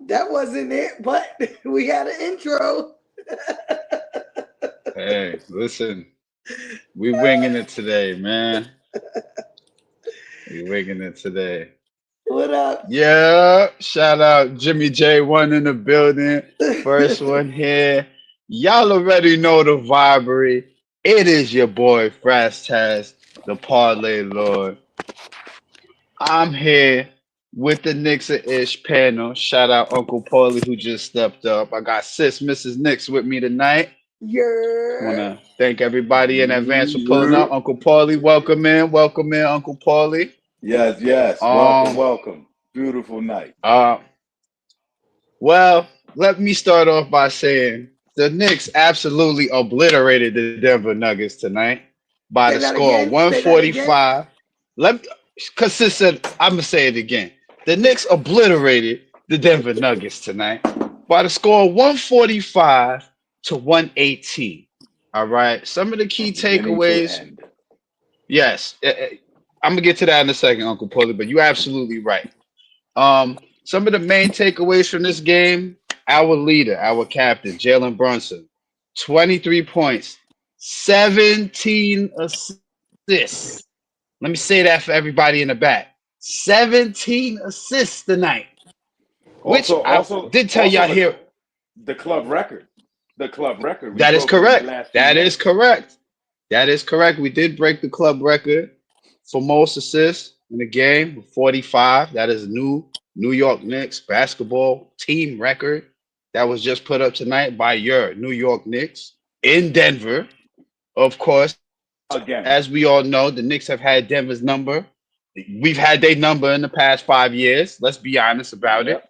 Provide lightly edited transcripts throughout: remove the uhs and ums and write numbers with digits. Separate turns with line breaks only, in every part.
That wasn't it, but we had an intro.
Hey, listen, we winging it today, man. We winging it today.
What up?
Yeah, shout out Jimmy J1 in the building. First one here. Y'all already know the vibery. It is your boy Taz, the Parlay Lord. I'm here with the Knicks and Ish panel. Shout out Uncle Paulie who just stepped up. I got sis Mrs. Knicks with me tonight. Want
You're
to thank everybody in advance for pulling
Yeah.
up. Uncle Paulie, welcome in, Uncle Paulie.
Yes, yes. Welcome,
Um,
welcome. Beautiful night.
uh, well, let me start off by saying the Knicks absolutely obliterated the Denver Nuggets tonight by the
say that
score of
again. Say that again.
145. Let me, consistent. I'm gonna say it again. The Knicks obliterated the Denver Nuggets tonight by the score of 145 to 118. All right. Some of the key
From beginning to
takeaways.
end.
Yes, I'm gonna get to that in a second, Uncle Pulley, but you're absolutely right. Some of the main takeaways from this game: our leader, our captain, Jalen Brunson, 23 points, 17 assists. Let me say that for everybody in the back: 17 assists tonight, which
Also,
I
also,
did tell y'all
also
here.
the club record. The club record. We
That is
broke it in the
correct.
last few
That is
minutes.
correct. That is correct. We did break the club record for most assists in the game with 45. That is a New York Knicks basketball team record that was just put up tonight by your New York Knicks in Denver. Of course, as we all
Again.
know, the Knicks have had Denver's number. We've had their number in the past 5 years. Let's be honest about it.
Yep.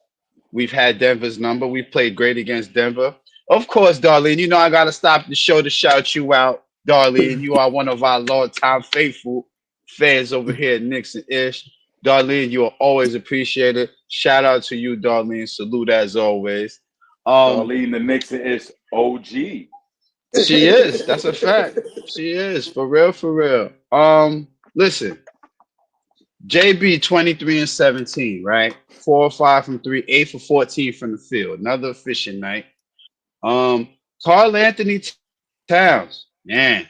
We've had Denver's number. We've played great against Denver. Of course, Darlene, you know I gotta stop the show to shout you out, Darlene. You are one of our long-time faithful fans over here at Knicks and Ish. Darlene, you are always appreciated. Shout out to you, Darlene. Salute as always. Um,
Darlene the Nixon is OG.
she is. That's a fact. She is for real, for real. Listen, JB 23 and 17, right? 4 or 5 from three, 8 for 14 from the field. Another efficient night. Um, Carl Anthony Towns, man,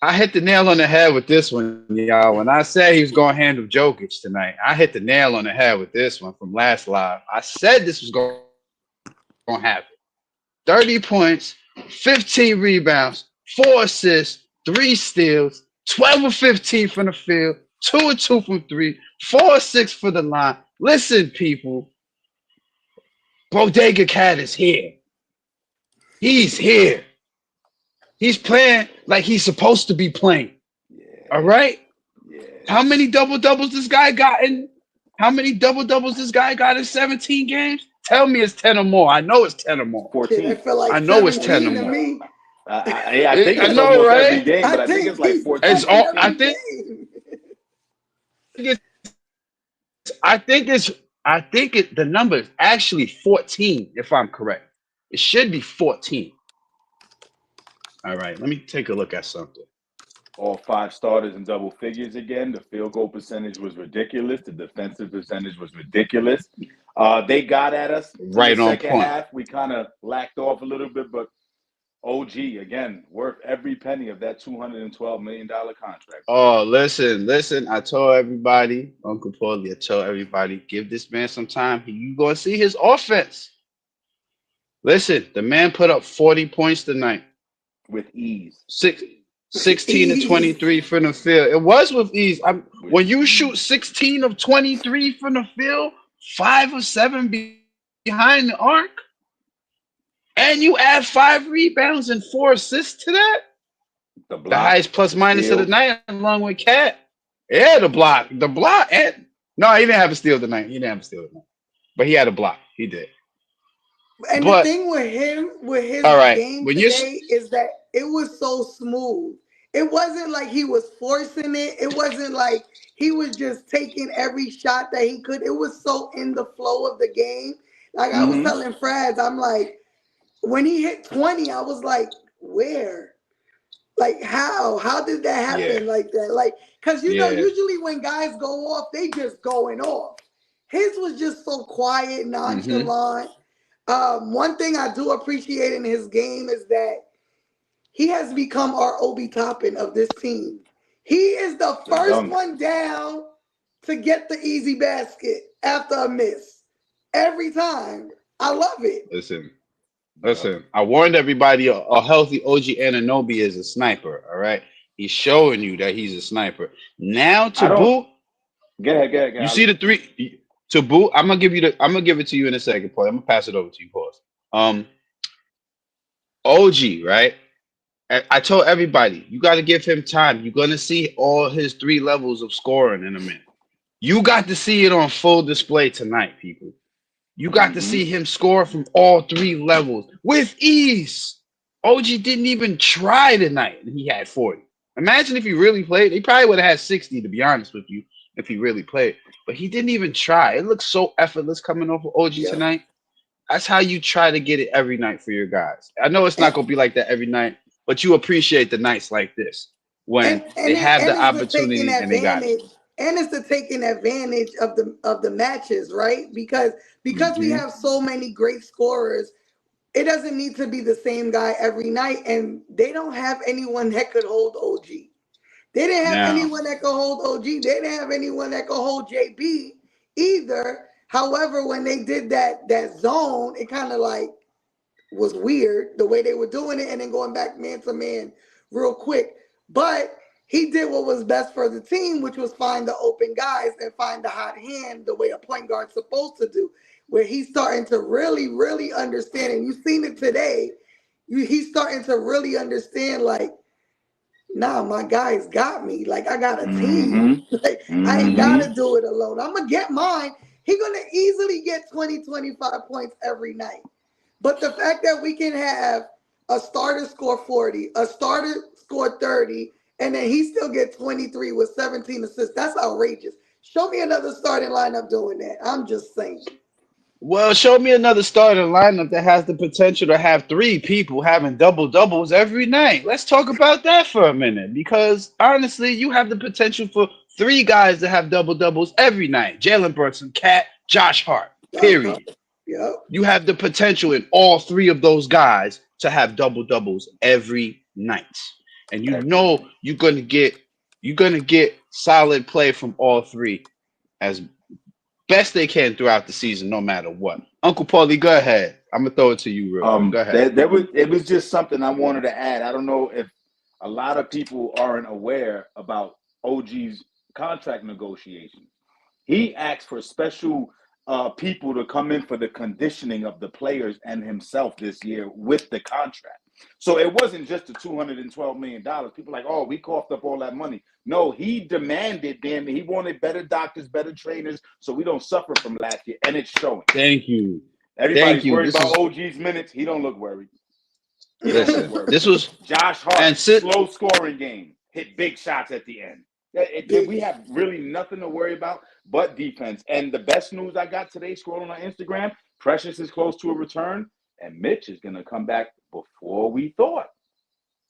I hit the nail on the head with this one, y'all. When I said he was going to handle Jokic tonight, I hit the nail on the head with this one from last live. I said this was going to happen. 30 points, 15 rebounds, 4 assists, 3 steals, 12 of 15 from the field, 2 of 2 from 3, 4 of 6 for the line. Listen, people, Bodega Cat is here. He's here. He's playing like he's supposed to be playing. All
Yeah.
right. How
Yeah.
many double doubles this guy got in? How many double doubles this guy got in 17 games? Tell me it's 10 or more. I know it's 10 or more.
Shit, I
14.
feel like
I know it's 10 or
17 to
more.
me.
I think
I
it's
know,
almost every
right?
game,
I
but I think
think
it's like
he's
14
It's
or
touching
all. I
15.
every
think
game.
I think it. The number is actually 14, if I'm correct. It should be 14. All right. Let me take a look at something.
All 5 starters in double figures again. The field goal percentage was ridiculous. The defensive percentage was ridiculous. They got at us in the
Right on
second
point.
half. We kind of lacked off a little bit, but OG, again, worth every penny of that $212 million contract, brother.
Oh, listen. I told everybody, Uncle Paulie, I told everybody, give this man some time. You gonna see his offense. Listen, the man put up 40 points tonight.
With ease.
Six, 16 to
Ease.
23 from the field. It was with ease.
With
When you shoot
ease.
16 of 23 from the field, 5 of 7 behind the arc, and you add 5 rebounds and 4 assists to that,
The
the highest
blocks,
plus
the
minus of the
steals.
night, along with Cat. Yeah, the block, and no, he didn't have a steal tonight. He didn't have a steal tonight, but he had a block. He did.
And the
But
thing with him, with his
all right,
game
when you
today, is that it was so smooth. It wasn't like he was forcing it. It wasn't like he was just taking every shot that he could. It was so in the flow of the game. Like I was
Mm-hmm.
telling Frads, I'm like, when he hit 20, I was like, where? Like how? How did that
yeah,
happen like that? Like, cause
yeah,
usually when guys go off, they just going off. His was just so quiet,
Mm-hmm.
nonchalant. One thing I do appreciate in his game is that he has become our Obi Toppin of this team. He is the
The
first
dunks.
one down to get the easy basket after a miss. Every time. I love it.
Listen,
Yep.
listen. I warned everybody a healthy OG Ananobi is a sniper. All right, he's showing you that he's a sniper. Now
I don't.
Taboo,
Go
you
ahead.
see the three. Taboo, I'm gonna give you the. I'm gonna give it to you in a second, Paul. I'm gonna pass it over to you, pause. Um, OG, right? I told everybody, you got to give him time. You're gonna see all his three levels of scoring in a minute. You got to see it on full display tonight, people. You got to
Mm-hmm.
see him score from all three levels with ease. OG didn't even try tonight, and he had 40. Imagine if he really played. He probably would have had 60, to be honest with you, if he really played. But he didn't even try. It looks so effortless coming off of OG
Yep.
tonight. That's how you try to get it every night for your guys. I know it's not
And
gonna be like that every night, but you appreciate the nights like this when they have
and
the
it's the taking
opportunity and they got it.
advantage and it's the taking advantage of the matches, right? Because we
Hmm.
have so many great scorers, it doesn't need to be the same guy every night, and they don't have anyone that could hold OG. They didn't have
Now,
anyone that could hold OG. They didn't have anyone that could hold JB either. However, when they did that zone, it kind of like was weird the way they were doing it and then going back man to man real quick. But he did what was best for the team, which was find the open guys and find the hot hand the way a point guard's supposed to do, where he's starting to really, really understand. And you've seen it today. He's starting to really understand, like, nah, my guys got me. Like, I got a team.
Mm-hmm.
Like, I ain't got
Mm-hmm.
to do it alone. I'm going to get mine. He's going to easily get 20, 25 points every night. But the fact that we can have a starter score 40, a starter score 30, and then he still get 23 with 17 assists, that's outrageous. Show me another starting lineup doing that. I'm just saying.
well, show me another starting lineup that has the potential to have three people having double doubles every night. Let's talk about that for a minute because honestly, you have the potential for three guys to have double doubles every night. Jalen Brunson, Cat, Josh Hart.
Josh Hart.
Period.
Yep.
You have the potential in all three of those guys to have double doubles every night. And you
Every
know
night.
you're gonna get solid play from all three as best they can throughout the season, no matter what. Uncle Paulie, go ahead. I'm gonna throw it to you real quick. Go ahead.
There was it was just something I wanted to add. I don't know if a lot of people aren't aware about OG's contract negotiations. He asked for special people to come in for the conditioning of the players and himself this year with the contract. So it wasn't just the $212 million. People like, oh, we coughed up all that money. No, he demanded, damn, he wanted better doctors, better trainers, so we don't suffer from last year, and it's showing.
Thank you. Thank
Everybody's
you.
worried
This
about
is
OG's minutes. He don't look worried. He don't look
listen.
worried.
This was
Josh
and
Hart,
sit
slow scoring game, hit big shots at the end. We
Big.
have really nothing to worry about but defense. And the best news I got today, scrolling on Instagram, Precious is close to a return, and Mitch is going to come back before we thought.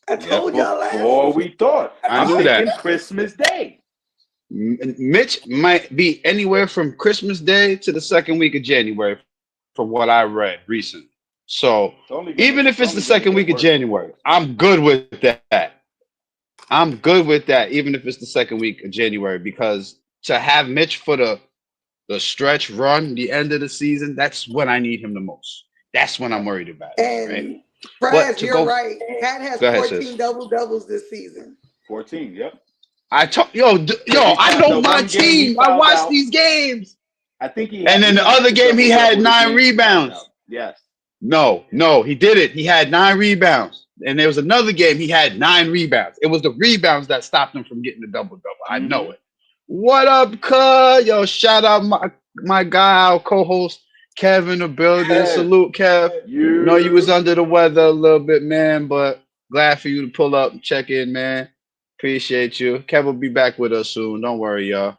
I
yep.
told y'all
Before
last.
we thought.
I
I
I'm
knew
told
thinking
that.
Christmas Day.
Mitch might be anywhere from Christmas Day to the second week of January, from what I read recently. So even if
It's
it's the
only gonna
second
get
week of
worse
January,
before it's
I'm good with that. I'm good with that, even if it's the second week of January, because to have Mitch for the stretch run, the end of the season, that's when I need him the most. That's when I'm
yep.
worried about it, right?
And
But
Fraz,
to
you're
go,
right. Cat has
go ahead,
14
sis.
double doubles this season.
14, yep.
I told yo,
Because
yo,
he
I
found
know
the
my
one game he
team. I
fouled
watch
out.
these games.
I think
And then
he
the
didn't have
other
the
game, he
double
had
double the
nine
game he fouled out.
rebounds.
Yes.
No, he did it. He had 9 rebounds. And there was another game he had 9 rebounds. It was the rebounds that stopped him from getting the double double. I know
Mm-hmm.
it. What up, cuz? Yo, shout out my guy, our co-host Kev in the building.
Kev,
Salute, Kev. Know you was
you.
under the weather a little bit, man, but glad for you to pull up and check in, man. Appreciate you. Kev will be back with us soon. Don't worry, y'all.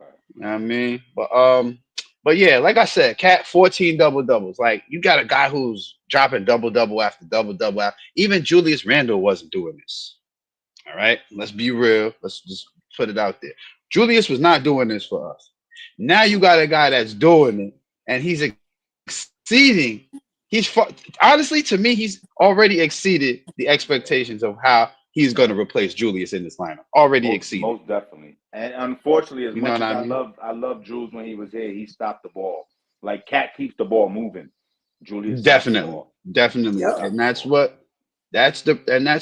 Okay.
You know what I mean? But yeah, like I said, Cat 14 double doubles. Like you got a guy who's dropping double double after double double. Even Julius Randle wasn't doing this. All right, let's be real. Let's just put it out there. Julius was not doing this for us. Now you got a guy that's doing it, and he's exceeding. Honestly, to me, he's already exceeded the expectations of how he's going to replace Julius in this lineup. Already exceeded.
Most definitely. And unfortunately,
You
as
know what
much
I
as
mean?
I love Jules when he was here, he stopped the ball. Like Cat keeps the ball moving. Julius stopped the
Definitely,
ball.
definitely,
Yep.
Stopped
and
the
that's
ball.
what that's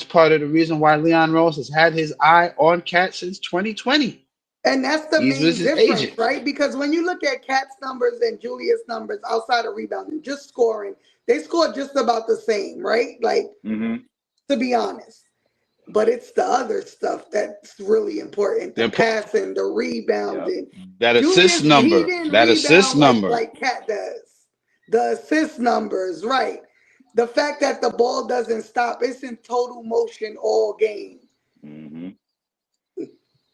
part of the reason why Leon Rose has had his eye on Cat since 2020.
And that's the
He's with
main
his
difference,
agent.
right? Because when you look at Cat's numbers and Julius' numbers outside of rebounding, just scoring, they score just about the same, right? Like,
Mm-hmm.
to be honest. But it's the other stuff that's really important. The
The
passing, the
Yep.
rebounding.
That assist
Julius, he
number,
didn't
that assist
rebound
number.
like Cat does. The assist numbers, right. The fact that the ball doesn't stop, it's in total motion all game.
Mm-hmm.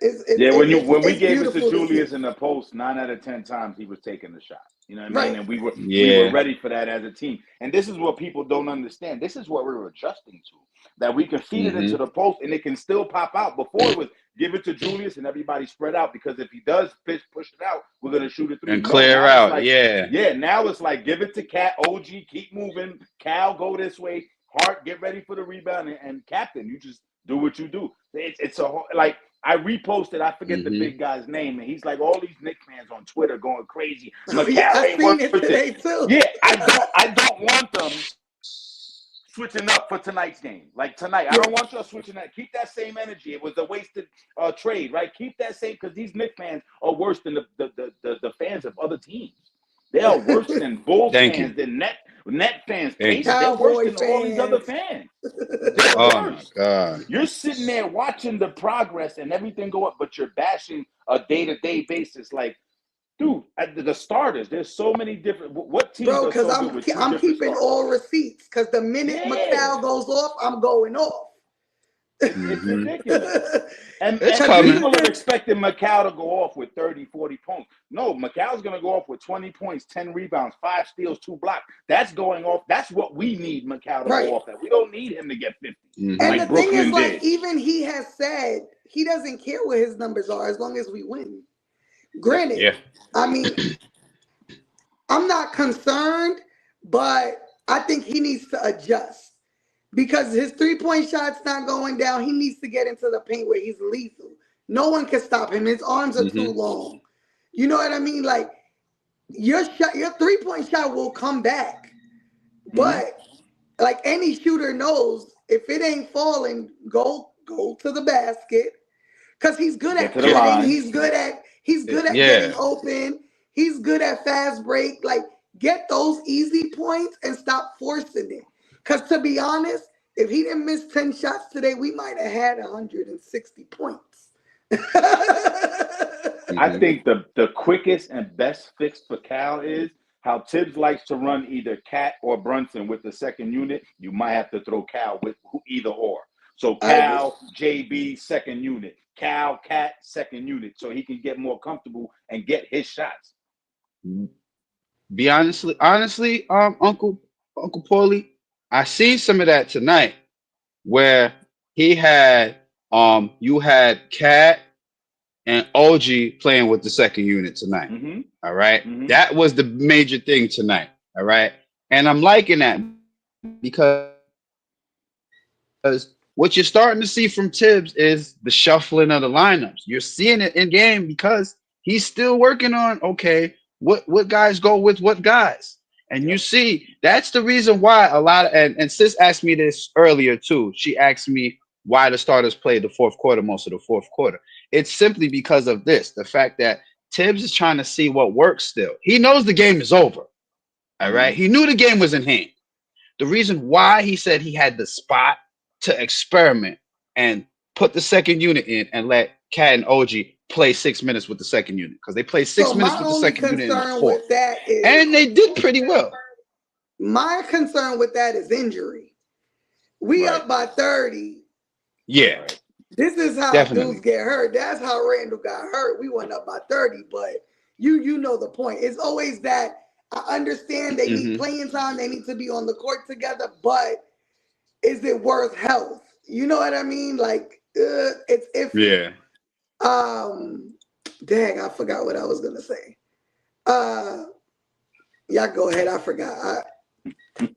It's, it's,
Yeah,
it's,
when we
it's
gave it to
beautiful to see.
Julius in the post, 9 out of 10 times he was taking the shot. You know what I mean?
Right.
And we were
Yeah.
ready for that as a team. And this is what people don't understand. This is what we're adjusting to. That we can feed it into
Hmm.
the post and it can still pop out. Before it was give it to Julius and everybody spread out because if he does push it out, we're gonna shoot a three.
And
No,
clear
now it's
out.
like,
Yeah.
yeah, now it's like give it to Cat, OG, keep moving, Cal, go this way, Hart, get ready for the rebound, and Captain, you just do what you do. It's a like I reposted, I forget the
Hmm.
big guy's name, and he's like, all these Knicks fans on Twitter going crazy.
Oh, yeah,
McCall
I
ain't
seen
worth
it
it.
today too.
Yeah, I don't want them switching up for tonight's game. Like tonight, I
Yeah,
don't want y'all switching that. Keep that same energy. It was a wasted trade, right? Keep that same because these Knicks fans are worse than the fans of other teams. They are worse than Bulls
Thank
fans,
you.
than Net fans,
Thank
Pacers.
you.
They're worse
Cowboy
than all these other
fans.
fans. They're
Oh my
worse.
God.
You're sitting there watching the progress and everything go up, but you're bashing a day-to-day basis. Like, dude, the starters, there's so many different. What teams
Bro,
are
because
so good with two
I'm
different
keeping
starters?
all receipts. Because the minute
Yeah,
McCall goes off, I'm going off.
it's
Hmm.
ridiculous.
It's
And
Because this
coming.
people are
is
expecting Macau to go off with 30, 40 points. No, Macau's going to go off with 20 points, 10 rebounds, 5 steals, 2 blocks. That's going off. That's what we need Macau to go
right.
off at. We don't need him to get 50
And
Hmm.
the
like
thing is,
Brooklyn
like,
did.
even he has said he doesn't care what his numbers are as long as we win.
Yep.
Granted,
Yeah.
I mean, I'm not concerned, but I think he needs to adjust because his 3-point shot's not going down. He needs to get into the paint where he's lethal. No one can stop him. His arms are too
Hmm.
long. You know what I mean? Like your shot, your 3-point shot will come back,
Mm-hmm.
but like any shooter knows, if it ain't falling, go to the basket because he's good
Get
at
to the
cutting.
line.
He's good at getting
Yeah.
open. He's good at fast break. Like get those easy points and stop forcing it. Because to be honest, if he didn't miss 10 shots today, we might have had 160 points.
I
Hmm.
think the quickest and best fix for Cal is how Tibbs likes to run either Cat or Brunson with the second unit. You might have to throw Cal with either or. So
I agree.
Cal, JB, second unit. Cal, Cat, second unit. So he can get more comfortable and get his shots.
Be honestly, Uncle Paulie, I seen some of that tonight where he had you had Cat and OG playing with the second unit tonight.
Mm-hmm.
All right.
Mm-hmm.
That was the major thing tonight. All right. And I'm liking that because what you're starting to see from Tibbs is the shuffling of the lineups. You're seeing it in game because he's still working on okay, what guys go with what guys. And you
Yep.
see, that's the reason why a lot of and Sis asked me this earlier too. She asked me why the starters played the fourth quarter most of the fourth quarter. It's simply because of this, the fact that Tibbs is trying to see what works still. He knows the game is over. All
Mm-hmm.
right. He knew the game was in hand. The reason why he said he had the spot to experiment and put the second unit in and let Cat and OG play 6 minutes with the second unit because they played
So
6 minutes
my
with the
only
second unit in the
concern
fourth.
with that is
And they did pretty well.
injury. We
Right.
up by 30.
Yeah,
Right.
This is how dudes
definitely.
get hurt. That's how Randall got hurt. We went up by 30, but you know the point. It's always that I understand they need
Hmm.
playing time, they need to be on the court together, but is it worth health? You know what I mean? Like it's iffy.
Yeah.
Um Dang, I forgot what I was gonna say. Uh, y'all go ahead. I forgot. I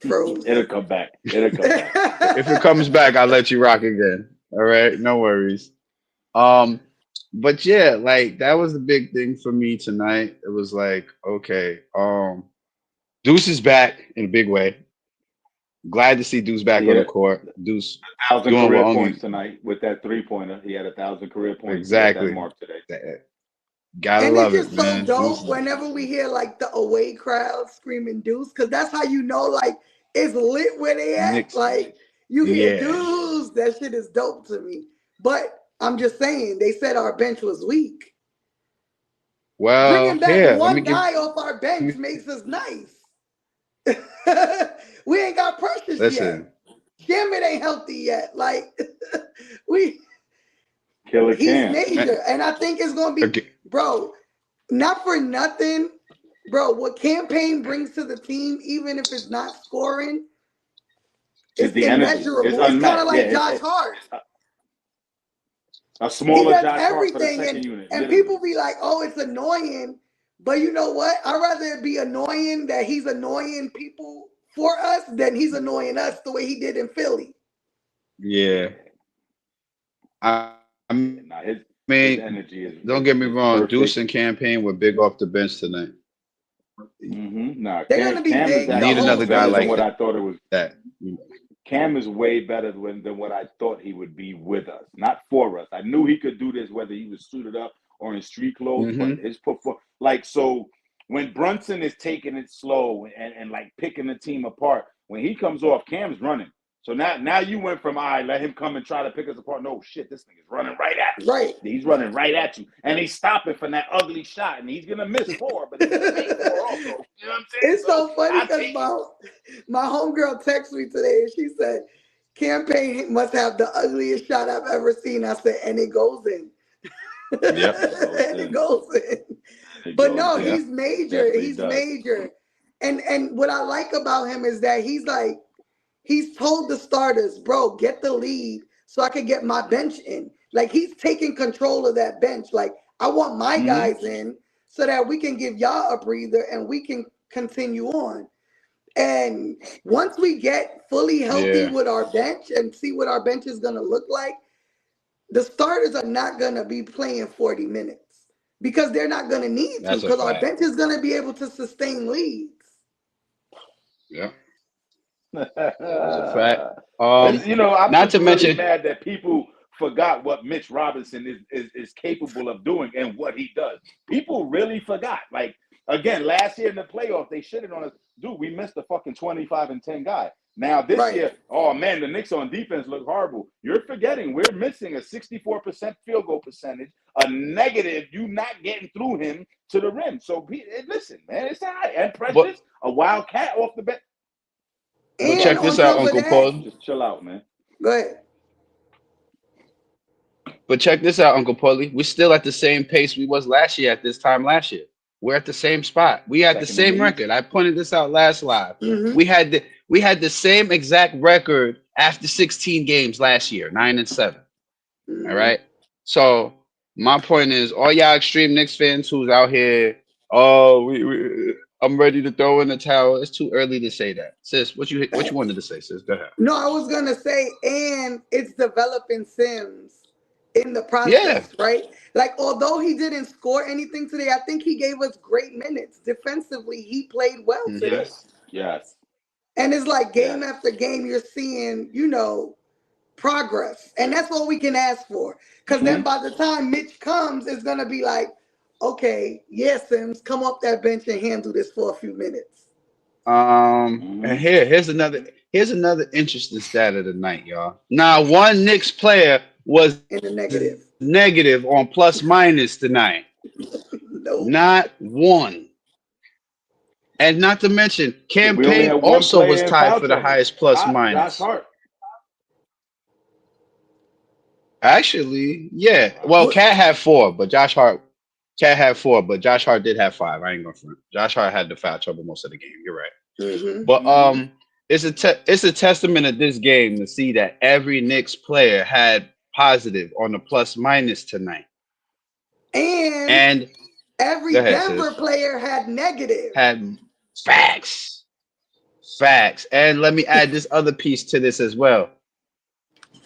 froze.
It'll come back. It'll come back.
If it comes back, I'll let you rock again. All right, no worries. Um, but yeah, like that was the big thing for me tonight. It was like, okay, Deuce is back in a big way. Glad to see Deuce back
He
on
hit
the
a
court. Deuce
thousand
doing what
career points
only
tonight with that 3-pointer. He had 1,000 career points. He hit that
exactly.
mark today.
Gotta
And it's
love it,
just so
man. Deuce
dope
is
whenever we hear like the away crowd screaming deuce, because that's how you know like it's lit where they at.
Knicks.
Like you hear
Yeah.
deuce, that shit is dope to me. But I'm just saying, they said our bench was weak.
Well,
Bringing back
here, let me
one
give
guy off our bench
you.
makes us nice. We ain't got Precious
Listen.
yet. Shamit ain't healthy yet. Like we
Killer
he's
Cam.
major. And I think it's gonna be,
Okay.
bro, not for nothing, bro. What campaign brings to the team, even if it's not scoring,
Is
it's
the energy. It's
immeasurable. It's kind of
unmatched. Yeah,
like Josh Hart.
it's a
He
smaller
does
Josh Hart for the
everything,
second
and
unit,
and
literally.
people be like, "Oh, it's annoying," but you know what? I'd rather it be annoying that he's annoying people for us than he's annoying us the way he did in Philly.
Yeah. I
Now
mean,
his
don't get me
energy
wrong. Deuce and
perfect.
campaign were big off the bench tonight.
Nah,
They're gonna be
Cam is
You
big the
need
actually
whole
another guy
better than
like
what
season.
I thought it was.
that.
Cam is way better than what I thought he would be with us, not for us. I knew he could do this whether he was suited up or in street clothes, but
Mm-hmm.
his perform like so when Brunson is taking it slow and like picking the team apart, when he comes off, Cam's running. So now you went from I let him come and try to pick us apart. No shit, this thing is running right at me.
Right.
He's running right at you, and he's stopping from that ugly shot, and he's gonna miss four, but he's gonna make four also. You know what I'm saying?
It's
So
so funny
I
because
take it.
my homegirl texted me today and she said, "Campaign must have the ugliest shot I've ever seen." I said, "And it goes in."
Yep.
And it goes
And it
in.
goes in.
It
But
goes
no,
in.
he's
Yep.
major.
Definitely
He's
does.
major. And what I like about him is that he's told the starters, bro, get the lead so I can get my bench in. Like he's taking control of that bench. Like I want my
Mm-hmm.
guys in so that we can give y'all a breather and we can continue on. And once we get fully healthy
Yeah.
with our bench and see what our bench is going to look like, the starters are not going to be playing 40 minutes because they're not going to need to
That's a
because our
fact.
bench is going to be able to sustain leads.
Yep. That's a fact. Um,
I'm
not
just
to
really
mention.
mad that people forgot what Mitch Robinson is capable of doing and what he does. People really forgot. Like again, last year in the playoffs, they shitted on us. Dude, we missed the fucking 25-10 guy. Now this
Right.
year, oh man, the Knicks on defense look horrible. You're forgetting we're missing a 64% field goal percentage, a negative. You not getting through him to the rim. So listen, man, it's all right. And
But
Precious, a wild cat off the bench.
but
And
check
on
this out,
top of
Uncle
that,
Paul.
Just chill out, man.
go ahead.
But check this out, Uncle Paulie. We're still at the same pace we was last year at this time last year. We're at the same spot. We had the
Second in the
same
East.
record. I pointed this out last live.
Mm-hmm.
We had the same exact record after 16 games last year, 9-7. All
Mm-hmm.
right. So my point is, all y'all extreme Knicks fans who's out here, oh, I'm ready to throw in the towel. It's too early to say that, sis. What you wanted to say, sis? Go ahead.
No, I was gonna say, and it's developing Sims in the
Yeah.
process, right? Like, although he didn't score anything today, I think he gave us great minutes. Defensively, he played well
Hmm.
today.
Yes. Yes.
And it's like game
Yes.
after game, you're seeing, progress. And that's all we can ask for. Because then
Mm-hmm.
by the time Mitch comes, it's gonna be like, okay, yeah, Sims, come off that bench and handle this for a few minutes
And
Mm-hmm.
here's another interesting stat of the night, y'all. Now, one Knicks player was
in the negative.
negative on plus minus tonight.
Nope.
Not one. And not to mention,
We only
campaign
had one
also was
player in
tied
foul
for the
trouble.
highest plus
Josh
minus.
Hart.
Actually, yeah. Well,
What?
Cat had four, but Josh Hart did have five. I ain't gonna front. Josh Hart had the foul trouble most of the game. You're right.
Mm-hmm.
But
Mm-hmm.
it's a testament of this game to see that every Knicks player had positive on the plus minus tonight.
And
And
every
go ahead,
Denver
sis.
player had negative.
Had facts. Facts. And let me add this other piece to this as well.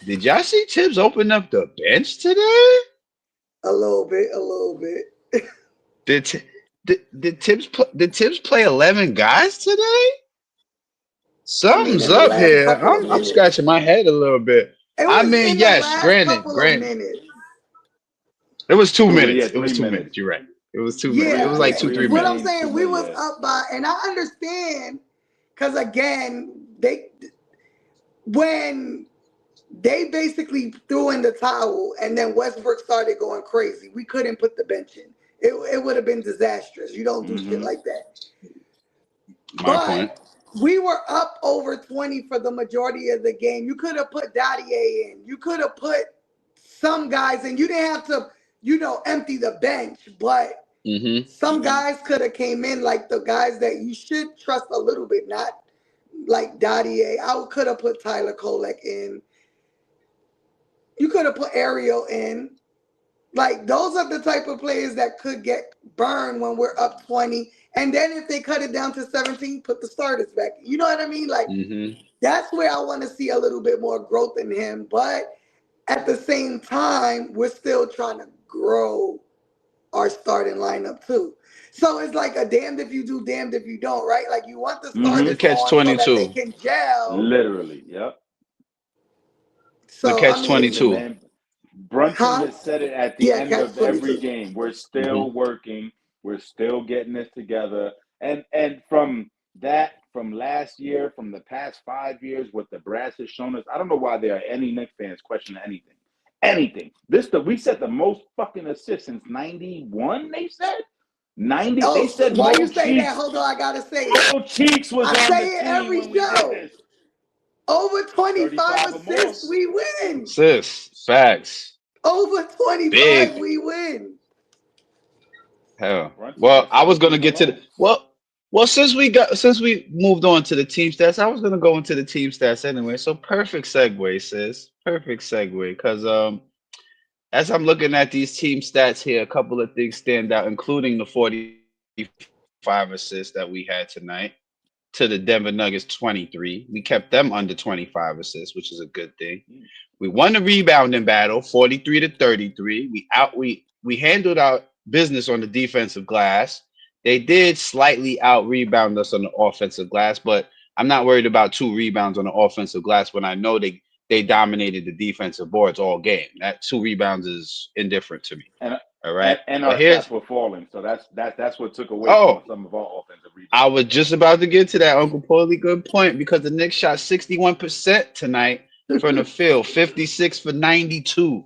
Did y'all see Tibbs open up the bench today?
A little bit, a little bit.
Did Ti- did Tibbs play 11 guys today?
I mean,
Something's
in the
up
last
here.
couple of
I'm
minutes.
scratching my head a little bit.
It
I
was
mean,
in the
yes,
last
granted,
couple of
granted.
minutes.
It was 2 minutes.
Yeah,
It was
three
2 minutes.
minutes.
You're right. It was 2 minutes. It
Yeah,
was
Three
like
yeah.
two,
three
three
What
minutes.
I'm
games,
saying, we
2 minutes.
was
Yeah.
up by, and I understand, because again, when they basically threw in the towel, and then Westbrook started going crazy, we couldn't put the bench in. It would have been disastrous. You don't do shit
Mm-hmm.
like that.
My point.
But we were up over 20 for the majority of the game. You could have put Dottier in. You could have put some guys in. You didn't have to, empty the bench, but
Mm-hmm.
some guys could have came in, like the guys that you should trust a little bit, not like Dottier. I could have put Tyler Kolek in. You could have put Ariel in. Like, those are the type of players that could get burned when we're up 20. And then if they cut it down to 17, put the starters back. You know what I mean? Like,
Mm-hmm.
that's where I want to see a little bit more growth in him. But at the same time, we're still trying to grow our starting lineup too. So it's like a damned if you do, damned if you don't, right? Like, you want the
Mm-hmm.
The
starters
catch
on so that they
22.
can gel.
Literally. Yep.
The
So, I
catch
mean,
Listen,
22.
man. Brunson
huh?
has said it at the
Yeah,
end
catch
of every
22.
game. We're
Mm-hmm.
still working. We're still getting this together. And from last year, from the past 5 years, what the brass has shown us, I don't know why there are any Knicks fans questioning anything. Anything. We said the most fucking assists since 91, they said? 90. They
Oh,
said
why you say that? Hold on, I gotta say it.
Mo Cheeks was
I
on the
say it
team
every
when we did
show.
this.
Over 25
35 or more.
assists, we win.
Sis. Facts.
Over 25,
Big.
we win.
Hell.
Brunson
Well,
has
I
said
was
it
gonna
being
get to the
alone.
well, since we moved on to the team stats, I was gonna go into the team stats anyway. So perfect segue, sis. Perfect segue. Cause as I'm looking at these team stats here, a couple of things stand out, including the 45 assists that we had tonight to the Denver Nuggets 23. We kept them under 25 assists, which is a good thing. We won the rebounding battle 43 to 33. We handled our business on the defensive glass. They did slightly out rebound us on the offensive glass, but I'm not worried about two rebounds on the offensive glass when I know they dominated the defensive boards all game. That two rebounds is indifferent to me.
And
All right.
and
But
our
here's
shots were falling, so that's what took away from
oh,
some of our offensive
I
rebounding.
was
So
just about to get to that, Uncle Paulie. Good point, because the Knicks shot 61% tonight from the field, 56 for 92.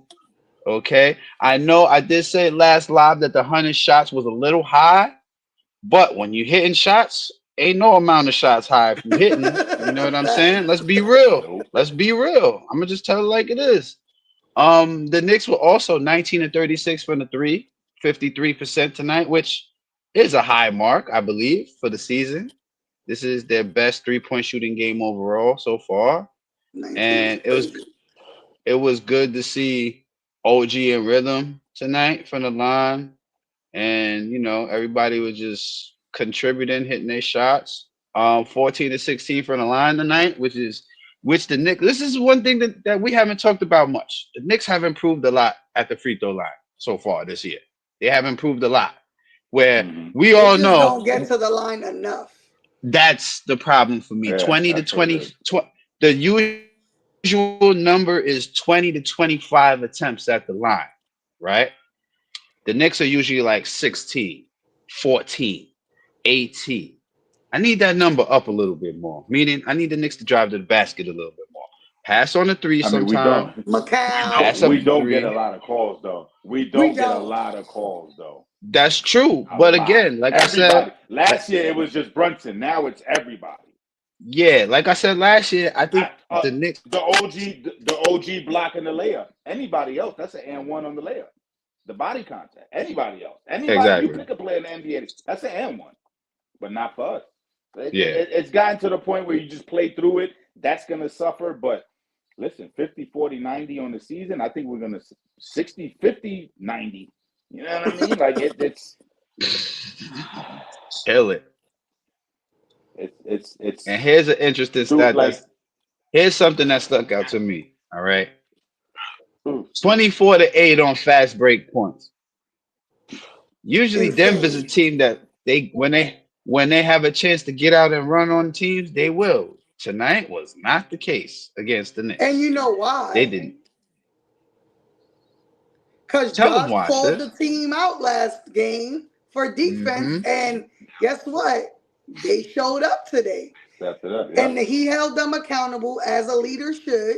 Okay. I know I did say last live that the 100 shots was a little high, but when you hitting shots, ain't no amount of shots high if you hitting. You know what I'm
Facts.
saying? Let's be real.
nope.
Let's be real. I'm gonna just tell it like it is. The Knicks were also 19 and 36 from the three, 53% tonight, which is a high mark, I believe, for the season. This is their best three-point shooting game overall so far.
19 is
And
crazy.
it was good to see OG and Rhythm tonight from the line. And everybody was just contributing, hitting their shots. 14 to 16 from the line tonight, which the Knicks. This is one thing that we haven't talked about much. The Knicks have improved a lot at the free throw line so far this year. They have improved a lot. Where
Mm-hmm.
we
They
all
just
know
don't get to the line enough.
that's the problem for me.
Yeah,
20 to
that's what it
20,
is.
the usual number is 20 to 25 attempts at the line, right? The Knicks are usually like 16, 14, 18. I need that number up a little bit more. Meaning, I need the Knicks to drive to the basket a little bit more. Pass on the three
I mean,
sometime.
Macau.
Pass up
we
the
don't get a
three.
lot of calls though. We
We
don't get a
don't.
lot of calls though.
That's true.
A
But
lot.
again, like I said,
Everybody. Last year it was just Brunson. Now it's everybody.
yeah, like I said last year, I
I,
think the Knicks.
the OG blocking the layup. Anybody else? That's an and one on the layup. The body contact. Anybody else? Anybody you
Exactly.
pick a player in the NBA. That's an and one, but not for us.
Yeah.
It's gotten to the point where you just play through it. That's gonna suffer. But listen, 50, 40, 90 on the season. I think we're gonna 60, 50, 90. You know what I mean? Like
Kill it. And
it's
here's an interesting
true.
stat. Here's something that stuck out to me. All right,
Ooh,
24-8 on fast break points. Usually, Denver's a
Insane.
team that when they have a chance to get out and run on teams, they will. Tonight was not the case against the
And you
Knicks.
know
They
why?
didn't.
Because
Tell them
Josh
why,
called the
sis.
team out last game for defense.
Mm-hmm.
And guess what? They showed up today.
stepped it up.
And
Yep.
he held them accountable as a leader should.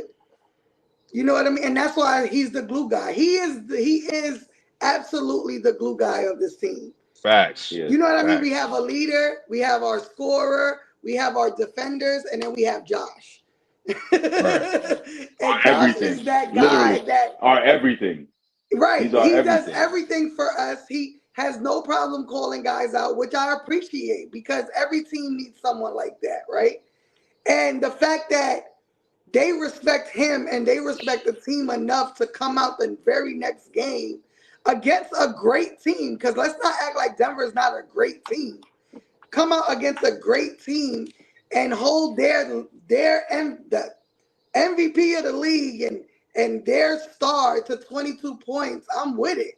You know what I mean? And that's why he's the glue guy. He is absolutely the glue guy of this team.
Facts.
Yes.
You know what I mean? We
Facts.
have a leader, we have our scorer, we have our defenders, and then we have Josh.
Right.
And Josh
Everything.
is that guy
Literally,
that,
our everything.
right,
He's our
he does
everything.
everything for us. He has no problem calling guys out, which I appreciate because every team needs someone like that, right? And the fact that they respect him and they respect the team enough to come out the very next game against a great team. Because let's not act like Denver is not a great team. Come out against a great team and hold the MVP of the league and their star to 22 points. I'm with it.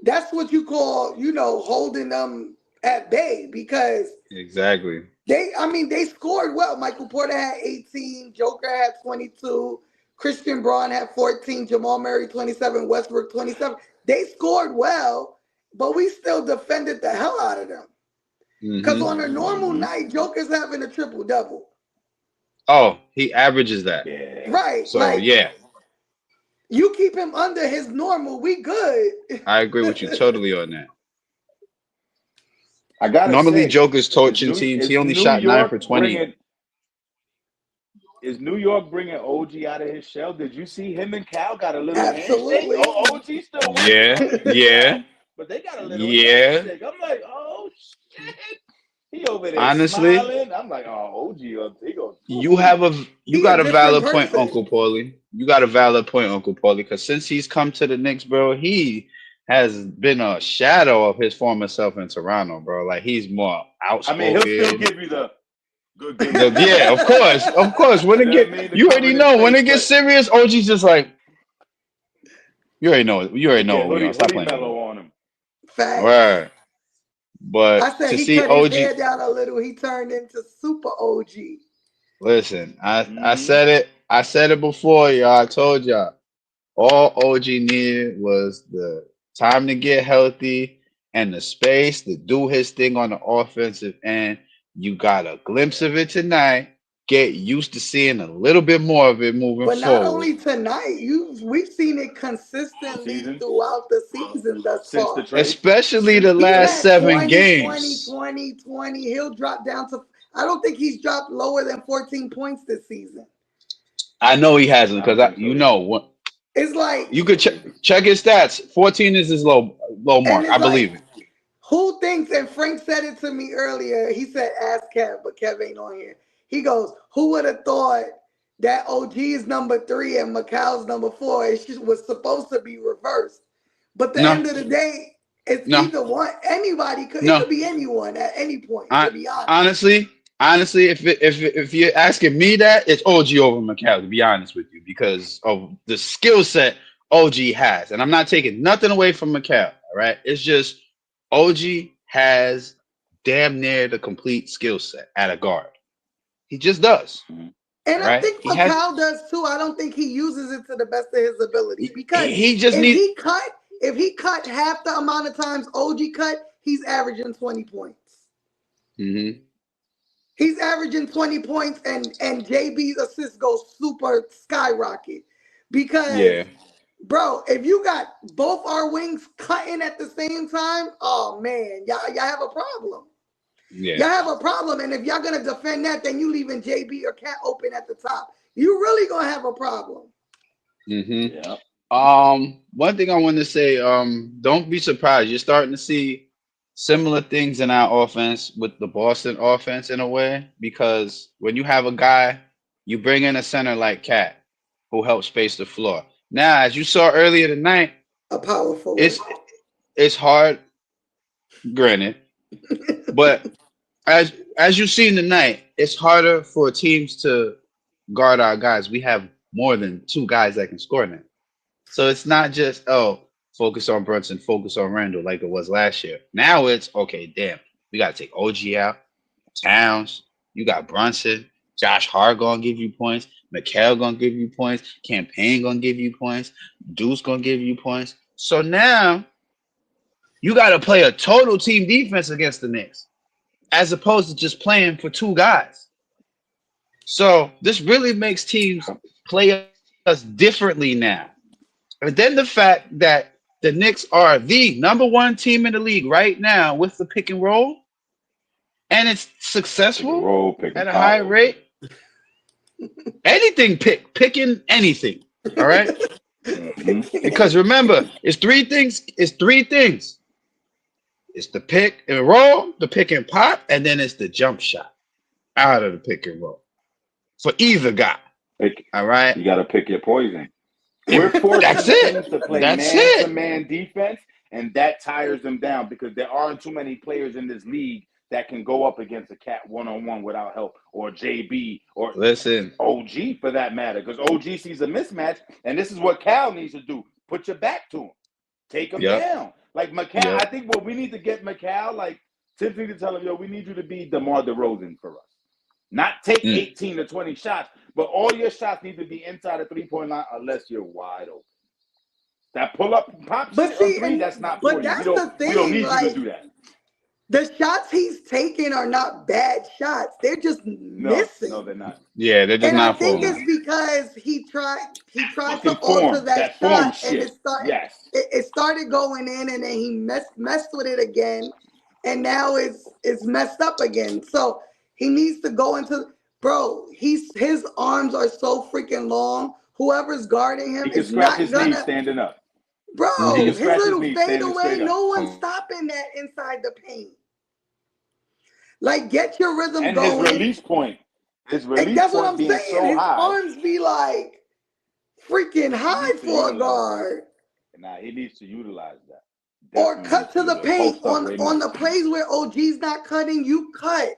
That's what you call, holding them at bay because
Exactly.
they scored well. Michael Porter had 18, Joker had 22, Christian Braun had 14, Jamal Murray 27, Westbrook 27. They scored well, but we still defended the hell out of them. Because
Mm-hmm.
on a normal night, Joker's having a triple double.
Oh, he averages that.
Yeah.
Right.
So
Like
yeah,
you keep him under his normal, we good.
I agree with you totally on that.
I gotta
Normally,
say,
Joker's torching teams. He
is
only
New
shot 9
York
for 20.
bringing New York bringing OG out of his shell? Did you see him and Cal got a little handshake?
Absolutely.
Oh, OG still working
Yeah,
on it, big
yeah,
dog, but they got a little
yeah.
handshake. I'm like, oh shit. He over there
Honestly,
smiling. I'm like, oh, OG, he goes,
you have a you
He a
got a
different
valid point,
person.
Uncle Paulie. You got a valid point, Uncle Paulie. Because since he's come to the Knicks, bro, he has been a shadow of his former self in Toronto, bro. Like he's more
I mean, he'll still
outspoken.
give you the good looking
Yeah,
face.
of course, of course. When
You
it
know what
get,
I mean? To
you
cover
already
his
know when
face,
it gets
but
serious. OG's just like, you already know it. You already
he
know
get
what we on. Stop
hoodie
playing with me.
mellow on him.
Facts.
Right. But
I said
to
he
see
cut his
OG,
hair down a little. He turned into super OG.
listen, I
Hmm.
said it. I said it before, y'all. I told y'all. All OG needed was the time to get healthy and the space to do his thing on the offensive end. You got a glimpse of it tonight. Get used to seeing a little bit more of it moving
But not
forward.
only tonight, we've seen it
All
consistently
season
throughout the season thus
since the
far.
trade.
Especially the
He's
last
had
seven
20, 20,
games.
20, 20. He'll drop down to, I don't think he's dropped lower than 14 points this season.
I know he hasn't
I don't
because
think
you
so either.
know what
It's like,
you could check his stats. 14 is his low
and
mark. I
it's
believe
like,
it.
who thinks, and Frank said it to me earlier, he said, ask Kev, but Kev ain't on here. He goes, who would have thought that OG is number 3 and Macau's number 4? It was supposed to be reversed. But the
No,
end of the day, it's
no,
either one. Anybody could. It
no.
could be anyone at any point.
I
To be honest.
honestly, honestly, if you're asking me that, it's OG over McCall, to be honest with you, because of the skill set OG has. And I'm not taking nothing away from McCall, all right? It's just OG has damn near the complete skill set at a guard. He just does.
Mhm.
And
All
I
right.
think
He has
Macau does too. I don't think he uses it to the best of his ability
he,
because
he just
if
need
he cut, if he cut half the amount of times OG cut, he's averaging 20 points.
Mhm.
He's averaging 20 points, and JB's assists go super skyrocket because,
Yeah.
bro, if you got both our wings cutting at the same time, oh man, y'all have a problem.
Yeah.
Y'all have a problem, and if y'all gonna defend that, then you leaving JB or Cat open at the top. You really gonna have a problem.
Mhm.
Yeah.
One thing I want to say, don't be surprised. You're starting to see similar things in our offense with the Boston offense in a way, because when you have a guy, you bring in a center like Cat who helps space the floor. Now, as you saw earlier tonight,
a power forward.
It's it's hard, granted, but as you've seen tonight, it's harder for teams to guard our guys. We have more than two guys that can score now. So it's not just focus on Brunson, focus on Randall like it was last year. Now it's okay, damn, we gotta take OG out, Towns, you got Brunson, Josh Hart gonna give you points, Mikhail gonna give you points, Campaign gonna give you points, Deuce gonna give you points. So now you gotta play a total team defense against the Knicks, as opposed to just playing for two guys. So this really makes teams play us differently now. And then the fact that the Knicks are the number one team in the league right now with the pick and roll, and it's
Pick and
successful
roll, pick
at
and
a high
pop.
rate. Anything picking anything. All right.
Hmm.
Because remember, it's three things. It's three things. It's the pick and roll, the pick and pop, and then it's the jump shot out of the pick and roll for either guy.
Pick.
All right.
You got to pick your poison. We're
And that's
forcing teams
it.
to play
That's it.
man-to-man defense, and that tires them down because there aren't too many players in this league that can go up against a cat one-on-one without help, or JB, or
Listen.
OG for that matter, because OG sees a mismatch, and this is what Cal needs to do. Put your back to him. Take him
Yep.
down. Like McCall, I
Yep.
think what we need to get McCall, like Tips need to tell him, yo, we need you to be DeMar DeRozan for us. Not take
Mm.
18 to 20 shots, but all your shots need to be inside the three-point line unless you're wide open. That pull-up pop
But
shit on
see,
three, that's not for
but
you.
that's the
We don't
thing.
need you to
Like
do that.
the shots he's taking are not bad shots. They're just
No,
missing.
they're not.
Yeah, they're just
And I
not
They're
think
falling.
it's
not.
because he tried to
Fucking
alter
form.
that
That form
shot and
shit. Yes.
it started going in and then he messed with it again and now it's messed up again. So he needs to go into bro, his arms are so freaking long. Whoever's guarding
He
him
can
is
scratch
not
his knees
gonna
standing up. He
Hmm.
can
bro, his
scratch his
little
knees standing
fadeaway,
straight up.
no one's stopping that inside the paint. Like get your rhythm
And his
going.
release point. His
And
release
that's what
point
I'm
being
saying.
so
His
high,
arms be like freaking
he
high
needs to
for a
utilize that.
guard.
Nah, he needs to utilize that.
Or
Definitely
cut
needs to
to the
utilize.
paint
Post up way
on
more.
the plays where OG's not cutting, you cut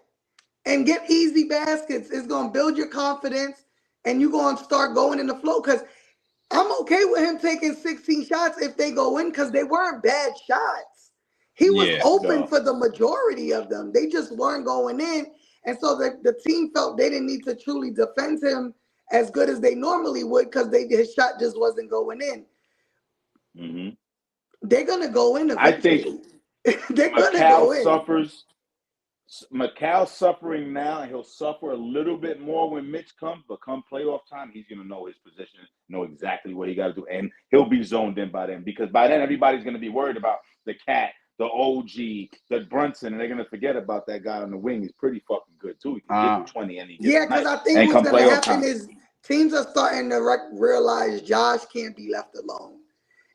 and get easy baskets. It's gonna build your confidence and you're gonna start going in the flow. Cause I'm okay with him taking 16 shots if they go in because they weren't bad shots. He was
Yeah.
open
No.
for the majority of them. They just weren't going in. And so the team felt they didn't need to truly defend him as good as they normally would because his shot just wasn't going in.
Hmm.
They're gonna go in
I think
eventually. They're gonna
Macau
go in.
suffers. Macau's suffering now, and he'll suffer a little bit more when Mitch comes. But come playoff time, he's gonna know his position, know exactly what he got to do, and he'll be zoned in by then. Because by then, everybody's gonna be worried about the cat, the OG, the Brunson, and they're gonna forget about that guy on the wing. He's pretty fucking good too. He can give you
Uh,
20 any
Yeah,
given
because
night.
I think
And
what's
come
gonna
playoff
happen
time,
is teams are starting to realize Josh can't be left alone.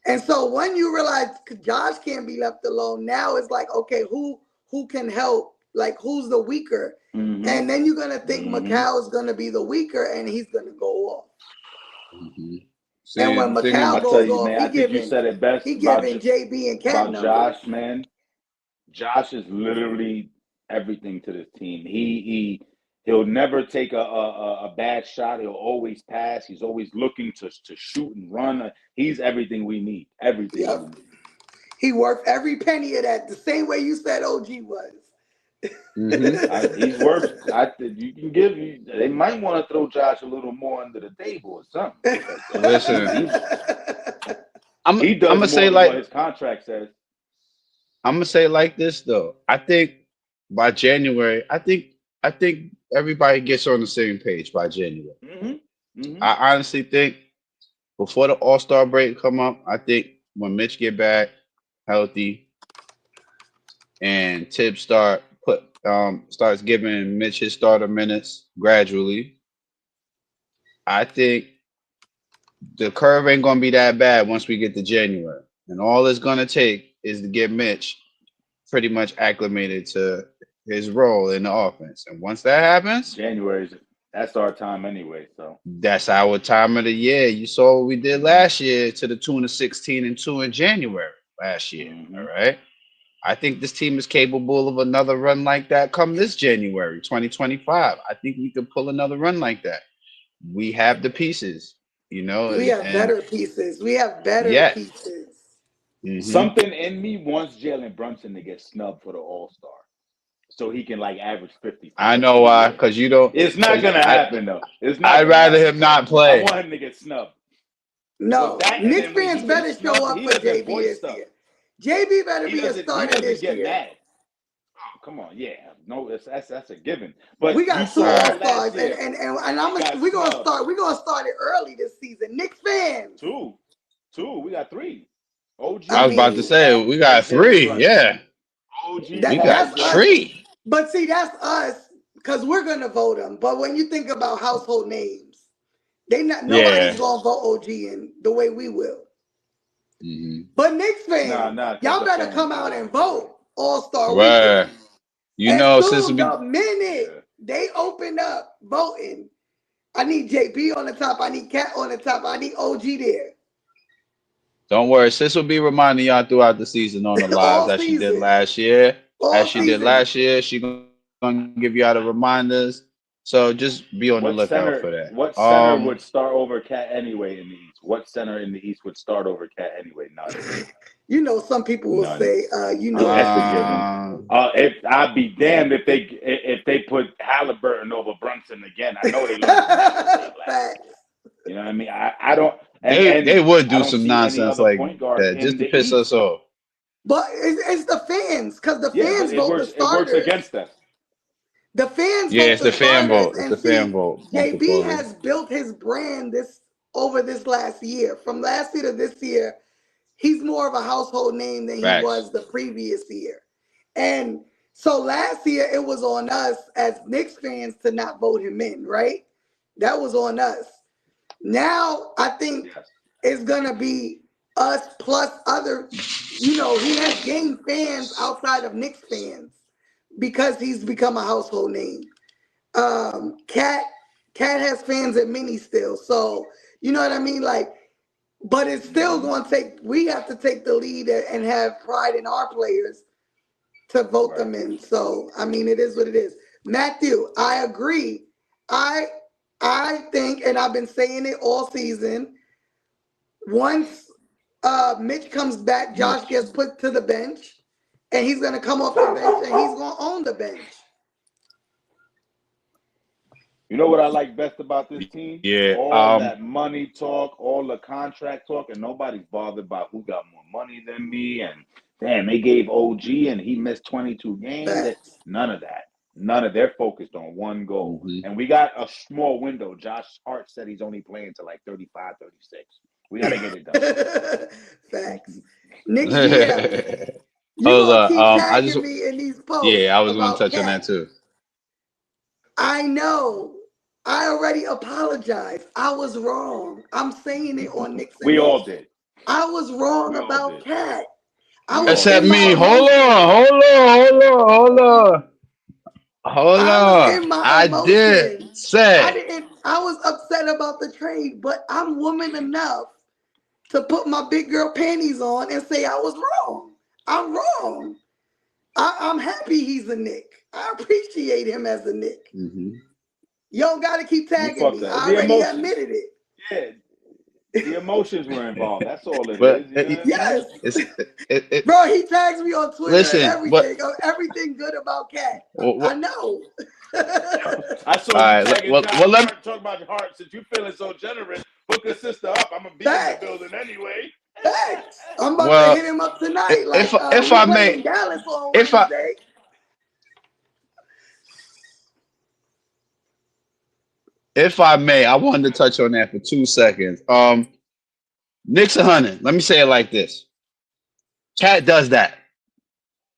And so when you realize Josh can't be left alone, now it's like, okay, who can help? Like who's the weaker?
hmm
And then you're gonna think
hmm
Macau is gonna be the weaker and he's gonna go off.
mhm.
And when
Same thing
Macau
I
in
tell
goes
you,
off,
man, I think you said it best
he giving JB and cat
about
numbers.
Josh, man. Josh is literally everything to this team. He'll never take a bad shot. He'll always pass. He's always looking to shoot and run. He's everything we need. Everything we
Yep.
need.
He worth every penny of that, the same way you said OG was.
hmm
He's worth. You can give. They might want to throw Josh a little more under the table or something because
Listen, I'm
he
I'm
does
gonna say
more than what
like
his contract says.
I'm gonna say like this though. I think by January, I think everybody gets on the same page by January.
Hmm. Hmm.
I honestly think before the All Star break come up, I think when Mitch get back healthy and Tibbs starts giving Mitch his starter minutes gradually, I think the curve ain't gonna be that bad once we get to January. And all it's gonna take is to get Mitch pretty much acclimated to his role in the offense. And once that happens,
January's That's our time anyway. So
That's our time of the year. You saw what we did last year to the tune of 16-2 in January last year.
hmm
All right. I think this team is capable of another run like that come this January 2025. I think we could pull another run like that. We have the pieces,
We have
and
better pieces. We have better
yeah.
pieces.
Hmm.
something in me wants Jalen Brunson to get snubbed for the All Star, so he can like average 50 for the
I
rest
know
of the
why,
year.
because you don't.
It's not
Because
gonna happen though. It's not
I'd
gonna
rather
happen.
him not
I
play.
want him to get snubbed. So
No,
that, and
Knicks
then when he
fans
gets
better show
snubbed,
up
he
for
doesn't
JB
voice
this
stuff.
year. JB better be a
He
starter
doesn't
this
get
year.
mad. Oh, come on, yeah, no, that's a given.
We
But you
got two
All
saw
All
right.
last
Stars, and
year
and and, and
he
I'm
got
we're gonna
snubbed.
start. We're gonna start it early this season. Knicks fans.
Two, two. We got three.
I
I was
OG,
about to
mean
say
Cat,
we
and
got
Jalen
three.
Brunson.
Yeah,
OG,
we
that
got
Cat,
that's us.
Jalen Brunson.
three.
But see, that's us because we're gonna vote them. But when you think about household names, they not nobody's
Yeah.
gonna vote OG in the way we will.
Hmm.
But Knicks
Nah,
fans,
nah, because
y'all
the
better
fans
come
do
out
it.
and vote All Star
Word.
Weekend. As
Since
soon
we
the minute
Yeah.
they open up voting, I need JB on the top. I need Cat on the top. I need OG there
don't worry, sis will be reminding y'all throughout the season on the lives
all
as she did
season.
last year.
All season.
She gonna give you all the reminders. So just be on the lookout for
What
that.
center? What center would start over Cat anyway in the East? What center in the East would start over Cat anyway? None.
You know, some people will
None.
say,
That's a given. If I'd be damned if they put Halliburton over Brunson again. I know they learned some national tape last
facts.
year. You know what I mean? I don't
they
and
would
I
do
don't
some
see any
nonsense
other
like
point guard
that just
in
to
the
piss us
East.
off.
But it's the fans, because the
Yeah, but
fans vote the
it works
starters.
against us.
The fans
Yeah,
vote
it's
the
the fan
starters,
vote. It's
and
the fan
see,
vote. Uncle
JB
Corey.
has built his brand this over this last year. From last year to this year, he's more of a household name than he
Facts.
was the previous year. And so last year it was on us as Knicks fans to not vote him in, right? That was on us. Now I think
Yes.
it's gonna be us plus other, he has gained fans outside of Knicks fans because he's become a household name. Cat has fans at Mini still, so you know what I mean. Like, but it's still
Mm-hmm.
going to take. We have to take the lead and have pride in our players to vote
Right.
them in. So I mean, it is what it is. Matthew, I agree. I I think, and I've been saying it all season. Once Mitch comes back, Josh gets put to the bench, and he's going to come off the bench, and he's going to own the bench.
You know what I like best about this team?
Yeah.
All that money talk, all the contract talk, and nobody's bothered about who got more money than me. And damn, they gave OG and he missed 22 games.
Facts.
None of that. None of they're focused on one goal.
Mhm.
And we got a small window. Josh Hart said he's only playing to like 35, 36. We got to get it done.
Facts. Nick GM, you
Hold
gonna keep
on.
tagging me in these posts
Yeah, I was going to
about
touch on that
Cat.
too.
I know. I already apologized. I was wrong. I'm saying it on Knicks and
We
Nick.
all did.
I was wrong
We all
about
did.
Cat. I
We
was
all
Except
in
did.
my
me. Hold
emotions.
on. Hold
I was
on.
in my
I did
emotions.
say.
I was upset about the trade, but I'm woman enough to put my big girl panties on and say I was wrong. I'm wrong. I'm happy he's a Nick. I appreciate him as a Nick.
Mm-hmm.
You don't got to keep
You
tagging
fucked
me.
up.
I
The
already
emotions.
admitted it.
Yeah. The emotions were involved. That's all it
But
is. You know what I mean?
Yes.
it's it.
Bro, he tags me on Twitter and
Listen, but
everything. Everything good about Cat. I
all
know.
I saw you
right.
tagging Josh
Well,
Hart. Talk about your heart. Since you feeling so generous, hook a sister up. I'm gonna be in the
Facts.
building anyway.
Facts. I'm about to
well,
hit him up tonight. Like,
if
we
I
play
may,
in Dallas on
if I
Wednesday.
if I may, I wanted to touch on that for 2 seconds. Knicks 100. Let me say it like this: Cat does that.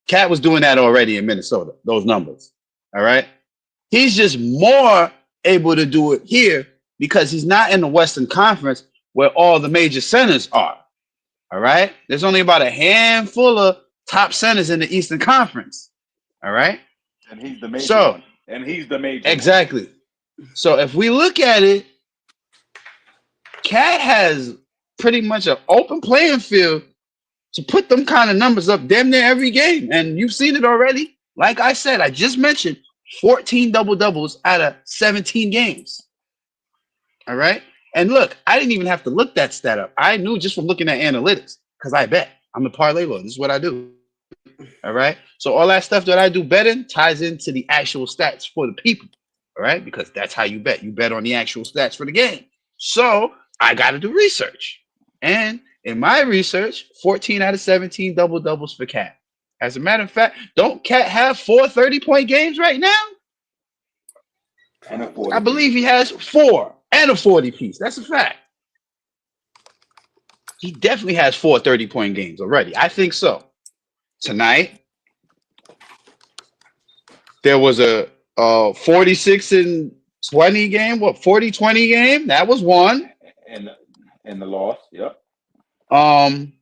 Cat was doing that already in Minnesota. Those numbers. All right. He's just more able to do it here because he's not in the Western Conference where all the major centers are. All right. There's only about a handful of top centers in the Eastern Conference. All right.
And he's the major
So
one. And he's the major one.
exactly. So if we look at it, Cat has pretty much an open playing field to put them kind of numbers up damn near every game. And you've seen it already. Like I said, I just mentioned 14 double doubles out of 17 games. All right. And look, I didn't even have to look that stat up. I knew just from looking at analytics because I bet. I'm the parlay lord. This is what I do. All right. So all that stuff that I do betting ties into the actual stats for the people. All right. Because that's how you bet. You bet on the actual stats for the game. So I got to do research. And in my research, 14 out of 17 double doubles for Cat. As a matter of fact, don't Cat have 4 30-point games right now?
And a
I
40
believe
piece.
he has 4 and a 40 piece. That's a fact. He definitely has 4 30-point games already. I think so. Tonight, there was a 46 and 20 game. What, 40-20 game? That was one.
And the loss. Yep.
Um,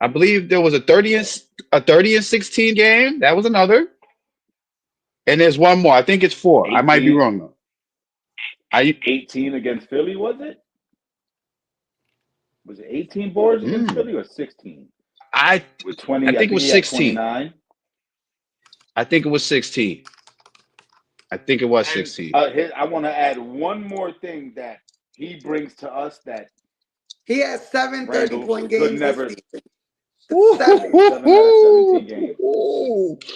I believe there was a 30 and 16 game. That was another. And there's one more. I think it's 4. I might be
18,
wrong though. I
18 against Philly, was it? Was it 18 boards against
mm,
Philly or 16?
I
With
I
20, I
think it
think
was
he had
16.
29.
I think it was 16. I think it was
And
16.
I want to add one more thing that he brings to us that
He has seven
Randall
30-point
could
games this
never.
season. Seven.
Seven out of 17 games.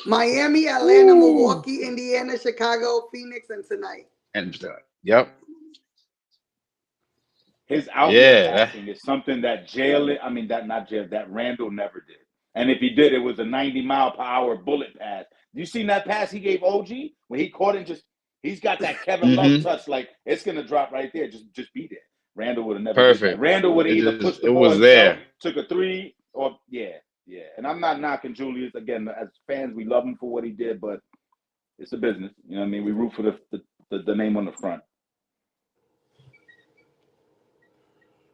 Miami, Atlanta,
Ooh.
Milwaukee, Indiana, Chicago, Phoenix, and tonight.
And yep.
His outlet
Yeah.
passing is something that that Randall never did. And if he did, it was a 90-mile-per-hour bullet pass. You seen that pass he gave OG when he caught it? He's got that Kevin Love
Mm-hmm.
touch, like it's gonna drop right there. Just be there. Randall would have never did that.
Perfect.
Randall would have either pushed
It
the ball
was
himself,
there.
took a three, or yeah. And I'm not knocking Julius. Again, as fans, we love him for what he did, but it's a business. You know what I mean? We root for the name on the front.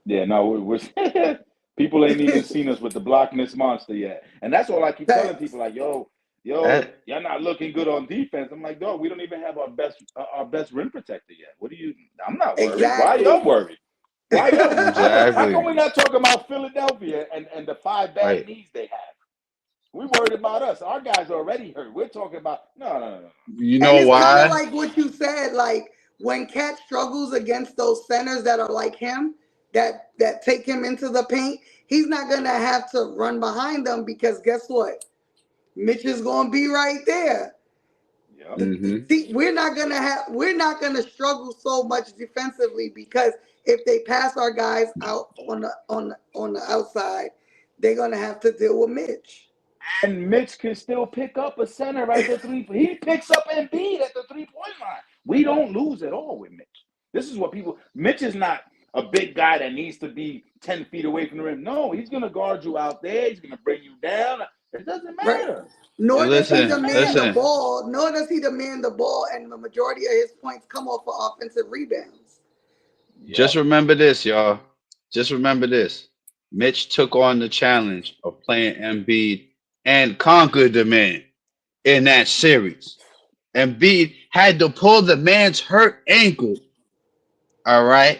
Yeah, no, we're people ain't even seen us with the Block Miss Monster yet, and that's all I keep telling people. Like, yo,
That,
y'all not looking good on defense. I'm like, dog, we don't even have our best rim protector yet. What do you? I'm not worried. Why y'all
Exactly.
worried? Why y'all? How come
exactly.
we not talking about Philadelphia and the 5 bad
Right.
knees they have? We worried about us. Our guys are already hurt. We're talking about no.
You
And
know
it's kind of
why?
like what you said, like when Cat struggles against those centers that are like him, that take him into the paint, he's not gonna have to run behind them because guess what? Mitch is gonna be right there.
Yep.
Mm-hmm.
See, we're not gonna struggle so much defensively because if they pass our guys out on the outside, they're gonna have to deal with Mitch.
And Mitch can still pick up a center at the three. He picks up Embiid at the 3-point line. We don't lose at all with Mitch. This is what people. Mitch is not a big guy that needs to be 10 feet away from the rim. No, he's going to guard you out there. He's going to bring you down. It doesn't
Right.
matter.
Nor does he
Listen,
demand the
listen.
ball. Nor does he demand the ball, and the majority of his points come off of offensive rebounds.
Just
Yep.
remember this, y'all. Just remember this. Mitch took on the challenge of playing Embiid and conquered the man in that series. Embiid had to pull the man's hurt ankle, all right,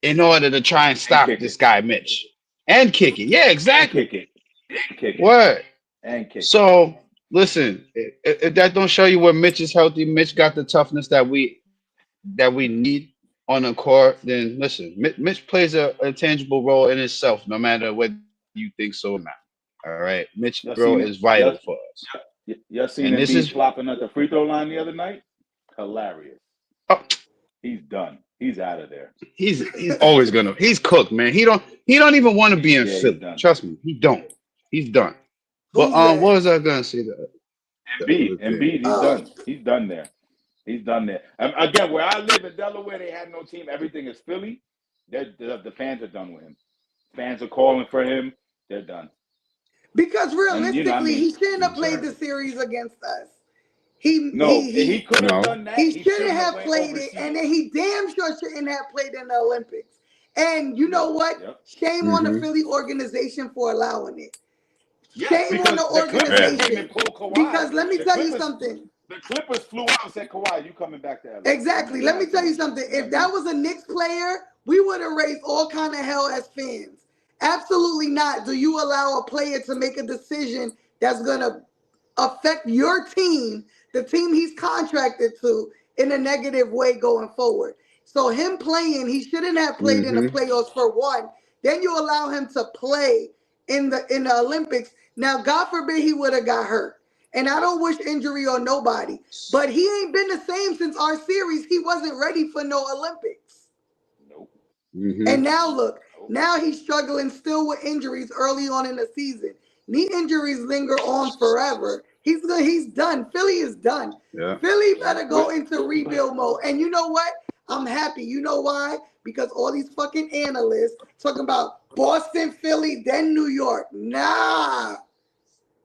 in order to try and
And
stop
kick
this
it.
guy, Mitch. And kick it. Yeah,
And
exactly.
kick it. And kick it.
Word.
And kick it.
So listen, if that don't show you where Mitch is healthy, Mitch got the toughness that we need on the court, then listen, Mitch plays a tangible role in itself, no matter whether you think so or not. All right, Mitch,
Y'all
bro,
seen
is
it?
vital for us,
Y'all seen
and this
Embiid
is
flopping at the free throw line the other night? Hilarious.
oh,
He's done. He's out of there.
he's always gonna he's cooked, man. He don't even want to be in
He's
Philly.
done.
Trust me, he don't. He's done. But
Who's that?
what was I gonna say? The other thing.
Embiid, he's
Oh,
done. He's done there. He's done there. Again, where I live in Delaware, they have no team. Everything is Philly. The fans are done with him. Fans are calling for him. They're done.
because
And
realistically, he shouldn't have played the
Exactly.
series against us. He
no,
he
he
he
could have
No.
done that.
he
He
shouldn't
shouldn't have
have
went
played it, and
overseas.
then he damn sure shouldn't have played in the Olympics. And you know what?
Yep.
Shame on the
Mm-hmm.
Philly organization for allowing it.
Yes,
Shame on
because
the
the Clippers
Yeah.
came
organization.
and pulled Kawhi.
Because let me
The
tell you
Clippers,
something.
The Clippers flew out and said, Kawhi, you coming back to LA.
Exactly.
You're
Let me
not
tell you
doing this.
something.
You know what
If
I
that
mean?
was a Knicks player, we would have raised all kind of hell as fans. Absolutely not. Do you allow a player to make a decision that's gonna affect your team, the team he's contracted to, in a negative way going forward? So him playing, he shouldn't have played in the
Mm-hmm.
playoffs for one. Then you allow him to play in the Olympics. Now, God forbid he would have got hurt. And I don't wish injury on nobody. But he ain't been the same since our series. He wasn't ready for no Olympics.
Nope.
And
Mm-hmm.
now look,
Nope.
now he's struggling still with injuries early on in the season. Knee injuries linger on forever. He's done. Philly is done.
Yeah.
Philly better go
But,
into
but
rebuild mode. And you know what? I'm happy. You know why? Because all these fucking analysts talking about Boston, Philly, then New York. Nah.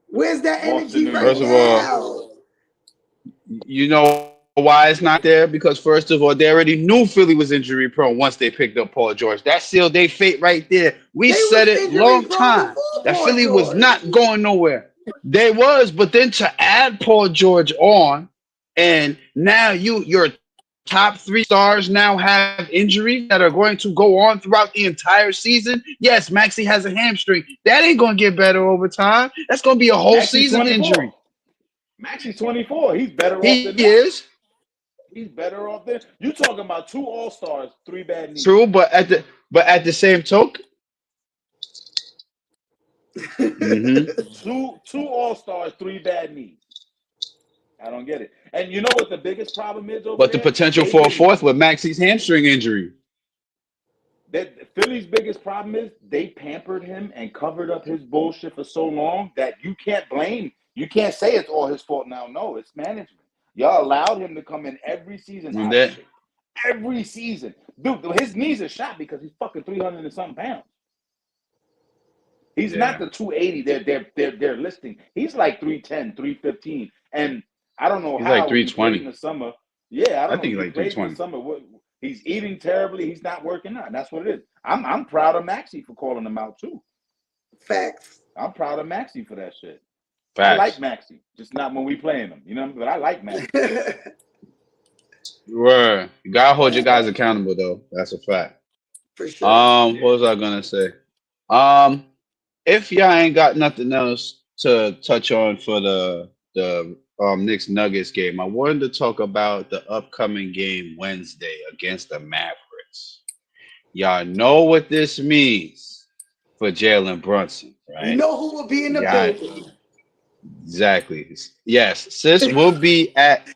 Where's that
Boston,
energy
New
right
First
York.
of all,
now?
you know why it's not there? Because first of all, they already knew Philly was injury prone once they picked up Paul George. That sealed their fate right there. We
They
said
was
it long
injury prone
time
before
that
Paul
Philly was
George.
not going nowhere. They was, but then to add Paul George on, and now your top three stars now have injuries that are going to go on throughout the entire season. Yes, Maxey has a hamstring. That ain't gonna get better over time. That's gonna be a whole
Maxi's
season
24.
injury.
Maxi's 24. He's better off
He
than that.
is.
He's better off than you talking about two all-stars, three bad knees.
True, but at the same token, hmm
Two all-stars, three bad knees. I don't get it. And you know what the biggest problem is over
but the
there?
potential
They've
for a
been
fourth with Maxey's hamstring injury.
that Philly's biggest problem is they pampered him and covered up his bullshit for so long that you can't blame. You can't say it's all his fault now. No, it's management. Y'all allowed him to come in every season
And
out of
that
shape. Every season. Dude, his knees are shot because he's fucking 300 and something pounds. He's not
yeah,
the 280 they're listing. He's like 310, 315. And I don't know
he's like
how he played in
320.
the summer. Yeah, I
I
don't know.
think he's
He
like
played in the
320.
summer. He's eating terribly. He's not working out. That's what it is. I'm proud of Maxie for calling him out too.
Facts.
I'm proud of Maxie for that shit. I like
Facts.
Maxie, just not when we playing him. You know, but I like Maxie.
Word. You gotta hold your guys
Facts.
accountable though. That's a fact.
For sure.
Yeah.
What was I gonna say? Um, if y'all ain't got nothing else to touch on for the Knicks Nuggets game, I wanted to talk about the upcoming game Wednesday against the Mavericks. Y'all know what this means for Jalen Brunson,
You
right?
know who will be in the
Yeah,
building.
exactly. Yes, sis will be at.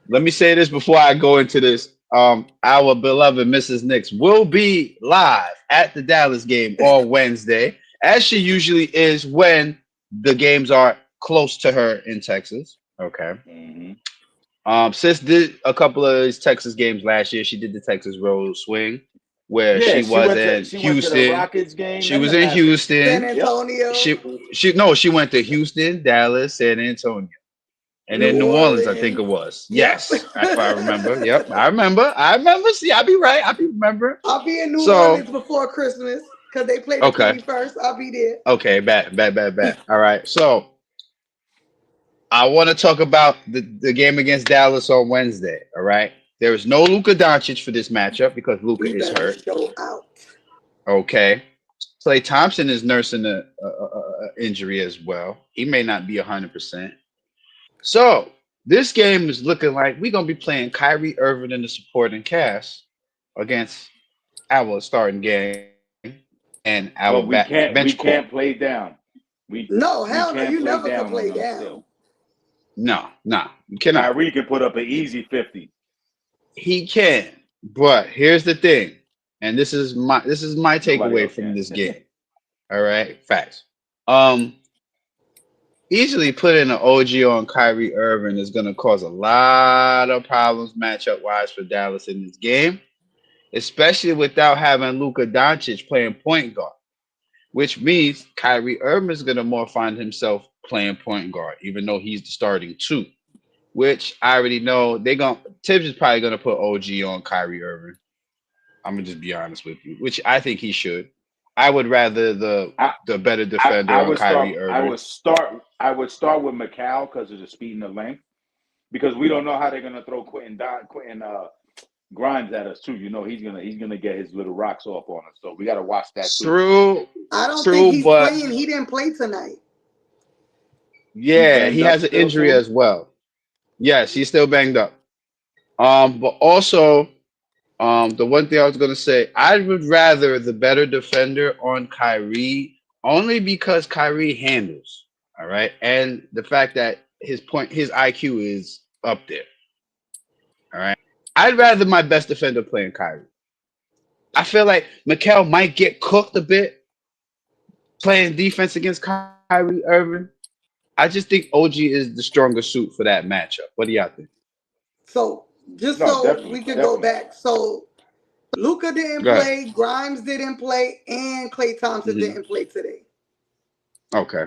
Let me say this before I go into this. Our beloved Mrs. Knicks will be live at the Dallas game on Wednesday, as she usually is when the games are close to her in Texas. Okay.
Mm-hmm.
Sis did a couple of these Texas games last year. She did the Texas Road Swing, where
Yeah,
she was in
she went to the
Houston.
Rockets game
She
and
was
the
in
Mavericks game.
San
Houston.
Yep.
Antonio,
She went to Houston, Dallas, San Antonio, and
New
then New Orleans, I think
Orleans.
it was.
Yep.
Yes, if I remember. Yep, I remember. I remember. See, I be right. I be remember.
I'll be in New
So
Orleans before Christmas because they play the
okay,
21st. I'll be there.
okay, bet. All right. So I want to talk about the game against Dallas on Wednesday. All right. There is no Luka Doncic for this matchup because Luka
He
is
better
hurt.
show out.
Okay. Clay Thompson is nursing a injury as well. He may not be 100%. So this game is looking like we're gonna be playing Kyrie Irving in the supporting cast against our starting gang and our
But
bench
we
core.
can't play down.
No,
We
hell no.
can't
You
play
never could
down on
play
them still.
down.
No, no, you cannot.
Kyrie can put up an easy 50.
He can, but here's the thing, and this is my
Nobody
takeaway
else
from
can.
this game. All right, facts. Um, Easily putting an OG on Kyrie Irving is gonna cause a lot of problems matchup wise for Dallas in this game, especially without having Luka Doncic playing point guard, which means Kyrie Irving is going to more find himself playing point guard, even though he's the starting two, which I already know they're going to, Tibbs is probably going to put OG on Kyrie Irving. I'm going to just be honest with you, which I think he should. I would rather the
I,
the better defender on Kyrie
I
Irving.
would start with Macau because of the speed and the length. because we don't know how they're gonna throw Quentin Grimes at us too. You know, he's gonna get his little rocks off on us. So we gotta watch that too.
True,
I don't think
true,
he's
but
playing. He didn't play tonight.
He's
yeah,
banged
he
up
has an
still
injury
too.
as well. Yes, he's still banged up. But also, the one thing I was gonna say, I would rather the better defender on Kyrie only because Kyrie handles, all right, and the fact that his IQ is up there, all right. I'd rather my best defender playing Kyrie. I feel like Mikal might get cooked a bit playing defense against Kyrie Irving. I just think OG is the stronger suit for that matchup. What do y'all think?
So just
No,
so
definitely,
we could go
definitely.
back. So Luca didn't
Go ahead.
play, Grimes didn't play, and Klay Thompson
Hmm.
didn't play today.
Okay.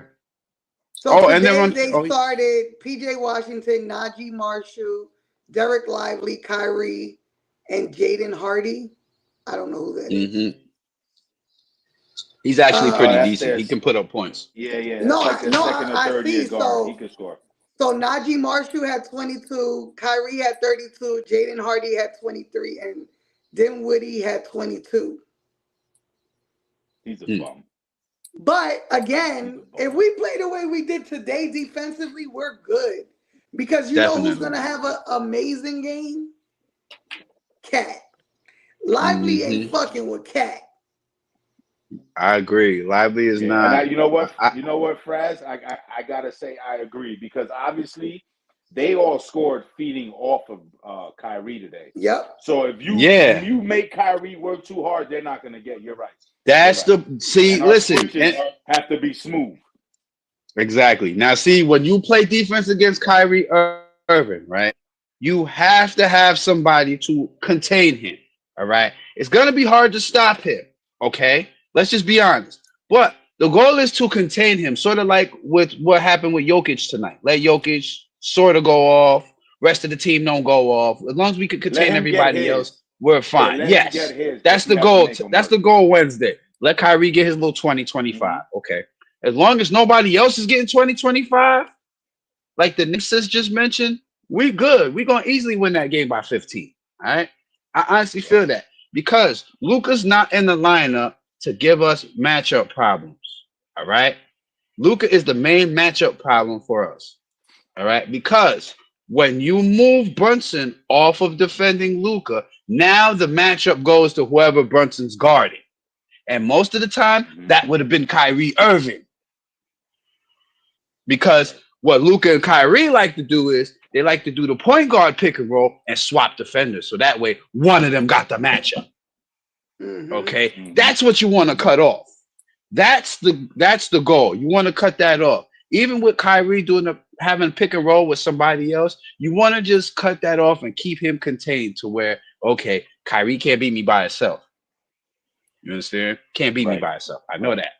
So
Oh, and then
today
on.
they
Oh,
started PJ Washington, Najee Marshall, Derek Lively, Kyrie, and Jaden Hardy. I don't know who that is.
hmm He's actually
Oh,
pretty
Um,
that's
decent.
their
He can put up points.
yeah.
no,
That's like their second or
I
third year
see.
guard. He
So
could score.
so Najee Marshall had 22, Kyrie had 32, Jaden Hardy had 23, and Dinwiddie had 22.
He's a
Hmm.
bum.
But
He's a
again, if
bum.
we play the way we did today defensively, we're good. Because you know who's
Definitely.
going to have an amazing game? Cat. Lively ain't
Hmm
fucking with Cat.
I agree. Lively is
Yeah, and
not.
you know what, Fraz, I gotta say I agree because obviously they all scored feeding off of Kyrie today.
Yep.
So if you when
Yeah,
you make Kyrie work too hard, they're not gonna get. You're right. You're
that's
right.
the see.
And our
Listen,
switches
and
have to be smooth.
exactly. Now, see, when you play defense against Kyrie Irving, right? You have to have somebody to contain him. All right. It's gonna be hard to stop him. Okay. Let's just be honest. But the goal is to contain him, sort of like with what happened with Jokic tonight. Let Jokic sort of go off. Rest of the team don't go off. As long as we can
Let
contain
him get
everybody
his.
else, we're
Yeah,
fine.
let him get
Yes.
his,
That's
but
the
you have to
goal.
make him
That's
work.
the goal Wednesday. Let Kyrie get his little 20,
Hmm
25. Okay. As long as nobody else is getting 20, 25, like the Knicks just mentioned, we good. We're gonna easily win that game by 15. All right. I honestly feel that because Luca's not in the lineup to give us matchup problems. All right. Luca is the main matchup problem for us. All right. Because when you move Brunson off of defending Luca, now the matchup goes to whoever Brunson's guarding. And most of the time,
hmm
that would have been Kyrie Irving. Because what Luca and Kyrie like to do is they like to do the point guard pick and roll and swap defenders. So that way one of them got the matchup.
Mm-hmm.
Okay.
hmm
That's what you want to cut off. That's the goal. You want to cut that off. Even with Kyrie doing having pick and roll with somebody else, you want to just cut that off and keep him contained to where, okay, Kyrie can't beat me by himself. You understand? Can't beat me
Right.
by himself. I know that.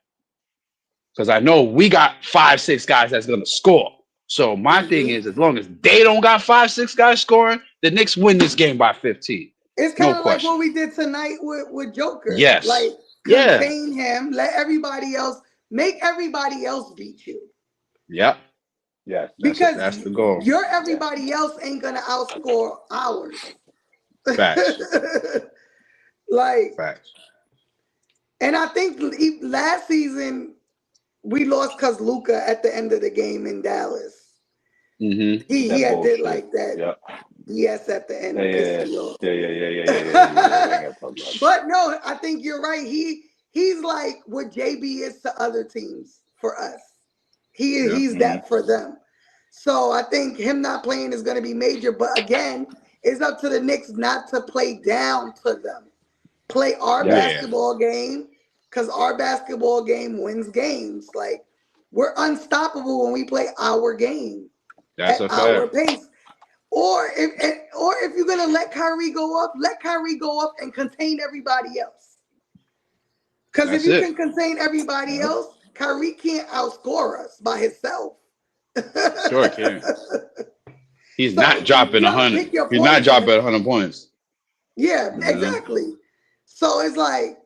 Because I know we got 5, 6 guys that's gonna score. So my thing
Mm-hmm.
is, as long as they don't got 5, 6 guys scoring, the Knicks win this game by 15.
It's
No
kind of like what
question.
we did tonight with Joker.
Yes.
Like,
Yeah.
contain him, let everybody else, make everybody else beat you.
Yep.
Yes.
Because
That's the goal.
your
Yes.
everybody else ain't going to outscore ours.
Facts.
Like,
Facts.
and I think last season we lost because Luca at the end of the game in Dallas.
Mm-hmm.
He
That
had did
bullshit.
like that.
Yep.
Yes, at the
Yeah.
end pissed
Yeah.
me off.
Yeah. We ain't gotta talk about
But no, I think you're right. He's like what JB is to other teams for us.
Yeah.
He's
it.
that for them. So I think him not playing is going to be major. But again, it's up to the Knicks not to play down to them. Play our
Yes.
Yeah.
basketball game because our basketball game wins games. Like, we're unstoppable when we play our game
That's
at
a
our
fact.
pace. Or if you're gonna let Kyrie go up, let Kyrie go up and contain everybody else. Because if
That's
you
it.
can contain everybody
Yep.
else, Kyrie can't outscore us by himself.
Sure can. He's not
So you
dropping a
gotta
hundred.
pick your
He's not dropping
poison.
100 points.
Yeah,
You know?
exactly. So it's like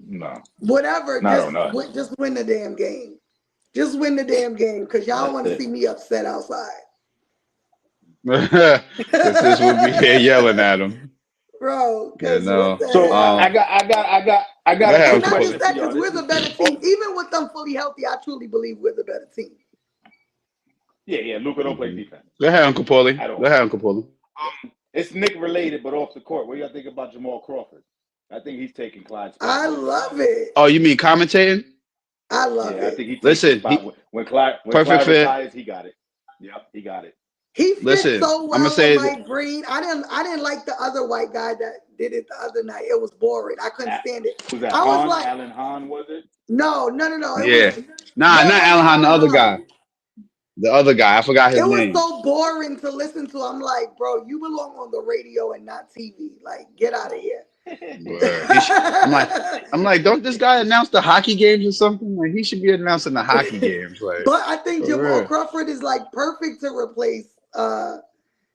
No.
whatever,
Not on us.
just win the damn game. Just win the damn game because y'all don't
That's
want to
it.
see me upset outside.
Because this will be here yelling at him.
Bro,
You
because what
know.
the
So
hell?
I
Go
got a
ahead,
quick
And
Uncle
not
Paulie.
just
question for
that,
y'all.
because
This
we're
is
the better team. Even with them fully healthy, I truly believe we're the better team.
yeah. Luca don't play
Hmm.
defense
Go ahead, Uncle Paulie.
at
Go
all.
ahead, Uncle Paulie.
It's Nick related, but off the court. What do y'all think about Jamal Crawford? I think he's taking Clyde's spot
I
more than
love
anything.
it.
Oh, you mean commentating?
I love
Yeah, I
it.
think he takes the
Listen,
spot
he
when
perfect
Clyde
fit.
retires. He got it. Yep, he got it.
He fits
Listen,
so
I'm gonna
well on
say that.
Mike Green. I didn't like the other white guy that did it the other night. It was boring. I couldn't
A-
stand it.
Was that
I was
Hahn?
like,
Alan Hahn was it?
no, no, no, no. It
Yeah.
was
Nah,
no, it
not
wasn't
Allen, the
Alan
other guy.
Hahn.
The other guy. I forgot his
It was
name.
so boring to listen to. I'm like, bro, you belong on the radio and not TV. Like, get out of here.
Word. I'm like, don't this guy announce the hockey games or something? Like, he should be announcing the hockey games. Like,
But I think
for
Jamal
real.
Crawford is like perfect to replace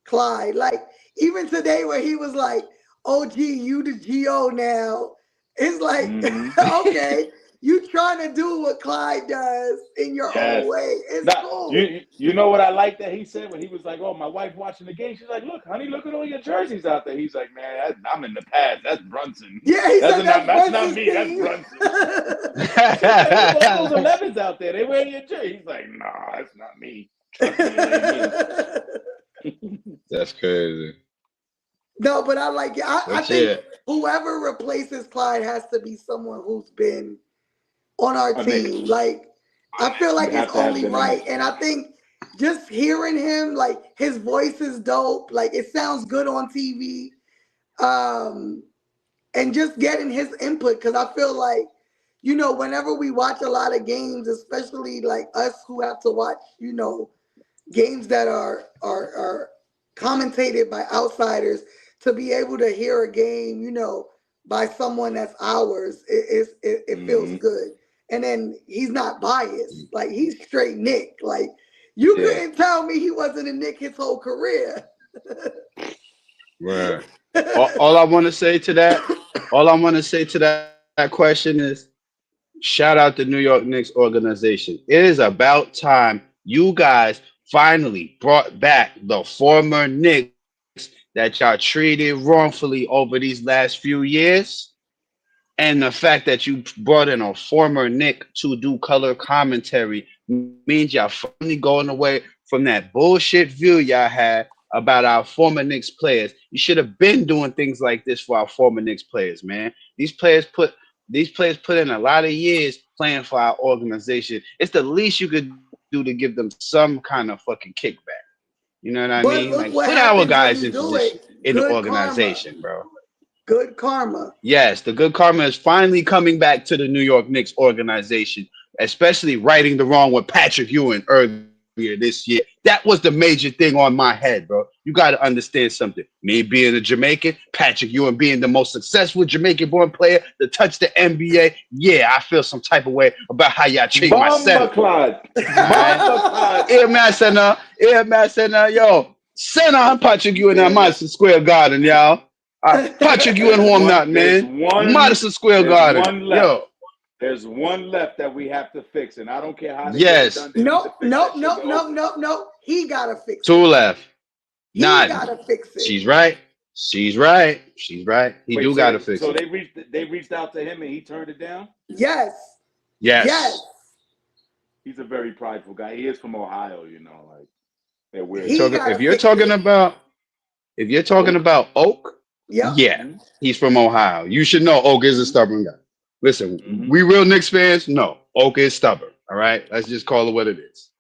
Clyde. Like even today where he was like, "Oh, gee, you the GO now." It's like,
Mm-hmm.
okay, you trying to do what Clyde does in your own
Yes.
way. It's
Now,
cool.
you know what I like that he said when he was like, "Oh, my wife watching the game." She's like, "Look, honey, look at all your jerseys out there." He's like, "Man, I'm in the past. That's Brunson.
Yeah, he said that's
That's not
Brunson's
me. That's
team.
Brunson." She was like, "Look at all those 11s out there. They wearing your jersey." He's like, "Nah, that's not me. Trust me, it ain't me."
That's crazy.
No, but I like it. I
But
think
yeah,
whoever replaces Clyde has to be someone who's been on our
A Nick.
team. Like, I feel
You
like it's
have to have
only
been a
right.
Nick.
And I think just hearing him, like his voice is dope. Like it sounds good on TV. Um, and just getting his input because I feel like, whenever we watch a lot of games, especially like us who have to watch, games that are commentated by outsiders, to be able to hear a game, by someone that's ours, it feels
Mm-hmm.
good. And then he's not biased, like he's straight Nick. Like you
Yeah.
couldn't tell me he wasn't a Nick his whole career.
right. All I want to say to that, all I want to say to that question is, shout out the New York Knicks organization. It is about time you guys finally brought back the former Knicks that y'all treated wrongfully over these last few years. And the fact that you brought in a former Nick to do color commentary means y'all finally going away from that bullshit view y'all had about our former Knicks players. You should have been doing things like this for our former Knicks players, man. These players put these players put in a lot of years playing for our organization. It's the least you could do to give them some kind of fucking kickback. You know what I mean? Like
But
put
look
our
what
guys
happens
in
when you
position
do it.
in the
Good karma.
organization, bro.
Good karma.
Yes, the good karma is finally coming back to the New York Knicks organization, especially righting the wrong with Patrick Ewing earlier this year. That was the major thing on my head, bro. You got to understand something. Me being a Jamaican, Patrick Ewing being the most successful Jamaican born player to touch the NBA. Yeah, I feel some type of way about how y'all treat my
Bomba
center.
Clyde.
All right.
Bomba Clyde.
Air man center, yo. Center Patrick Ewing at Madison Square Garden, y'all. Patrick Ewing
There's
home
one.
not, man. Madison Square
There's
Garden.
one left.
Yo.
There's one left that we have to fix, and I don't care how they get it
Yes.
done. They need to
Nope,
fix
nope,
that shit
nope,
with
nope,
Oakland.
nope, nope. He gotta fix
Two
it.
left.
He
Nah,
gotta fix it.
she's right. She's right. She's right. He
Wait,
do gotta fix
so
it.
they reached out to him and he turned it down.
Yes, yes.
Yes.
He's a very prideful guy. He is from Ohio, like they're weird
He
like
If
gotta
that.
you're
fix
talking
it.
about
Oak.
Oak,
Yep.
yeah,
Mm-hmm.
he's from Ohio. You should know Oak is a
Mm-hmm.
stubborn guy. Listen,
Mm-hmm.
we real Knicks fans, no, Oak is stubborn. All right, let's just call it what it is.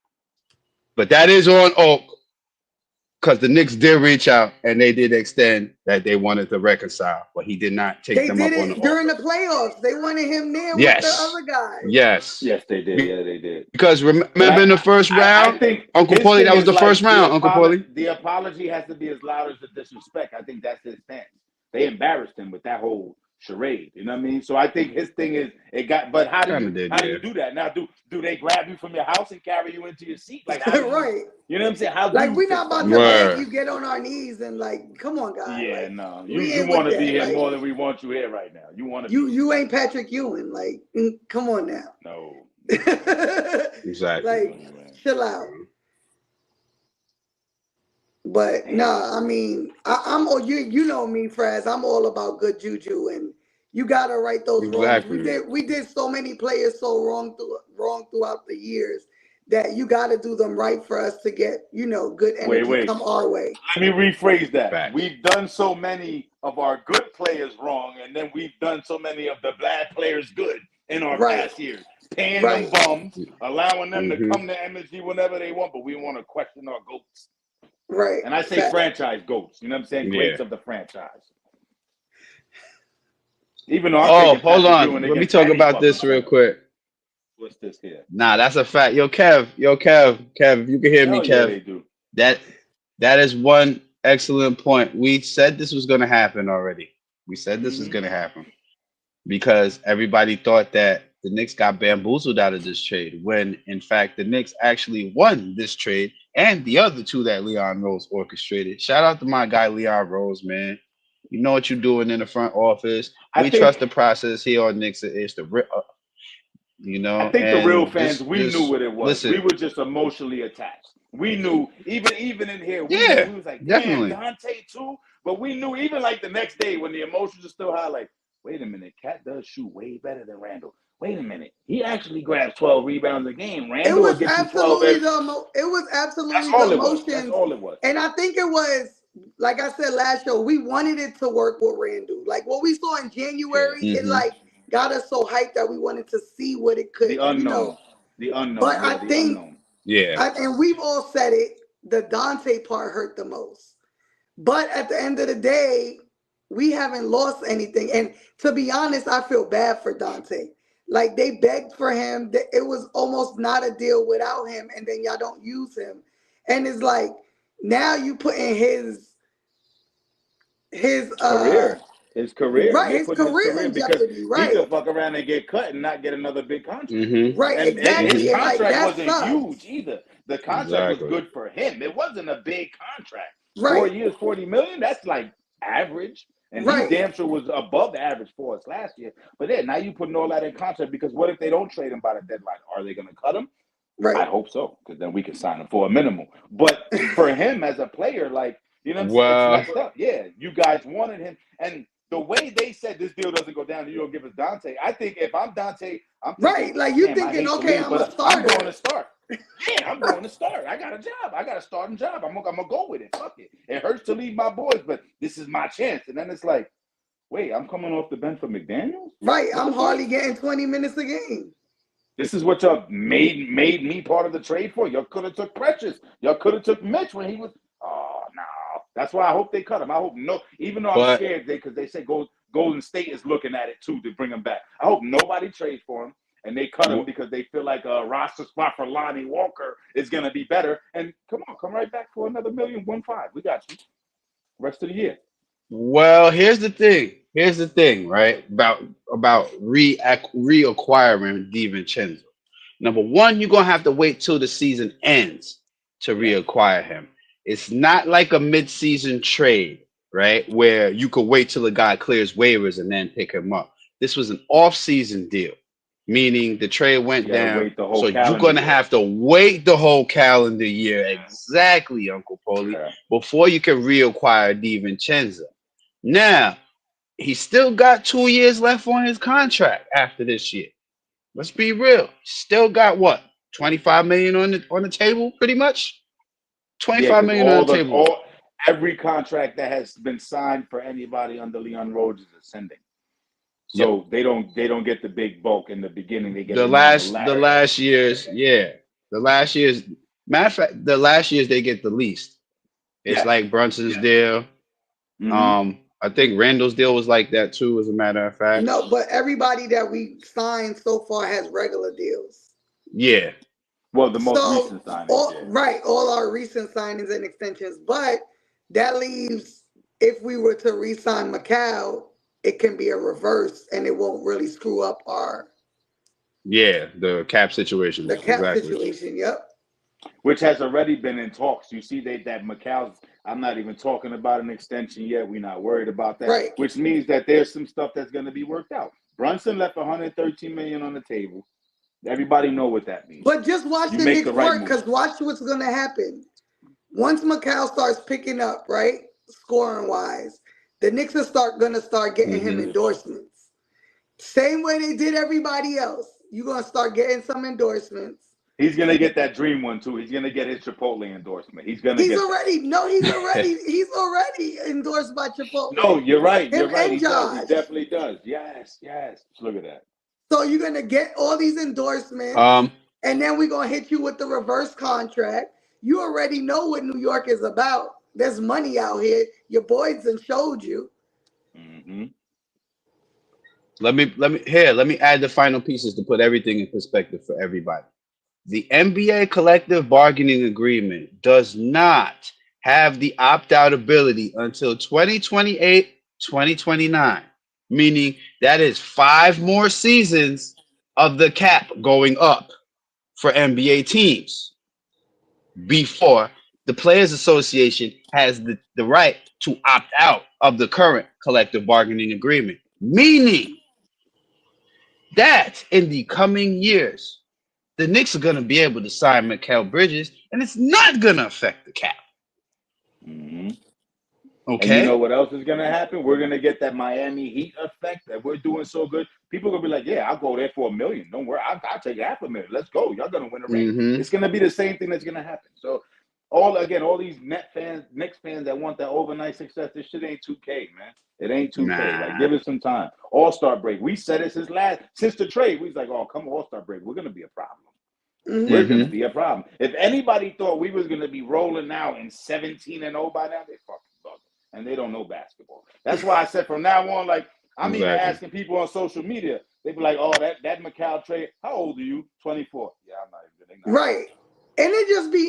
But that is on Oak because the Knicks did reach out and they did extend that they wanted to reconcile, but he did not take
They
them
did
up on the
it during
offer.
the playoffs. They wanted him there with the
Yes,
other guys.
yes.
Yes, they did. Yeah, they did.
Because
But
remember in the first
I
round,
think
Uncle
his
Paulie,
thing
that was
is
the first
like
round, Uncle Paulie.
the apology has to be as loud as the disrespect. I think that's his stance. They embarrassed him with that whole charade. You know what I mean? So I think his thing is it got. But how do
Kind
you
of did,
how do
yeah.
you do that now? Do they grab you from your house and carry you into your seat? Like how do you?
Right.
You know what I'm saying? How do
Like
you
we're
fix
not
that?
about
You
to
know?
beg
Word.
you, get on our knees and like, come on, guy.
Yeah,
Like
no. You
we
you
ain't with
want to be
that.
here
Like
more than we want you here right now. You want to be
you
here.
you ain't Patrick Ewing. Like come on now.
No, no,
Exactly.
no,
Like
you ain't.
chill out. But
Damn.
nah, I mean, I'm all you know me, Fraz. I'm all about good juju, and you gotta right those wrongs. We
Exactly.
did we did so many players so wrong throughout the years that you gotta do them right for us to get good
Wait,
energy
wait.
come our way.
Let me rephrase that.
Facts.
We've done so many of our good players wrong, and then we've done so many of the bad players good in our
Right,
past years, paying them
right,
bums, allowing them to
Mm-hmm.
come to MSG whenever they want, but we want to question our goats.
right.
And I say
Fact.
franchise goats. You know what I'm saying?
Yeah.
Greats of the franchise. Even though I'm
Oh,
taking
hold
Patrick Ewing
on. Let me
against
talk
any
about
fucking
this real
center.
quick.
What's this here?
Nah, that's a fact. Yo, Kev, if you can hear me,
Hell yeah,
Kev,
they do.
that that is one excellent point. We said this was gonna happen already. We said this was
Mm-hmm.
gonna happen because everybody thought that the Knicks got bamboozled out of this trade, when in fact the Knicks actually won this trade and the other two that Leon Rose orchestrated. Shout out to my guy Leon Rose, man. You know what you're doing in the front office.
I
We trust
think
the process here on Knicks. It's
I think the real
and
fans, we knew
just
what it was. We
listen.
were just emotionally attached. We knew, even in here, we knew.
Yeah,
We was like, damn,
definitely.
Dante too. But we knew, even like the next day when the emotions are still high, like, wait a minute, Cat does shoot way better than Randall. Wait a minute, he actually grabs 12 rebounds a game.
It
Randall will
was
get you 12
absolutely
every. That's
the
all it was. That's
emotions,
all it was.
and I think it was like I said last show. We wanted it to work with Randall. Like what we saw in
Yeah,
January, it
Hmm.
like got us so hyped that we wanted to see what it could,
the unknown, the
But
unknown.
I
Yeah, the
think,
unknown.
Yeah.
and we've all said it, the Dante part hurt the most. But at the end of the day, we haven't lost anything. And to be honest, I feel bad for Dante. Like they begged for him. It was almost not a deal without him, and then y'all don't use him. And it's like now you put in his
Career. His career.
right,
You're
his
putting his
career
career
in
because
jeopardy.
he
Right.
could fuck around and get cut and not get another big contract.
Hmm.
Right,
And his
exactly.
Hmm.
And like
contract
that
wasn't
sucks.
huge either. The contract was
Exactly.
good for him. It wasn't a big contract.
Right,
4 years, 40 million, that's like average. And he
right,
damn sure was above average for us last year. But then now you putting all that in contract because what if they don't trade him by the deadline? Are they going to cut him? I
right.
hope so, because then we can sign him for a minimum. But for him as a player, like, you know what I'm saying? It's
Well,
messed up. Yeah, you guys wanted him. And the way they said this deal doesn't go down, you don't give us Dante. I think if I'm Dante, I'm thinking,
Right. Like you
damn, I
thinking,
hate to
okay,
leave,
I'm a
but I'm going
starter.
to start. Yeah, I'm going to start. I got a job. I got a starting job. I'm gonna go with it. Fuck it. It hurts to leave my boys, but this is my chance. And then it's like, wait, I'm coming off the bench for McDaniels?
Right.
What
I'm
the fuck?
hardly getting 20 minutes a game.
This is what y'all made me part of the trade for. Y'all could have took Precious. Y'all could have took Mitch when he was. Oh no, that's why I hope they cut him. I hope no. Even though I'm
but
scared, because they say Golden State is looking at it too to bring him back. I hope nobody trades for him and they cut him because they feel like a roster spot for Lonnie Walker is gonna be better. And come on, come right back for another 1,000,000, 1.5. We got you. Rest of the year.
well, here's the thing. Here's the thing, right? About reacquiring DiVincenzo. Number one, you're gonna have to wait till the season ends to
Yes.
reacquire him. It's not like a mid-season trade, right? Where you could wait till the guy clears waivers and then pick him up. This was an off-season deal, meaning the trade
You
went
got to
down.
wait the whole
So you're
calendar
gonna
year.
have to wait the whole calendar year, exactly, Uncle Polly,
Okay.
before you can reacquire DiVincenzo. Now, he still got 2 years left on his contract after this year. Let's be real. Still got what? 25 million on the table, pretty much.
Yeah,
25
because
million on the table.
every contract that has been signed for anybody under Leon Rhodes is ascending.
Yep.
So they don't get the big bulk in the beginning. They get
The
it more on the
last the
latter.
last years, yeah. The last years, matter of fact, the last years they get the least. It's
Yes.
like Brunson's deal.
Mm-hmm.
I think Randall's deal was like that too, as a matter of fact.
No, but everybody that we signed so far has regular deals.
Yeah.
Well, the most
So
recent signings,
all
yeah.
right, all our recent signings and extensions, but that leaves if we were to re-sign Macau, it can be a reverse and it won't really screw up our
Yeah. The cap
the
situations.
cap
Exactly.
situation. Yep.
Which has already been in talks. You see that Macau's. I'm not even talking about an extension yet. We're not worried about that.
Right.
Which means that there's some stuff that's going to be worked out. Brunson left 113 million on the table. Everybody know what that means.
But just watch
You
the
make
Knicks
the right
work
move.
because watch what's gonna happen. Once Macau starts picking up, right, scoring wise, the Knicks are gonna start getting him
Mm-hmm.
endorsements. Same way they did everybody else. You're gonna start getting some endorsements.
He's gonna get that dream one too. He's gonna get his Chipotle endorsement. He's gonna
He's
get that.
already he's already endorsed by Chipotle.
No, you're right. You're
Him
right.
and
He does. He
Josh.
definitely does. Yes, yes. Look at that.
So you're gonna get all these endorsements,
Um,
and then we're gonna hit you with the reverse contract. You already know what New York is about. There's money out here. Your boys done showed you.
Mm-hmm.
let me add the final pieces to put everything in perspective for everybody. The NBA collective bargaining agreement does not have the opt-out ability until 2028, 2029, meaning that is 5 more seasons of the cap going up for NBA teams before the Players Association has the right to opt out of the current collective bargaining agreement. Meaning that in the coming years, the Knicks are going to be able to sign Mikal Bridges, and it's not going to affect the cap.
Mm-hmm. And you know
Okay?
what else is gonna happen? We're gonna get that Miami Heat effect that we're doing so good. People are gonna be like, "Yeah, I'll go there for $1 million. Don't worry, I'll take $500,000. Let's go. Y'all gonna win a ring."
Mm-hmm.
It's gonna be the same thing that's gonna happen. So, all these net fans, Knicks fans that want that overnight success, this shit ain't 2K, man. It ain't 2K. Like,
Nah.
give it some time. All-Star break. We said it since the trade. We was like, "Oh, come All-Star break, we're gonna be a problem. We're
Hmm.
gonna
Mm-hmm.
be a problem." If anybody thought we was gonna be rolling out in 17-0 by now, they fucking bugging. And they don't know basketball. That's why I said from now on, like I'm even
Exactly.
asking people on social media, they be like, "Oh, that Macau trade. How old are you? 24? Yeah, I'm not even. They not
Right.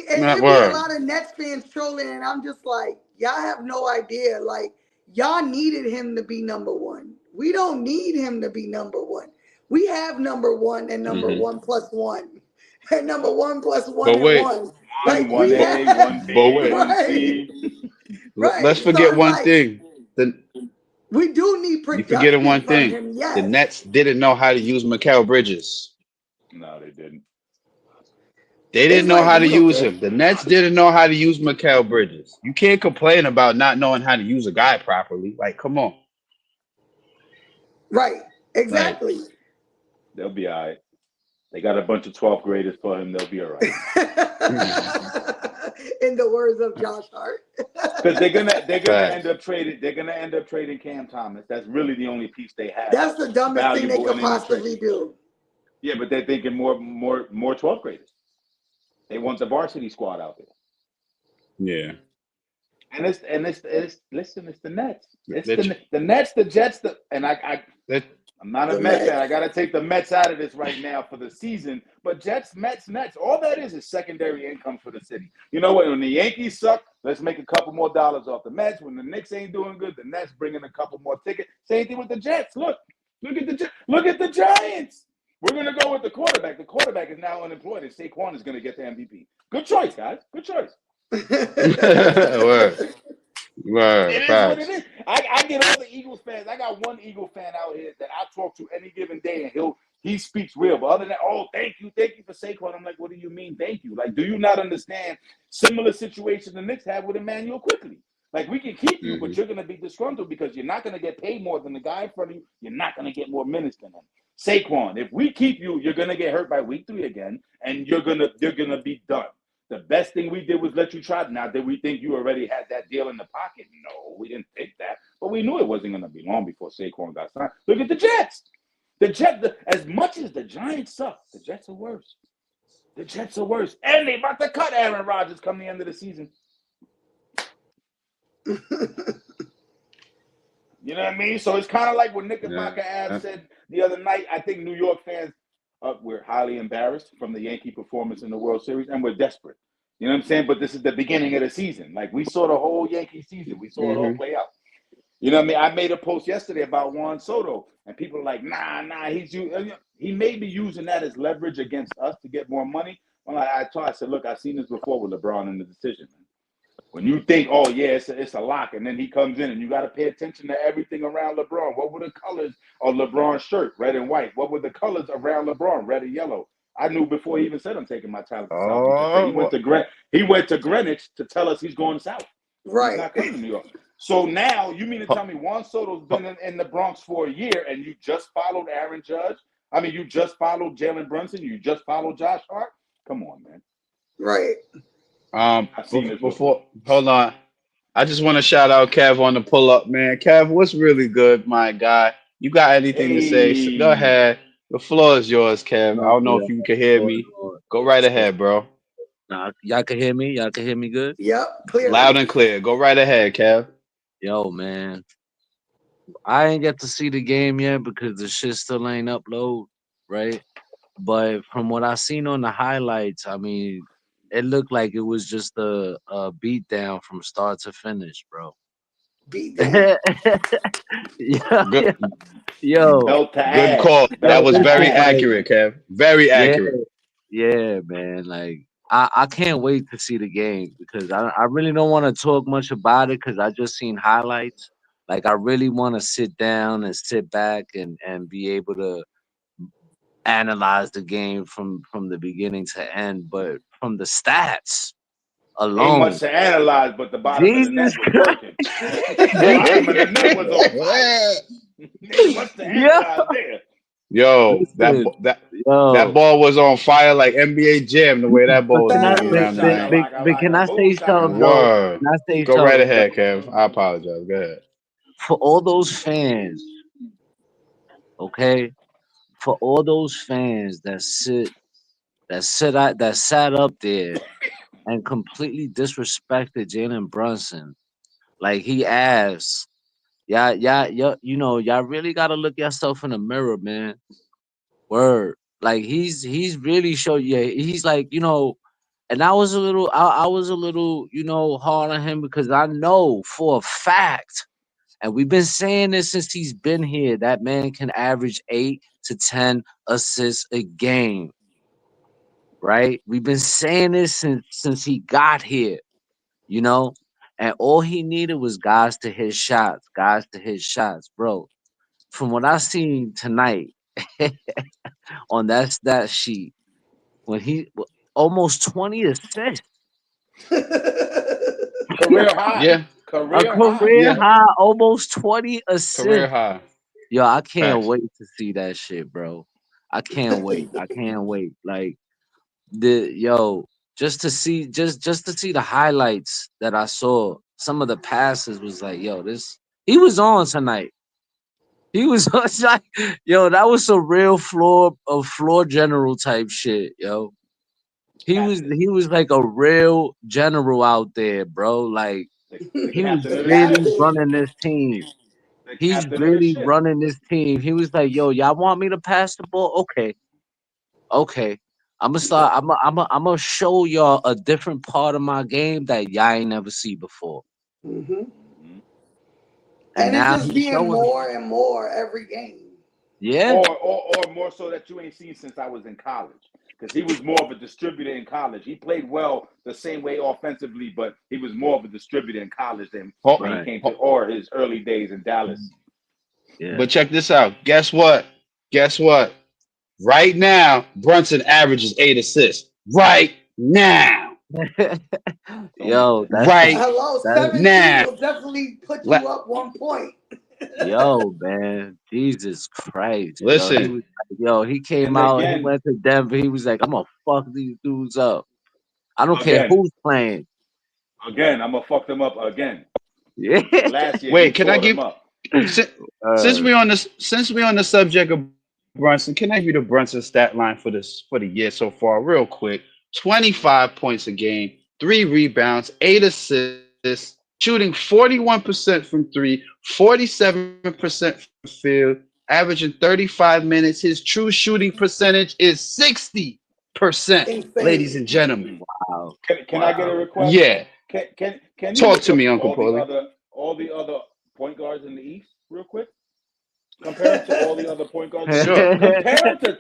And
Not
it be a
word.
lot of Nets fans trolling, and I'm just like, y'all have no idea. Like, y'all needed him to be number one. We don't need him to be number one. We have number one and number
Mm-hmm.
one plus one. And number one plus one
But
and
wait,
one.
one,
Like
one
we
A, one
have
but
B,
wait.
one
right,
C.
Let's
right. So
forget
it's
one
like
thing. The
we do need
You forgetting
production
one
from
thing.
him,
The
yes.
Nets didn't know how to use Mikal Bridges.
No, they didn't.
They
It's
didn't know
like
how to
we
use him. The Nets didn't know how to use Mikal Bridges. You can't complain about not knowing how to use a guy properly. Like, come on.
right,
Like,
exactly.
They'll be all right. They got a bunch of 12th graders for him. They'll be all right.
In the words of Josh Hart.
Because they're gonna end
facts.
up trading. They're gonna end up trading Cam Thomas. That's really the only piece they have
That's
that's
the dumbest thing they
valuable
could
in any trade.
possibly do.
Yeah, but they're thinking more 12th graders. They want the varsity squad out there.
Yeah.
And it's listen, it's the Nets. It's
That,
the Nets, the Jets,
that,
I'm not a
The
Mets fan. I
Mets.
gotta take the Mets out of this right now for the season. But Jets, Mets, Nets, all that is secondary income for the city. You know what? When the Yankees suck, let's make a couple more dollars off the Mets. When the Knicks ain't doing good, the Nets bring in a couple more tickets. Same thing with the Jets. Look at the Giants. We're gonna go with the quarterback. The quarterback is now unemployed, and Saquon is gonna get the MVP. Good choice, guys. Good choice.
word.
It
Word.
is what it
Facts.
is. I get all the Eagles fans. I got one Eagle fan out here that I talk to any given day, and he speaks real. But other than that, oh, thank you for Saquon. I'm like, what do you mean, thank you? Like, do you not understand similar situation the Knicks have with Emmanuel quickly? Like, we can keep you,
Mm-hmm.
but you're going to be disgruntled because you're not going to get paid more than the guy in front of you. You're not going to get more minutes than him. Saquon, if we keep you, you're going to get hurt by week 3 again, and you're gonna be done. The best thing we did was let you try. Now, did we think you already had that deal in the pocket? No, we didn't think that. But we knew it wasn't going to be long before Saquon got signed. Look at the Jets. As much as the Giants suck, the Jets are worse. The Jets are worse. And they about to cut Aaron Rodgers come the end of the season. You know what I mean? So it's kind of like what
Yeah.
Knickerbocker Ab said the other night. I think New York fans, we're highly embarrassed from the Yankee performance in the World Series, and we're desperate. You know what I'm saying? But this is the beginning of the season. Like, we saw the whole Yankee season. We saw it all
Mm-hmm.
play out. You know what I mean? I made a post yesterday about Juan Soto, and people are like, nah, he may be using that as leverage against us to get more money. Well, I said, look, I've seen this before with LeBron in the decision. When you think, oh, yeah, it's a lock, and then he comes in, and you got to pay attention to everything around LeBron. What were the colors of LeBron's shirt? Red and white. What were the colors around LeBron? Red and yellow. I knew before he even said I'm taking my talent to South. He just said
Oh,
he went to Greenwich to tell us he's going south. He's
Right.
not coming to New York. So now you mean to
ho-
tell me Juan Soto's
ho-
been in the Bronx for a year and you just followed Aaron Judge? I mean, you just followed Jalen Brunson. You just followed Josh Hart. Come on, man.
Right.
I've seen this before.
before, hold on. I just want to shout out Kev on the pull up, man. Kev, what's really good, my guy? You got anything to say? Go
Hey,
ahead. The floor is yours, Kev. I
No,
don't know
yeah,
if you can hear
Lord,
me.
Lord.
Go right
So,
ahead, bro.
nah, y'all can hear me. Y'all can hear me good.
Yep.
Loud
Clearly.
and clear. Go right ahead, Kev.
Yo, man, I ain't get to see the game yet because the shit still ain't upload, right? But from what I seen on the highlights, I mean, it looked like it was just a beat down from start to finish, bro.
Beat down.
yo,
Good,
yo,
belt to
good
ass,
call. That
belt
yo,
to
was
this is
very
ass.
like,
accurate, Kev. Very
yeah,
accurate.
yeah, man. Like, I can't wait to see the game because I really don't want to talk much about it because I just seen highlights. Like, I really want to sit down and sit back and be able to analyze the game from the beginning to end. But from the stats
Ain't much
alone,
to analyze, but the bottom of the
Jesus
net was
Christ,
working. The bottom of the net was on fire. Ain't much to
yo,
analyze there.
Yo,
listen,
that
yo.
ball was on fire like NBA Jam. The way that
But
ball was
can I,
moving
but,
around the
but,
Facts.
lane.
but,
Laka
but can
laka
I
boom
say something
shakalaka.
though?
Word.
Can I say
Go right
something
ahead,
though?
Kev. I apologize. Go ahead.
For all those fans, okay, for all those fans that sat up there and completely disrespected Jalen Brunson, like he asked, y'all really gotta look yourself in the mirror, man. Word, like he's really showed, yeah, he's like, and I was a little, hard on him because I know for a fact, and we've been saying this since he's been here, that man can average 8 to 10 assists a game, right? We've been saying this since he got here, you know, and all he needed was guys to hit shots, bro. From what I seen tonight on that stat sheet, when almost 20 assists,
Career high.
Yeah,
a
Career high,
career
yeah.
man.
high, almost 20
Career
assists.
high.
Yo, I can't
Facts.
wait to see that shit, bro. I can't wait. I can't wait. Like the yo, just to see the highlights that I saw. Some of the passes was like, yo, this he was on tonight. He was on like, yo, that was some real floor general type shit, yo.
Captain.
He was like a real general out there, bro. Like
The
he was
captain of the
really
ship.
running this team.
The
He's
captain of the
really
ship.
running this team. He was like, "Yo, y'all want me to pass the ball? Okay, okay. I'm gonna start. I'm gonna show y'all a different part of my game that y'all ain't never see before."
Hmm.
Mhm.
And
And it's
now
just
he's
being
showing.
more and more every game.
Yeah,
Or more so that you ain't seen since I was in college. Because he was more of a distributor in college. He played well the same way offensively, but he was more of a distributor in college than
Ho-
when he
right.
came to
ho-
or his early days in Dallas.
Yeah.
but check this out. Guess what? Guess what? Right now, Brunson averages 8 assists. Right now.
Don't make
Yo,
that.
that's the
Right
Hello,
that.
17
now.
will definitely put you
Let
up 1 point.
Yo, man, Jesus Christ, yo, he
listen.
was like, yo, he came
And
out, he
again,
went to Denver, he was like, I'm gonna fuck these dudes up. I don't care
again,
who's playing.
I'm gonna fuck them up again.
Yeah.
And last year he
Wait, can I
tore them
give
up.
since,
Uh,
since we on the subject of Brunson, can I give you the Brunson stat line for the year so far, real quick? 25 points a game, 3 rebounds, 8 assists, shooting 41% from three, 47% from the field, averaging 35 minutes. His true shooting percentage is 60%, ladies and
Insane.
gentlemen.
wow,
Can I get a
wow.
request?
Yeah.
Can you
Talk
look
to me,
up
Uncle Paulie.
all the other point guards in the East real quick? Compare them to all the other point guards.
Sure.
Compare them to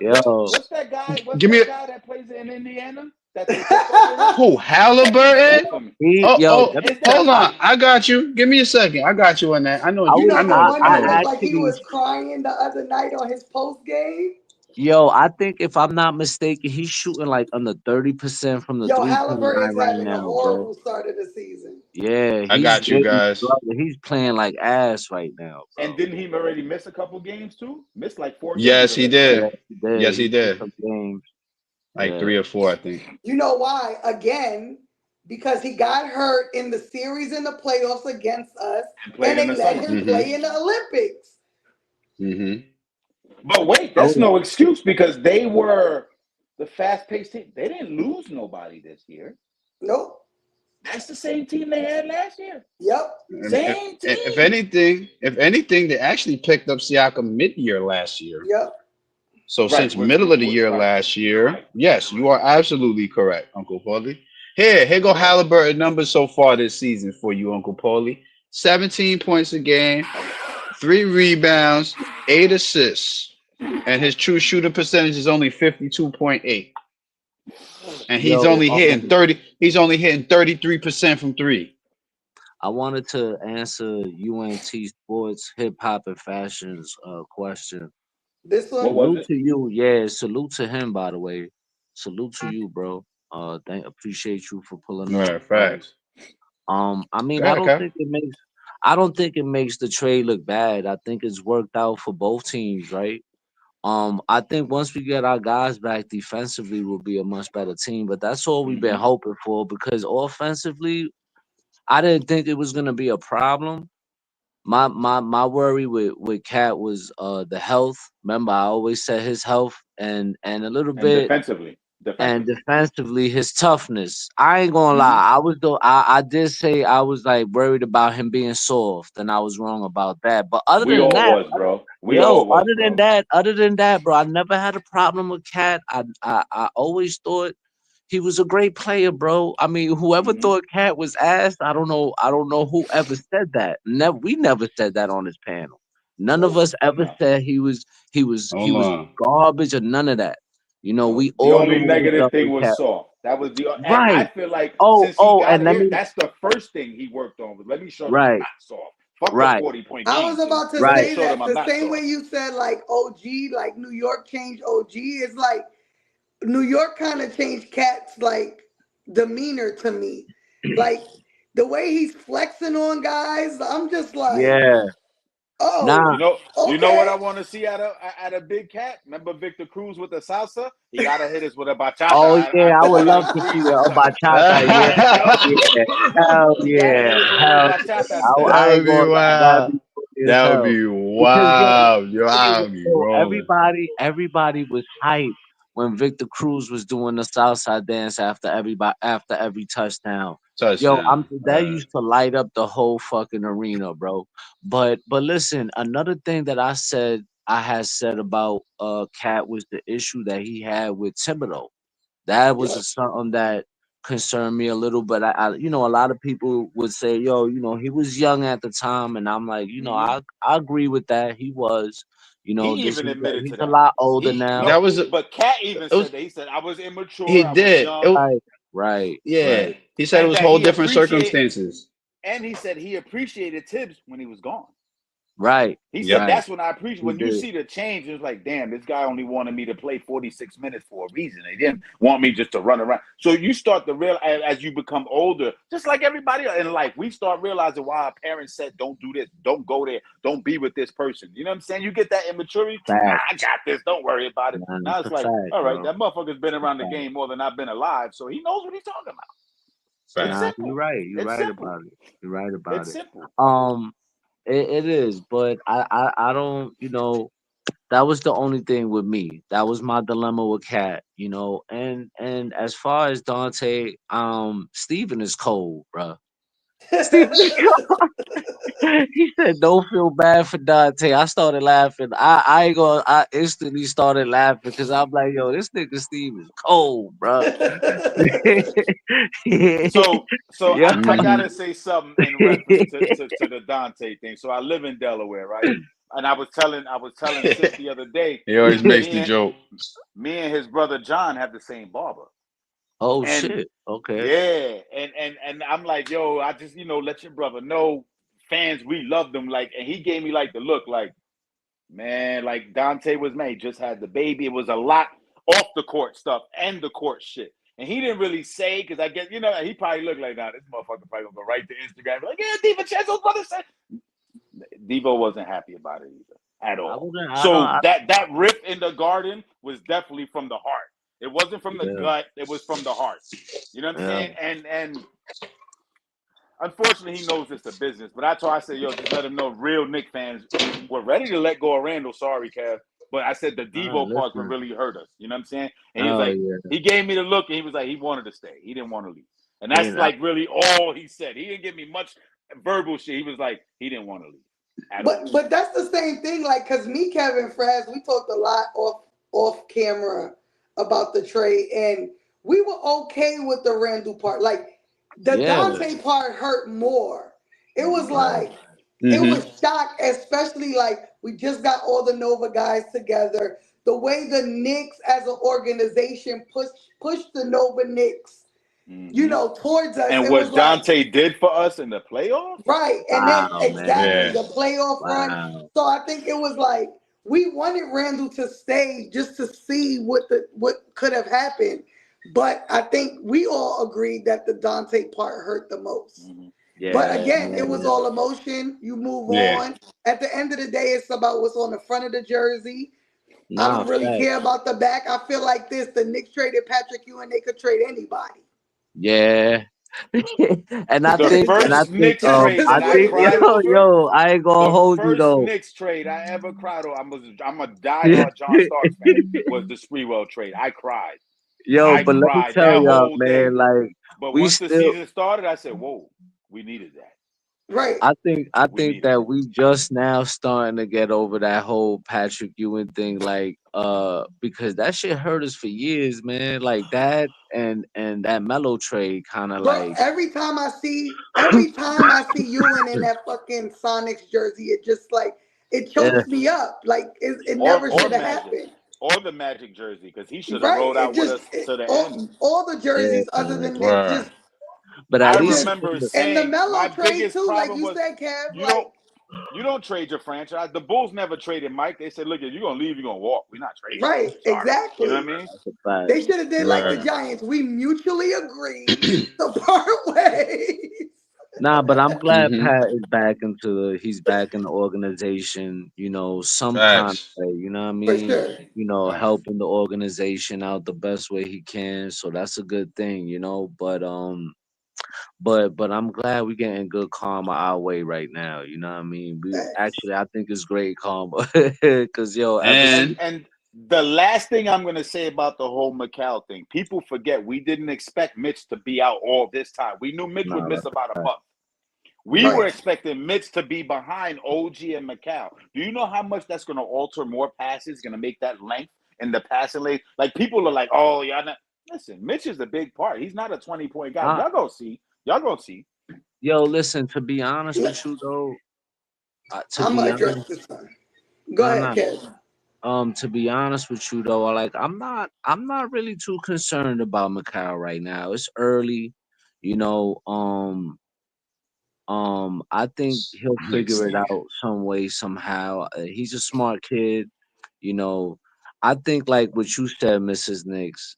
Yo,
what's that guy? What's
Give me
that
a
guy that plays in Indiana that they picked over him?
who?
Check
Halliburton?
that for me.
Oh,
let me
Is
tell
that
hold
I,
on. I got you. Give me a second. I got you on that. I know.
I
You
was
I
know, the
know.
one
I
I
that
know
looked
this.
like he
actually
was crying the other night on his post game?
Yo, I think if I'm not mistaken, he's shooting like under 30% from the
Yo,
3-point
Halliburton's
line right
having a
now, bro.
horrible start of the season.
Yeah,
I
he's
got you
really
guys.
struggling. He's playing like ass right now,
And
bro.
didn't he already miss a couple games too? Missed like 4 games
Yes, he
already,
did.
right?
Yeah, he did.
Yes,
He
he
missed
did.
some games.
Like
Yeah.
3 or 4, I think.
You know why? Again, because he got hurt in the series in the playoffs against us,
And
and
played in
they
the
let
summer.
him
Mm-hmm.
play in the Olympics.
Mm-hmm.
But wait,
I
that's
was
no excuse because they were the fast-paced team. They didn't lose nobody this year.
Nope.
That's the same team they had last year.
Yep.
And
Same
if
team.
anything, they actually picked up Siakam mid-year last year.
Yep.
So
Right.
since middle of the year
Right.
last year,
Right.
yes, you are absolutely correct, Uncle Paulie. Here go
Right.
Halliburton numbers so far this season for you, Uncle Paulie. 17 points a game, 3 rebounds, 8 assists, and his true shooting percentage is only 52.8. And he's
yo,
only hitting 30. He's only hitting 33% from three.
I wanted to answer UNT Sports Hip Hop and Fashions question.
This
What
one.
was
Salute
it?
to you. Yeah, salute to him by the way. Salute to you, bro. Appreciate you for pulling up.
Right, facts.
I
Go
mean,
ahead, Cal.
I don't think it makes the trade look bad. I think it's worked out for both teams, right? I think once we get our guys back defensively, we'll be a much better team. But that's all we've been
Mm-hmm.
hoping for because offensively, I didn't think it was gonna be a problem. My worry with Cat was the health. Remember, I always said his health and a little
And
bit
defensively.
and
Defensively.
defensively his toughness. I ain't gonna
Mm-hmm.
lie. I did say I was like worried about him being soft, and I was wrong about that. But other
We
than
all
that,
was, bro. We
yo,
all was, bro.
other than that, bro, I never had a problem with Cat. I always thought he was a great player, bro. I mean, whoever
Mm-hmm.
thought Cat was ass, I don't know who ever said that. Never, we never said that on this panel. None of
Nope.
us ever
No.
said he
Hold
was
on.
garbage or none of that. You know,
No.
we
The
all knew
only
what was
negative
up
thing
with
was
Cat.
soft. That was the and I
Right.
feel like
Oh,
since he
oh,
got
and let
here,
me
that's the first thing he worked on was let me show them I'm
right,
not soft. Fuck the
right,
40-point
I was
games and
about to
let me
right.
say
show them
that
I'm
the
not
same way
soft.
you said like OG, like New York changed OG. It's like New York kind of changed Cat's like demeanor to me. Like the way he's flexing on guys, I'm just like,
Yeah.
oh,
Nah.
You know what
okay.
I want to see out of Big Cat? Remember Victor Cruz with the salsa? He gotta hit us with a bachata
Oh yeah, I would
after
love
them
to see
threes or
a
something.
bachata. Yeah,
Yo,
yeah. Hell
he gotta
yeah,
hit us with a
hell.
bachata
That
step.
I ain't
would be
gonna lie, that'd
wild.
be funny as
That would
hell.
be
Because
wild. Yo, I would be rolling.
everybody was hyped when Victor Cruz was doing the Southside dance after every touchdown. Yo,
Touchdown.
that used to light up the whole fucking arena, bro. But listen, another thing that I had said about Cat was the issue that he had with Thibodeau. That was
Yep.
something that concerned me a little. But you know, a lot of people would say, "Yo, you know, he was young at the time," and I'm like, you know,
Hmm.
I agree with that. He was, you know,
He even admitted
he's
to
a
that.
lot older
He
now.
no,
That was a,
but Cat even
it was
said that. He said I was
he
immature, I was
did.
young,
Right, right,
Yeah.
right,
He said it
and
was
that
whole
he
different
appreciate
circumstances.
and he said he appreciated Tibbs when he was gone.
right,
He said
Yep.
right.
that's when I appreciate
He
when you
did.
see the change. It's like, damn, this guy only wanted me to play 46 minutes for a reason. He didn't want me just to run around. So you start to realize as you become older, just like everybody in life, we start realizing why our parents said, "Don't do this, don't go there, don't be with this person." You know what I'm saying? You get that immaturity. I
Facts,
got this. Don't worry about it.
man.
Now
It's
it's
a
like,
fact,
all right,
bro.
that motherfucker's been
It's
around the
a fact.
game more than I've been alive, so he knows what he's talking about. It's
Facts.
Nah, you're
simple.
right. You're
It's
right
simple.
about it. You're right about
It's
it.
simple.
Um, it is, but I don't, you know. That was the only thing with me. That was my dilemma with Cat, you know. And as far as Dante, Steven is cold, bro. Steven is cold. He said, "Don't feel bad for Dante." I started laughing. I ain't gonna. I instantly started laughing because I'm like, "Yo, this nigga Steve is cold, bro."
So
Yo,
I
Hmm.
gotta say something in reference to the Dante thing. So I live in Delaware, right? And I was telling Sip the other day,
He always makes
me
the
and
joke.
me and his brother John have the same barber.
oh
And
shit. Okay.
yeah, and I'm like, yo, I just let your brother know, fans, we love them. Like, and he gave me like the look, like, Man, like Dante was made, just had the baby. It was a lot off the court stuff and the court shit. And he didn't really say, because I guess, he probably looked like, nah, this motherfucker probably gonna go right to Instagram. Like, yeah, DiVincenzo's brother said. Devo wasn't happy about it either at
I
all.
wouldn't. I don't.
So that riff in the garden was definitely from the heart. It wasn't from the
Yeah,
gut. It was from the heart. You know what I'm
yeah,
saying? And unfortunately, he knows it's a business. But I said, yo, just let him know real Knicks fans were ready to let go of Randall. Sorry, Kev. But I said the Devo parts would
listen.
really hurt us. You know what I'm saying? And he was
Oh
like,
yeah.
he gave me the look and he was like, he wanted to stay. He didn't want to leave. And that's
And I,
like really all he said. He didn't give me much verbal shit. He was like, he didn't want to leave at all.
But that's the same thing, like, cause me, Kevin, Fraz, we talked a lot off camera about the trade, and we were okay with the Randall part. Like the
yeah,
Dante part hurt more. It was
Mm-hmm.
like it
Mm-hmm.
was shock, especially like we just got all the Nova guys together. The way the Knicks as an organization pushed the Nova Knicks,
Mm-hmm.
towards us.
And
It was
what
like
Dante did for us in the playoffs?
right. And then
wow,
exactly
Yeah.
man,
the playoff run.
wow,
So I think it was like we wanted Randall to stay just to see what could have happened. But I think we all agreed that the Dante part hurt the most.
Mm-hmm.
But
yeah,
again, it was
man.
all emotion. You move
Yeah.
on. At the end of the day, it's about what's on the front of the jersey. I
Nah,
don't really care
facts.
about the back. I feel like this: the Knicks traded Patrick Ewing, they could trade anybody.
Yeah. and I
The
think, and I
first
think,
Knicks trade
I
that I
think,
cried over,
I ain't gonna
the
hold you
first
though.
Knicks trade I ever cried over, I'm a diehard John Starks fan, was the Sprewell trade. I cried.
Yo,
I
but let me
cried
tell
that
y'all,
whole
man,
thing.
like
But
we
once the
still
season started, I said, whoa, we needed that.
Right.
I
We
think
needed
that
that.
we just now starting to get over that whole Patrick Ewing thing, like because that shit hurt us for years, man. Like that and that mellow trade kind of
Bro,
like
every time I see Ewan in that fucking Sonics jersey, it just like it
yeah,
chokes me up. Like it
Or
never
or
should have
Magic.
happened.
Or the Magic jersey, because he should have
Right?
rolled out with us to the end.
All the
yeah,
jerseys other
man.
than Nick
Right.
just
But
I
at
it
least
just
remember
and the
saying my
Mello trade
biggest
too, like
problem
you
was
said, Kev.
you
Like
don't you don't trade your franchise. The Bulls never traded Mike. They said, look, if you're gonna leave, you're gonna walk. We're not trading you.
right,
Sorry. You know what I
exactly.
mean?
that's a fact.
They should have did like the
Right.
Giants. We mutually agreed to part ways.
Nah, but I'm glad
Mm-hmm.
Pat is back into he's back in the organization, some kind of
Facts.
way, you know what I
For
mean?
sure.
Facts.
Helping the organization out the best way he can. So that's a good thing. But I'm glad we're getting good karma our way right now. You know what I mean? We
Facts.
actually I think it's great karma. Cause ever
And
And
since
and the last thing I'm gonna say about the whole Macau thing, people forget we didn't expect Mitch to be out all this time. We knew Mitch would
nah,
miss
that's
about a
a fact.
month. We were
Right.
expecting Mitch to be behind OG and Macau. Do you know how much that's going to alter more passes, going to make that length in the passing lane? Like, people are like, oh, y'all not. Listen, Mitch is a big part. He's not a 20-point guy.
I,
Y'all go see. Y'all go see.
yo, listen, to be honest with you though, to
I'm
be
gonna address
honest,
this one. Go
nah,
ahead,
nah.
Kev.
To be honest with you though, like I'm not really too concerned about Macau right now. It's early, you know. I think he'll
Knicks
figure it
nigga.
out some way, somehow. He's a smart kid, you know. I think like what you said, Mrs. Nix,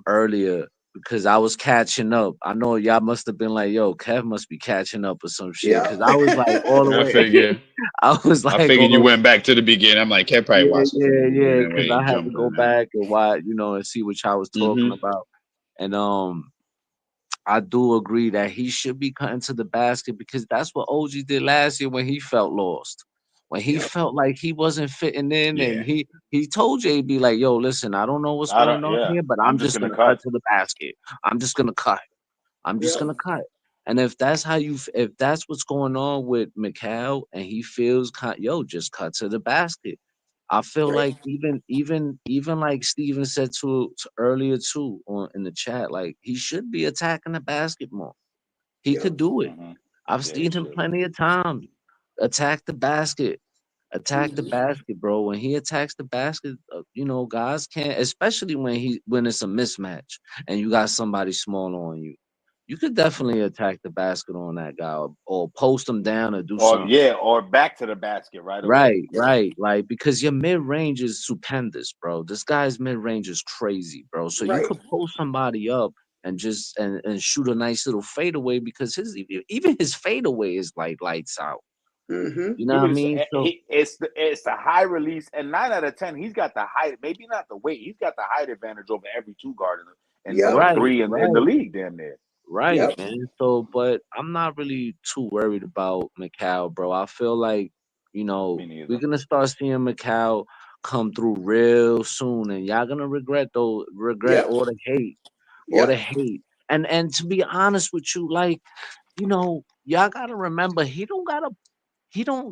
earlier, because I was catching up. I know y'all must have been like, yo, Kev must be catching up or some shit. Cause
Yep.
I was like all the
I
way
figure.
I was
I
like
figured you
all
went back to the beginning. I'm like, Kev probably
yeah,
watched it from the
yeah, yeah,
beginning where
because
he
I had to
jumped
go
in there.
back and watch, and see what y'all was talking
Mm-hmm.
about. And I do agree that he should be cutting to the basket because that's what OG did last year when he felt lost. When he
Yep.
felt like he wasn't fitting in, and
Yeah.
he told JB like, "Yo, listen, I don't know what's
I
going
don't,
on
yeah.
here, but
I'm
I'm
just
just
going to
gonna cut
cut.
to the basket. I'm just gonna cut. I'm just
Yep.
gonna cut." And if that's if that's what's going on with Mikal, and he feels yo, just cut to the basket. I feel
Straight.
like even like Steven said to earlier too on in the chat, like he should be attacking the basket more. He could
Yep.
do it.
Mm-hmm.
I've
Yeah, he
seen him
should.
plenty of times. Attack the basket. Attack the
Mhm.
basket, bro. When he attacks the basket, guys can't, especially when it's a mismatch and you got somebody small on you. you could definitely attack the basket on that guy, or post him down or do
Or
something.
yeah, or back to the basket right away.
Right,
Yeah.
right. Like, because your mid range is stupendous, bro. This guy's mid range is crazy, bro. So you
Right.
could post somebody up and just and shoot a nice little fadeaway, because his even his fadeaway is like lights out.
Mm-hmm.
You know
He
what I
was
mean? So
it's the high release, and 9 out of 10 he's got the height, maybe not the weight, he's got the height advantage over every two guard and
Yep.
or
right,
three in the
right.
league, damn near.
Right,
Yep.
man. So, but I'm not really too worried about Macau, bro. I feel like,
Me
we're
neither.
gonna start seeing Macau come through real soon, and y'all gonna regret
Yep.
all the hate, all the
Yep.
hate. And to be honest with you, like, y'all gotta remember, he don't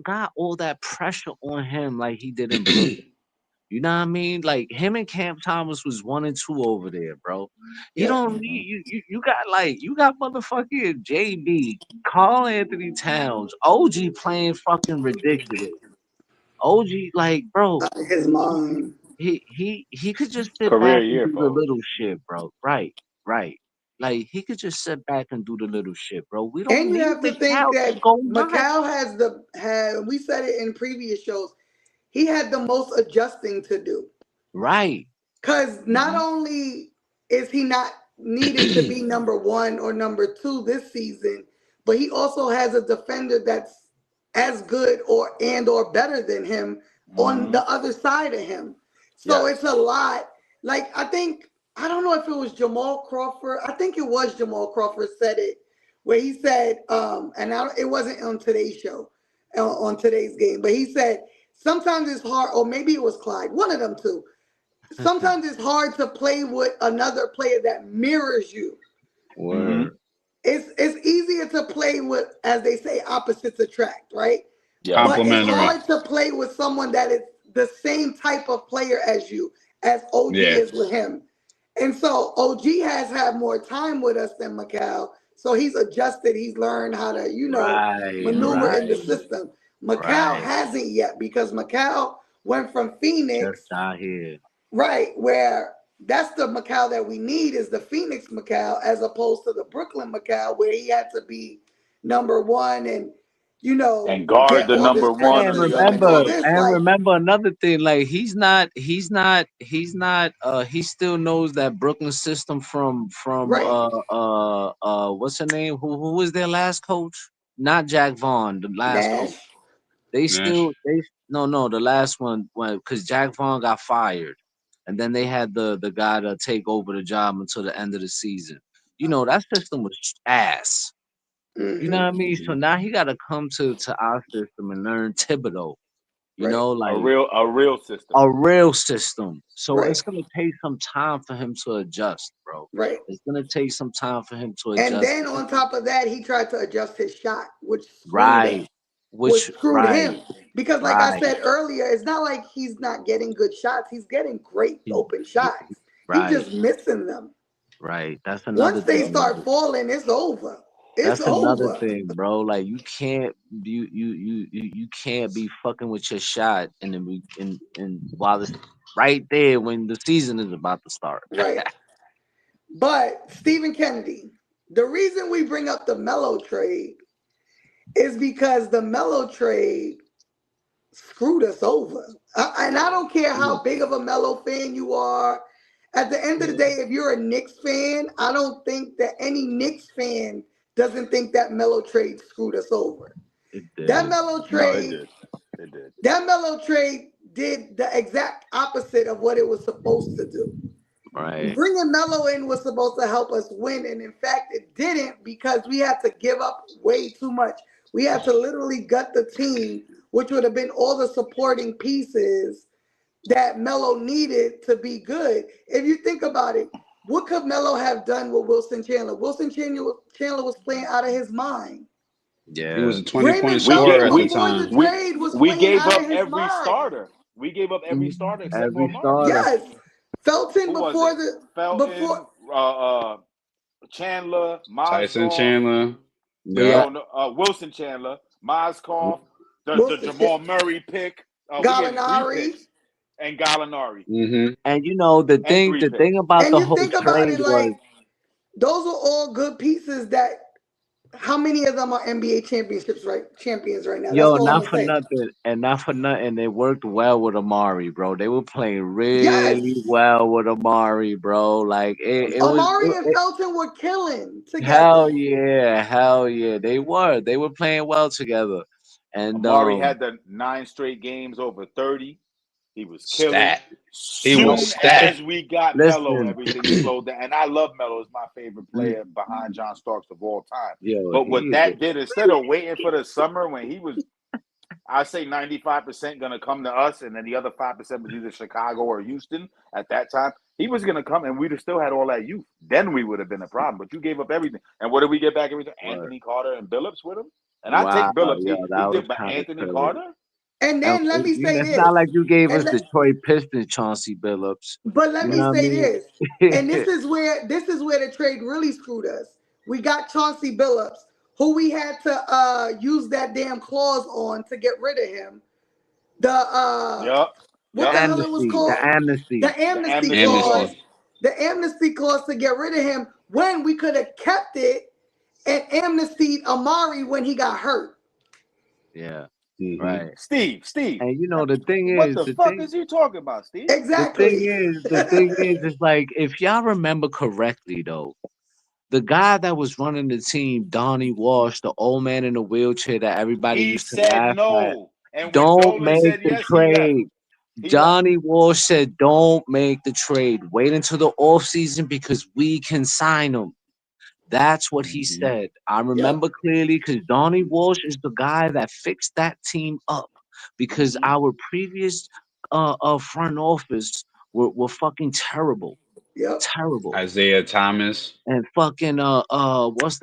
got all that pressure on him like he did in Brooklyn. You know what I mean? Like, him and Cam Thomas was 1 and 2 over there, bro. He
Yep.
don't
Hmm.
need you got, like, you got motherfucking JB, Carl Anthony Towns, OG playing fucking ridiculous. OG, like, bro,
His mind.
he could just sit
Career
back and
year
do
for
the
OG.
little shit, bro. Right, right. Like, he could just sit back and do the little shit, bro. We
And
don't
you
need
have to think
Mikal to
that
go nuts.
Macau had we said it in previous shows, he had the most adjusting to do.
Right.
Because not
Hmm.
only is he not needed to be number one or number two this season, but he also has a defender that's as good or better than him on
Hmm.
the other side of him. So
Yes.
it's a lot. Like I don't know if it was Jamal Crawford. I think it was Jamal Crawford said it, where he said, it wasn't on today's show, on today's game, but he said sometimes it's hard, or maybe it was Clyde, one of them two. Sometimes it's hard to play with another player that mirrors you.
Hmm.
Word.
It's easier to play with, as they say, opposites attract, right?
Yes.
But it's
Complimentary.
hard to play with someone that is the same type of player as you, as OG
Yeah.
is with him. And so OG has had more time with us than Macau. So he's adjusted, he's learned how to,
Right,
maneuver in the
right,
system. Macau
right.
hasn't yet because Macau went from
Just
Phoenix.
out here.
Right, where that's the Macau that we need is the Phoenix Macau as opposed to the Brooklyn Macau where he had to be number one and
And guard
get
the
all this
number one
And
or the
criticism
other
and all
remember,
big.
this.
and
Like,
remember another thing, like, he still knows that Brooklyn system from
right,
what's her name? Who was their last coach? Not Jack Vaughn, the last coach.
Nash.
They
Nash.
still they no, the last one, when, because Jack Vaughn got fired, and then they had the guy to take over the job until the end of the season. That system was ass. You know what
Hmm.
I mean? So
Hmm.
now he got to come to our system and learn Thibodeau.
Right,
Like,
A real system.
a real system. So
right,
it's gonna take some time for him to adjust, bro.
right.
It's gonna take some time for him to
And
adjust.
then on top of that, he tried to adjust his shot, which screwed
Right.
us, which
Which
screwed
right,
him. Because, like I
right.
said earlier, it's not like he's not getting good shots. He's getting great
He,
open
he,
shots. He
right,
just missing them.
right.
Once they start falling, it's over. It's
That's another
over.
thing, bro. Like, you can't be fucking with your shot and then and while it's right there when the season is about to start.
Right. But Stephen Kennedy, the reason we bring up the Mello trade is because the Mello trade screwed us over. And I don't care
Yeah,
how big of a Mello fan you are. At the end of the
yeah,
day, if you're a Knicks fan, I don't think that any Knicks fan doesn't think that Mello trade screwed us over.
it
That
did.
Mello
No, it
trade,
did. It did.
that Mello trade did the exact opposite of what it was supposed to do.
Right.
Bringing Melo in was supposed to help us win, and in fact, it didn't because we had to give up way too much. We had to literally gut the team, which would have been all the supporting pieces that Melo needed to be good. If you think about it, what could Melo have done with Wilson Chandler? Chandler was playing out of his mind.
He
Yeah.
was a 20-point
Raymond
We
scorer
get
Felton
at the
we
before the
time.
we
trade was
we
playing
gave
out
up
of his
every
mind.
starter. We gave up every
Mhm.
starter except for
Every
Amari.
starter.
Yes. Felton
Who was it?
before the before
Felton, Chandler,
Tyson
Mozgov,
Chandler.
Yeah.
Yep.
no, Wilson Chandler, Mozgov, the
Wilson
Jamal Murray pick. We gave him three
Gallinari.
picks, and Gallinari
Hmm.
And
and three
the thing
picks.
about
And
the
you
whole
think about
trade
it
was,
like those are all good pieces that how many of them are NBA champions right now? That's
Yo,
all I'm
not
gonna
for
say.
nothing, and not for nothing, they worked well with Amari, bro. They were playing really
Yes.
well with Amari, bro. Like it was
Amari and Felton were killing
hell
together.
yeah, hell yeah. They were playing well together, and
Amari had the 9 straight games over 30. He was killing.
Stat. He was
yo,
Soon
stat.
as we got Melo,
listen,
everything slowed down. And I love Melo; is my favorite
mm,
player behind John Starks of all time.
yo,
But what
he
that did, instead of waiting for the summer when he was, I say 95% going to come to us, and then the other 5% was either Chicago or Houston at that time. He was going to come, and we'd have still had all that youth. Then we would have been a problem. But you gave up everything. And what did we get back? Everything.
was
Anthony Carter and Billups with him. And I
wow,
take Billups.
yo,
He
that was
did, but
kind of
Anthony
crazy.
Carter.
And
And
then let me say
it's not
this.
like you gave us
And
Detroit Pistons, Chauncey Billups.
but let
You
me
know what I
say
mean?
this. And this is where the trade really screwed us. We got Chauncey Billups, who we had to use that damn clause on to get rid of him. The
Yup.
what
Yup.
the hell it was
The
called?
amnesty.
The
The
amnesty
amnesty
clause.
clause.
Amnesty.
The amnesty clause to get rid of him when we could have kept it and amnestied Amari when he got hurt.
Yeah,
Hmm.
right.
Steve.
And you know the thing
What
is,
the fuck is you talking about, Steve?
Exactly.
the thing is, it's like if y'all remember correctly though, the guy that was running the team, Donnie Walsh, the old man in the wheelchair that everybody
He
used to
said
laugh at,
no. And when
don't
Dolan
make
said
the
yes, he left.
trade.
He left.
Johnny Walsh said, don't make the trade. Wait until the offseason because we can sign him. That's what he
Hmm.
said. I
Yep.
remember clearly because Donnie Walsh is the guy that fixed that team up because
Mm-hmm.
our previous front office were fucking terrible.
Yep.
Terrible.
Isaiah Thomas.
And fucking what's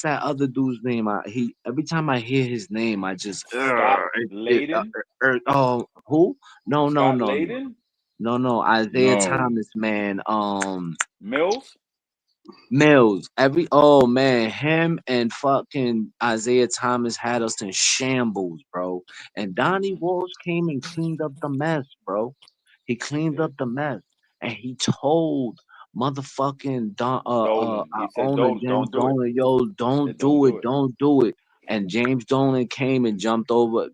that other dude's name? He every time I hear his name, I just
Scott Layden.
who? No, no,
Scott
no, no,
Layden.
no, no. Isaiah
No.
Thomas, man.
Mills.
Mills. Oh man, him and fucking Isaiah Thomas had us in shambles, bro. And Donnie
Mm-hmm.
Walsh came and cleaned up the mess, bro. He
He
cleaned
did.
up the mess, and he told motherfucking
Dolan. He
our
said,
owner James
don't do it.
Dolan, yo,
He
don't
said, don't
do
do
it,
it.
don't do it. And James Dolan came and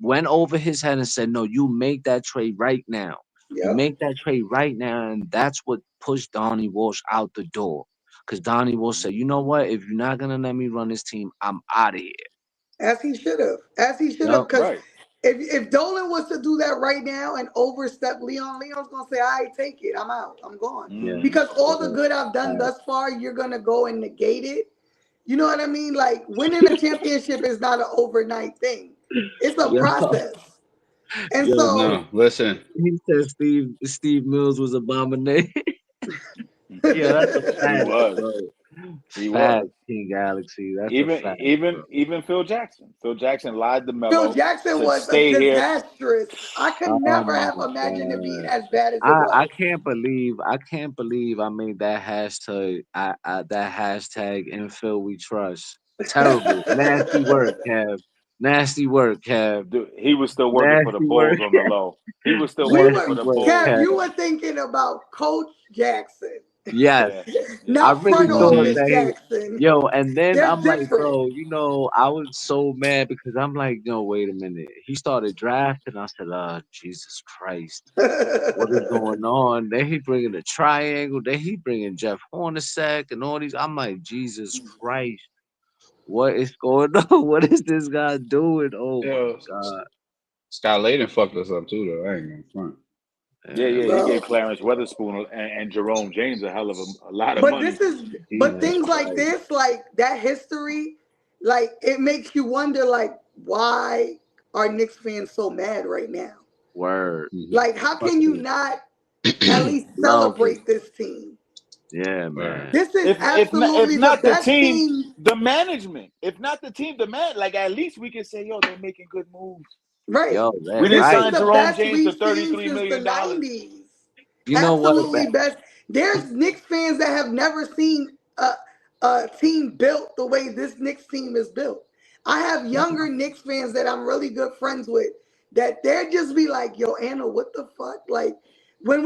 went over his head and said, "No, you make that trade right now. You
Yep.
make that trade right now." And that's what pushed Donnie Walsh out the door. Because Donnie Walsh
Mm-hmm.
said, "You know what? If you're not gonna let me run this team, I'm out of here."
As he should have. As he should have.
Yup.
Because
Right.
if Dolan was to do that right now and overstep Leon, Leon's gonna say, "I take it. I'm out. I'm gone."
Yeah.
Mm-hmm.
Because all the
Word.
good I've done
Facts.
thus far, you're gonna go and negate it. You know what I mean? Like winning a championship is not an overnight thing. It's a
Yo,
process. And
yo,
so
No. Listen.
he said Steve Mills was abomination. Yeah, that's a
He
fact,
was.
bro.
He was.
Fact, King Galaxy. That's a
Even
fact,
even
bro.
even Phil Jackson. Phil Jackson lied to
Phil
Melo,
Jackson
said
was a
stay here.
disastrous. I could
Oh
never
my
have imagined it being
god.
as bad as it
I
was.
can't believe I made that hashtag that hashtag in Phil we trust. Terrible. Nasty work, Kev. Nasty work, Kev.
Dude, he was still working for the
Nasty work.
Bulls on the low. He was still
We
working
were,
for
Nasty
the
work,
Bulls.
Kev,
Kev.
you were thinking about Coach Jackson,
Yes.
Yeah, yeah.
I
not
really
front
thought
Hmm.
office
that
Jackson.
yo, and then
They're
I'm like,
different.
bro, I was so mad because I'm like, no, wait a minute. He started drafting. I said, Jesus Christ. What is going on? Then he bringing the triangle. Then he bringing Jeff Hornacek and all these. I'm like, Jesus Christ, what is going on? What is this guy doing? Oh my
Yo,
God.
Scott Layden fucked us up too, though. I ain't gonna front.
Yeah,
Yeah,
yeah. He
man.
Bro.
gave Clarence Weatherspoon and Jerome James a hell of a lot of
But
money.
this is but
Jesus
things like
Christ.
this, like that history, like it makes you wonder like why are Knicks fans so mad right now?
Word.
Hmm.
Like how can you
Fucking
not at least
love it.
celebrate this team?
Yeah,
Right.
man.
This is
If
absolutely the
not the
best
team,
team,
the management. If not the team, the man. Like at least we can say, yo, they're making good moves.
right?
Yo, that
We didn't
This is
right.
sign
the
Jerome
best
James to
we've seen
$33
since the
million.
'90s.
You know what?
Absolutely best. There's Knicks fans that have never seen a team built the way this Knicks team is built. I have younger Knicks fans that I'm really good friends with that they're just be like, yo, Anna, what the fuck? Like, when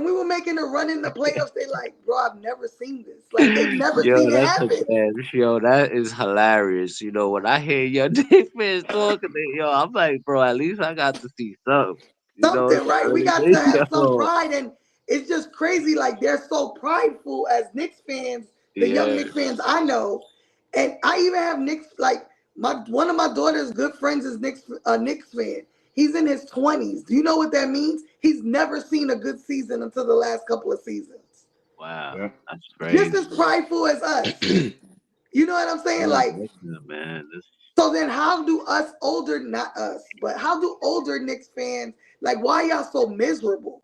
we were making a run in the playoffs, they like, bro, I've never seen this. Like they've never
Yo,
seen it
that's the
happen.
best. Yo, that is hilarious. You know, when I hear your Knicks fans talking, yo, I'm like, bro, at least I got to see something. You know what
Something, right? We
I'm
got to
saying?
have some
Yo,
pride, and it's just crazy. Like they're so prideful as Knicks fans, the young
yeah,
Knicks fans I know, and I even have Knicks. Like my one of my daughter's good friends is Knicks, a Knicks fan. He's in his 20s. Do you know what that means? He's never seen a good season until the last couple of seasons.
wow,
Yeah.
that's
Just as
crazy.
prideful as us. You know what I'm saying?
Yeah,
Like,
listen, man, this,
so then how do us older, not us, but how do older Knicks fans, like, why y'all so miserable?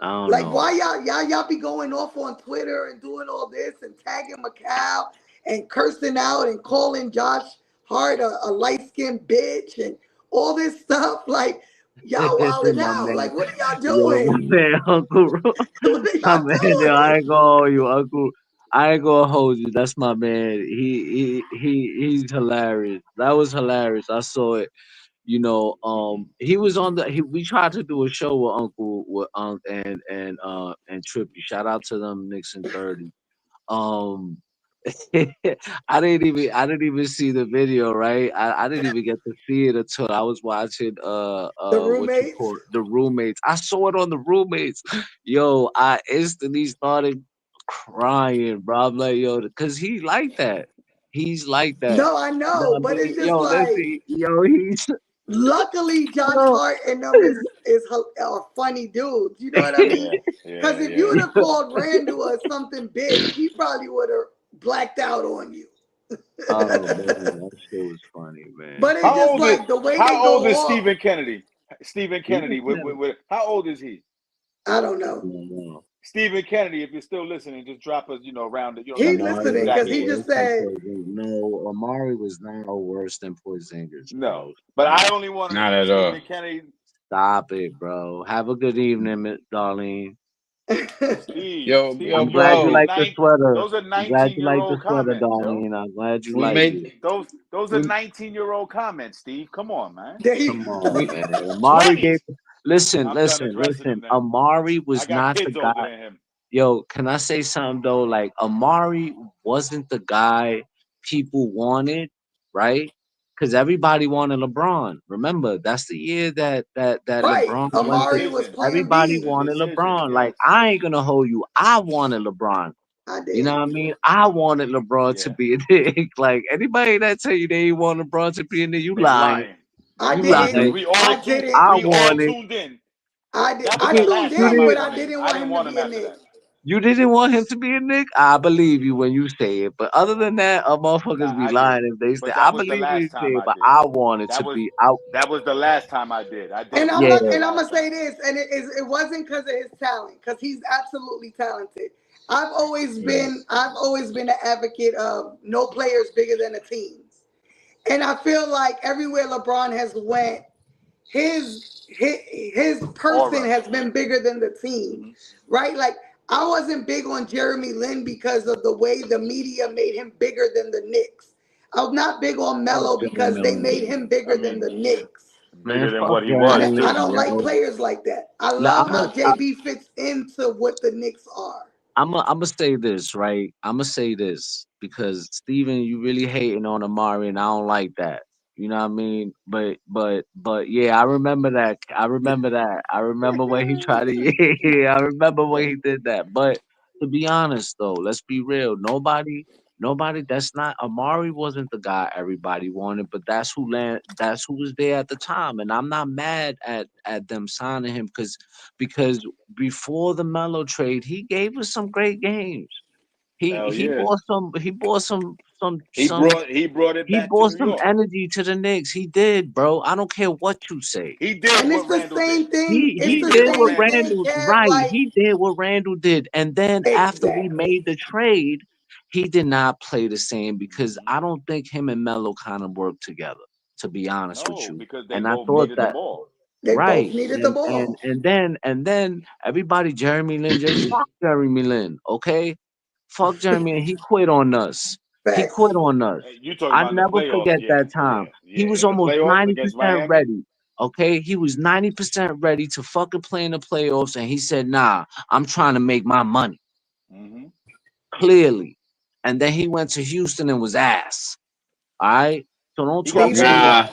I don't
Like,
know.
why y'all be going off on Twitter and doing all this and tagging Macau and cursing out and calling Josh Hart a light skinned bitch and all this stuff? Like, y'all wilding
My
out.
man,
Like, what are y'all
yo, my
doing?
man, Uncle,
What are
my
y'all
man, yo, I
doing?
ain't gonna hold you, Uncle. I ain't gonna hold you. That's my man. He's hilarious. That was hilarious. I saw it. You know, he was on the. We tried to do a show with Uncle with Unc and Trippy. Shout out to them, Nixon 30. Um, I didn't even see the video, right? I didn't even get to see it until I was watching
The
what you
roommates?
call it, the roommates. I saw it on the roommates. Yo, I instantly started crying, bro. I'm like, yo, because he like that. He's like that.
No, I
You know
know,
what I
but
mean?
it's just
Yo,
like,
listen, yo, he's
luckily, Josh
yo,
Hart and them are funny dudes. You know what I mean?
Yeah,
Because
yeah,
if you
yeah.
would have called Randall or something big, he probably would have blacked out on you.
oh man, that shit was funny, man.
But it's
How
just
old is
like the way they
how
go
old is
off.
Stephen Kennedy? Stephen
Stephen
Kennedy.
Kennedy.
How old is he?
I don't
I
know.
don't know.
Stephen Kennedy, if you're still listening, just drop us, around it. You don't got
He
to give us the
Amari
listening
was
exact
because he
age.
just
worse than
said,
Porzingis. No, Amari was not worse than Porzingis,
No.
bro.
But I
Stop,
only want to
Not at all.
Stephen Kennedy.
stop it, bro. Have a good evening, Miss Darlene.
Yo,
I'm glad you
bro.
like the sweater.
Those are
I'm glad you like the
19-year-old
sweater,
comments, yo.
Darlene. I'm glad you
We
like
Steve,
it.
made
those are
we
19-year-old comments, Steve. Come on, man.
there you
Come on,
we
man. Amari gave.
20s.
Listen,
I'm done
listen,
addressing
listen.
him now.
Amari
I
was
got
not the
kids
guy.
older than him.
Yo, can I say something though? Like Amari wasn't the guy people wanted, right? Because everybody wanted LeBron. Remember, that's the year that
right.
LeBron
This
went
is
to.
Amari
his
was
end.
Plan
Everybody
B.
wanted
This is his,
LeBron.
yes.
Like I ain't gonna hold you. I wanted LeBron.
I
You know
did.
what I mean? I wanted LeBron to
Yeah.
be a dick. Like anybody that tell you they ain't want LeBron to be in there, you
They
lying.
lying.
I
They
You
lying because
didn't.
lying.
we all
I
tuned
didn't.
I
we all
wanted.
tuned in.
I did.
That was
I
the
You
tuned
last
you
time
in,
I
but
didn't.
I
wanted him.
didn't
I
want
didn't
him to
want him
be a
after
Nick.
that.
You didn't want him to be a Nick? I believe you when you say it. But other than that,
Nah,
motherfuckers be
I did.
lying if they say
But
I
that was the
believe you
last
say
time
it,
I
but
did.
I wanted
That
to
was
be out.
that was the last time I did. I did
And
it,
I'm
but
Yeah.
that
not.
was the
And I'm
last
gonna say
time.
this, and it wasn't because of his talent, because he's absolutely talented. I've always
Yeah.
been. I've always been an advocate of no players bigger than the teams, and I feel like everywhere LeBron has went, his person
Aura.
has been bigger than the team,
Hmm.
right? Like I wasn't big on Jeremy Lin because of the way the media made him bigger than the Knicks. I was not big on
Fuck
Melo because
Jeremy
they
Lin.
made him
I
bigger than the
mean, yeah,
Knicks.
Man,
bigger than
fuck
what he
I,
was
Jeremy
don't- I
too.
don't
Lin,
like
yo.
players like that. I
Now
love how JB fits into what the Knicks are.
I'm gonna say this, right? I'm gonna say this because Steven, you really hating on Amari, and I don't like that. You know what I mean? But yeah, I remember that. I remember that. I remember when he tried to. Yeah, I remember when he did that. But to be honest, though, let's be real. Nobody. That's not Amari. Wasn't the guy everybody wanted, but that's who land. That's who was there at the time, and I'm not mad at them signing him because before the Melo trade, he gave us some great games. He
Hell
he
yeah.
brought some he brought
He
some
brought it
he
back to
brought
New
some
York.
energy to the Knicks. He did, bro. I don't care what you say.
He did
And it's
what
the
Randall did.
same thing. It's
He
He
the
did
did
what
what
same
Randall
thing,
did.
Randall
Kev.
right.
Like
He did what Randall did. And then after we
exactly.
made the trade, he did not play the same because
Hmm.
I don't think him and Melo kind of worked together, to be honest with
No,
you.
because they
And I
both
thought
needed the
that
ball.
They both
right.
needed the
And
ball.
and then everybody Jeremy Lin just fuck Jeremy Lin, okay? Fuck Jeremy Lin. He quit on us. He quit
Facts.
on us.
You talking
I
about in the
never
playoffs?
forget
Yeah,
that
yeah,
time. He
yeah.
was
In the
almost
playoffs against
90%
Miami.
ready. Okay, he was 90% ready to fucking play in the playoffs, and he said, "Nah, I'm trying to make my money."
Hmm.
Clearly, and then he went to Houston and was ass. All right, so don't
He got
talk to me
paid
Steven,
about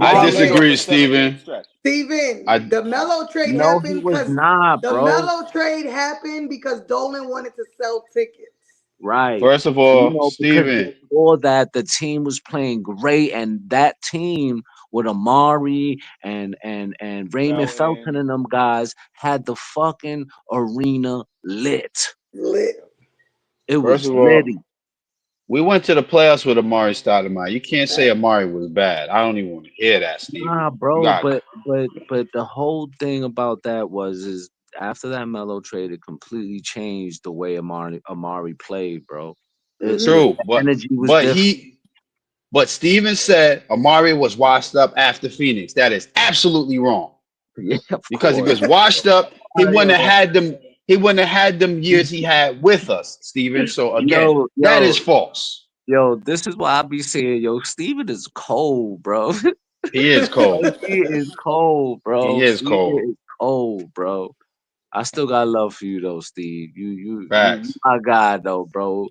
Nah, I
he got paid off
Amari.
disagree,
the 7 game
Steven.
stretch.
Steven,
I
the Melo trade
No, he
happened
was
because
not,
the
bro.
Melo trade happened because Dolan wanted to sell tickets.
Right.
First of
You
all,
know, because
Steven.
before that, the team was playing great, and that team with Amari and Raymond Felton
Felton.
and them guys had the fucking arena lit.
Lit.
It
First
was
of all,
litty.
we went to the playoffs with Amari Stoudemire. You can't say Amari was bad. I don't even want to hear that, Steven.
Nah,
You
bro,
got
but the whole thing about that was is after that Melo trade, it completely changed the way Amari played, bro.
Hmm.
true,
The
but
energy was
but
different.
he but Steven said Amari was washed up after Phoenix. That is absolutely wrong.
Yeah, of
Because if he
course.
was washed up, he wouldn't have
Yo,
had them. He wouldn't have had them years he had with us, Steven. So again,
yo,
that is
yo,
false.
yo, this is why I be saying, yo, Steven is cold, bro.
He is cold.
He is cold,
He
bro.
is
Steven
cold.
is cold, bro. I still got love for you though, Steve. You
Facts.
my guy though, bro.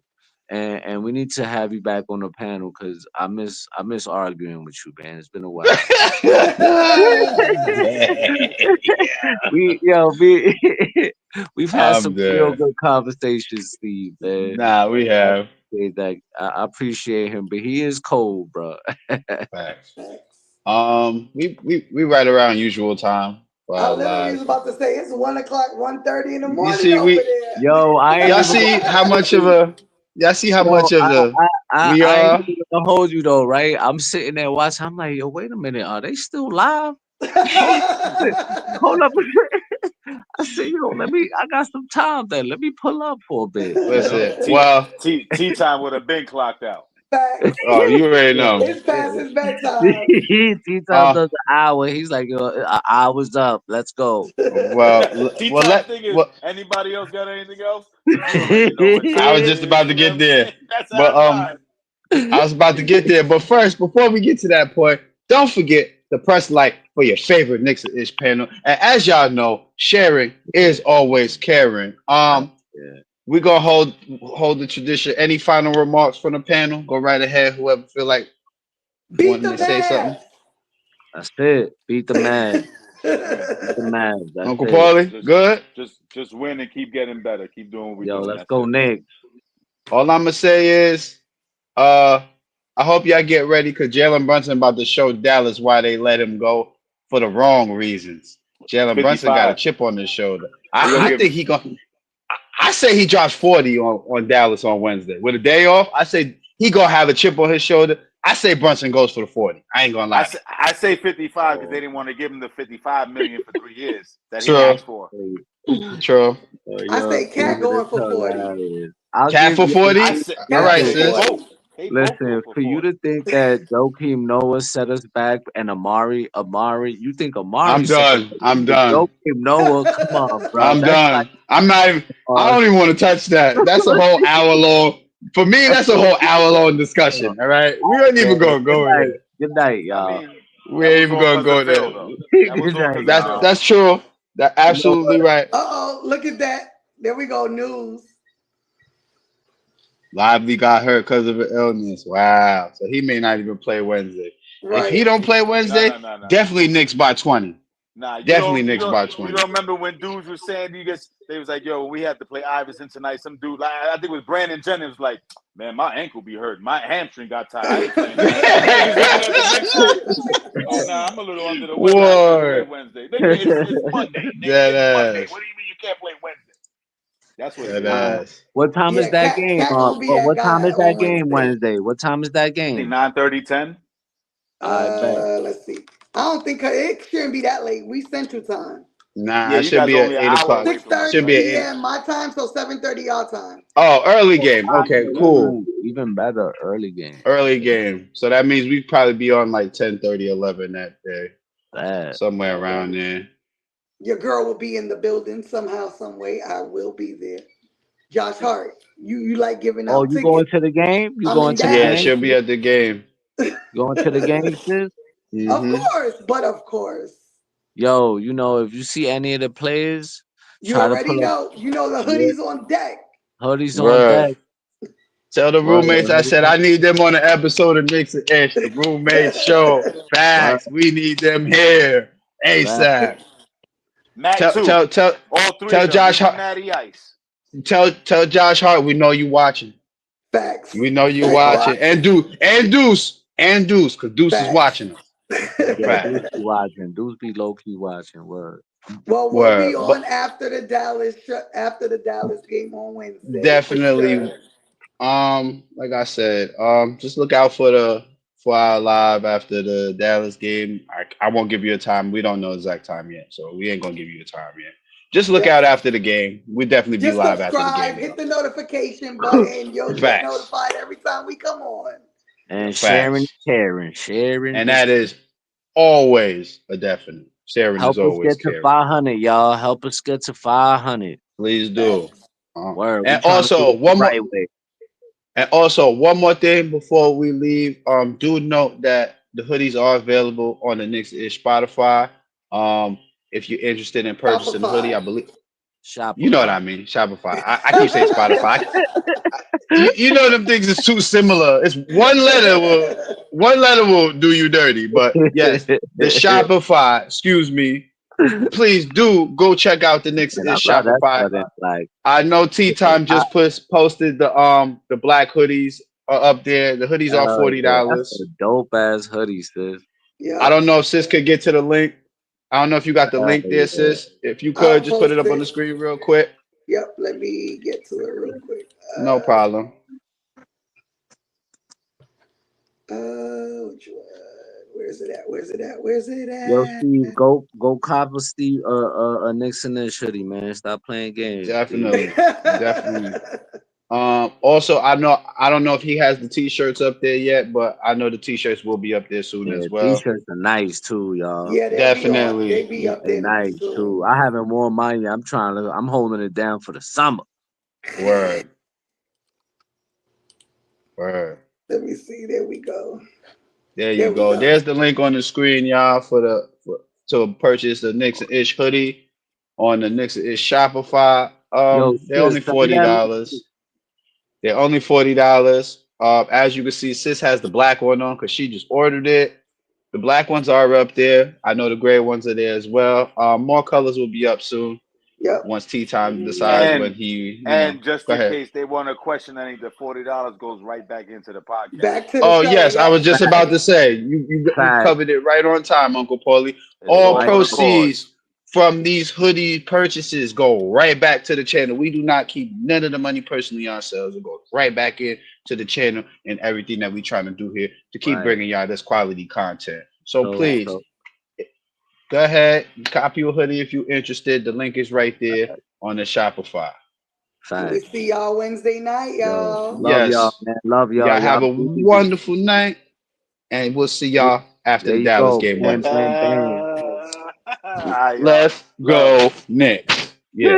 And we need to have you back on the panel because I miss arguing with you, man. It's been a while. We we've had
I'm
some real
dead.
good conversations, Steve, man.
Nah, we
I
have
appreciate that. I appreciate him, but he is cold, bro.
facts. We right around usual time for
I
our
literally was
lives.
about to say it's 1 o'clock, 1:30 in the
You
morning
see,
over
Yo, I ain't
y'all
even
see
gonna
how
hold
much of
you.
a y'all see how
Yo,
much of the we
I ain't
are.
even gonna hold you though, right? I'm sitting there watching. I'm like, yo, wait a minute, are they still live? Hold up,
there.
hold up. I said, yo, let me. I got some time there. Let me pull up for a bit, you know.
Listen,
T
well,
T time would have been clocked out.
Facts.
oh, you already know.
It's past his bedtime.
T Time
Uh,
does an hour. He's like, yo, an hour's up. Let's go.
T
well,
time thing is,
well,
anybody else got anything else? Because you already know what
I
time
was
it
just
is.
about to
You know what
get
I'm
there,
saying? That's
but
our time.
I was about to get there. But first, before we get to that point, don't forget to press like for your favorite Knicks of Ish panel. And as y'all know, sharing is always caring.
Yeah.
We gonna hold the tradition. Any final remarks from the panel? Go right ahead. Whoever feel like
Beat
wanting
the
to say something.
Mavs.
That's it. Beat the man.
Yeah.
Beat the man. That's
Uncle
it.
Paulie,
Just
good.
just win and keep getting better. Keep doing what we're
Yo,
doing.
let's
That's
go,
it.
Nick.
All I'm gonna say is, uh, I hope y'all get ready because Jalen Brunson about to show Dallas why they let him go for the wrong reasons. Jalen Brunson got a
55.
chip on his shoulder.
He gonna
I
give
think he gonna. I say he drops 40 on Dallas on Wednesday with a day off. I say he gonna have a chip on his shoulder. I say Brunson goes for the 40. I ain't gonna lie.
I say 55 because
Oh,
they didn't want to give him the 55 million for 3 years that he
True,
asked for.
true.
I
yo,
say Cat
Steven is
going for 40.
hilarious. I'll
Cat
give
for
you.
I
40.
said
All
Cat
right,
no,
for
they
sis.
40.
both. They both go
Listen,
for
for you
40.
to think that Joakim Noah set us back and Amari, you think Amari
I'm
set us
done.
back?
I'm
But
done.
Joakim Noah, come on, bro.
I'm
That's like
done. I'm not even. I
us.
don't even want to touch that. That's a whole hour long. For me, that's a whole hour long discussion. All right, we ain't
Man,
even gonna
good
go
night.
there.
Good night,
I
y'all.
mean,
We
that
ain't
was
even
all
gonna
because of
go
Phil,
there.
though. That was
Good
all
night,
because of
That's
Phil.
y'all.
that's true. That
You know
absolutely right.
Uh-oh, look at that. There we go, news.
Lively got hurt because of an illness. Wow. So he may not even play Wednesday. If he
Right.
don't play
No,
Wednesday,
no, no, no.
definitely Knicks by 20.
Nah,
Definitely Knicks by
you
20.
don't remember when dudes were saying you guys they was like, yo, we have to play Iverson tonight. Some dude like I think it was Brandon Jennings like, man, my ankle be hurt. My hamstring got tired. I ain't playing tonight. You niggas looking at the next day. Oh no, I'm a little under the weather. I can't play
War.
Wednesday. Nigga, it's Monday. Nigga,
Dead
it's Monday.
ass.
What do you mean you can't play Wednesday? That's what it
Dead
is.
ass.
what time is
Yeah,
that
Cat
game?
Cat gonna be that
What time
guy
is that
on
game
Wednesday.
Wednesday? What time is that
I think
game?
9:30, 10.
I bet.
Let's see. I don't think it shouldn't be that late. We Central Time.
Nah,
Yeah,
it
you
should
guys
be
are
at
only an
8
hour
o'clock.
away from us,
Should
6:30
be
right?
at 8.
p.m. my time, so 7:30 y'all time.
Oh, early
Oh,
game. Okay, cool.
ooh, even better, early game.
Early game. So that means we probably be on like 10:30, 11 that day.
Bad.
Somewhere around there.
Your girl will be in the building somehow, some way. I will be there. Josh Hart, you like giving
Oh,
out
you going
tickets?
to the game? You
I'm
going
in
to the
Yeah,
Dallas.
game?
she'll be
Sis?
at the game.
You going to the game, sis?
Of
Mm-hmm.
course, but of course.
Yo, you know, if you see any of the players,
You
try to
already
pull up.
know. You know the
Yeah,
hoodies on deck.
hoodies on
Word.
deck.
Tell the
Word,
roommates I
hoodies
said
on
I need them on the episode of Knicks and Ish. The roommates show
word,
facts. We need them here
fact.
ASAP.
Mac
Tell
too.
tell tell
All three
tell
of them.
Josh
Give me
Hart.
Matty Ice.
Tell Josh Hart we know you watching.
Facts.
We know you
Facts
Word.
watching.
watching.
And Deuce, because Deuce is
Facts.
watching us. That's a
Yeah,
fact.
dudes be watching. Dudes be low key watching. Word.
Well, we'll be
Word.
on
But
after the Dallas game on Wednesday for
definitely,
sure.
like I said, just look out for the for our live after the Dallas game. I won't give you a time. We don't know exact time yet, so we ain't gonna give you a time yet. Just look
Yep.
out after the game. We definitely be
Just
live after the
subscribe,
game,
hit
though.
the notification button. You'll get
Facts,
notified every time we come on.
And sharing,
facts,
caring, sharing
and
is
that is always a definite. Sharon is
help us
always
get to
caring.
500, y'all. Help us get to 500.
Please do.
Facts.
Word. We
And
trying to do
also
it the
one more.
right way.
And also, one more thing before we leave, do note that the hoodies are available on the Knicks Ish Spotify. Um, if you're interested in purchasing the hoodie,
Shopify.
I believe you know what
Shopify.
I mean. Shopify. I keep saying Spotify. You know them things is too similar. It's one letter will do you dirty. But yes, the Shopify. Excuse me. Please do go check out the Knicks
And I
Ish
love that
Shopify.
sudden like
I know Tea Time just posted the black hoodies are up there. The hoodies are
oh yeah, that's a
$40.
dope ass hoodie, sis.
I
Yep.
don't know if sis could get to the link. I don't know if you got the
Hell
link there,
yeah.
sis. If you
I'll
could, just put it
post
up on
it.
the screen real quick.
Yep. Let me get to it real quick.
No problem.
Which one? Where's it at? Where's it at? Where's it
Yo,
at?
Steve, go cop a Steve a Nixon and hoodie, man. Stop playing games, Steve.
Definitely. Definitely. Also I don't know if he has the t-shirts up there yet, but I know the t-shirts will be up there soon
Yeah,
as well.
t-shirts are nice too, y'all.
Yeah, they'll be on. They
Definitely.
be up
They
there
nice too.
soon.
I haven't worn mine yet. I'm holding it down for the summer.
Word. Word.
Let me see. There we go.
There you
There we
go.
go.
There's the link on the screen, y'all, to purchase the Knicks and Ish hoodie on the Knicks and Ish Shopify.
Yo,
They're
sis,
only
send me that link.
$40. They're only $40. As you can see, sis has the black one on because she just ordered it. The black ones are up there. I know the gray ones are there as well. More colors will be up soon
Yep.
once Tea Time decides when
And
he,
and just
go
in
ahead.
case they want to question any, the $40 goes right back into the podcast.
Back to the
Oh
show.
yes, I was
Yep.
just about to say you
Fact,
covered it right on time, Uncle Paulie.
It's
All
all
right?
for the
proceeds
cause.
from these hoodie purchases go right back to the channel. We do not keep none of the money personally ourselves. It goes right back in to the channel and everything that we trying to do here to keep
Right.
bringing y'all this quality content. So
So
Fact.
please
so
go ahead, copy your hoodie if you're interested. The link is right there on the Shopify.
And we
fact.
see y'all Wednesday night,
Yo,
y'all.
love y'all,
Yes,
man. Love y'all.
y'all
Y'all
have a
be easy.
wonderful night, and we'll see y'all after
There
the
you
Dallas
go.
game
Bam,
Wednesday.
bam, bam.
All right, y'all.
Let's
Love.
go Knicks. Yeah.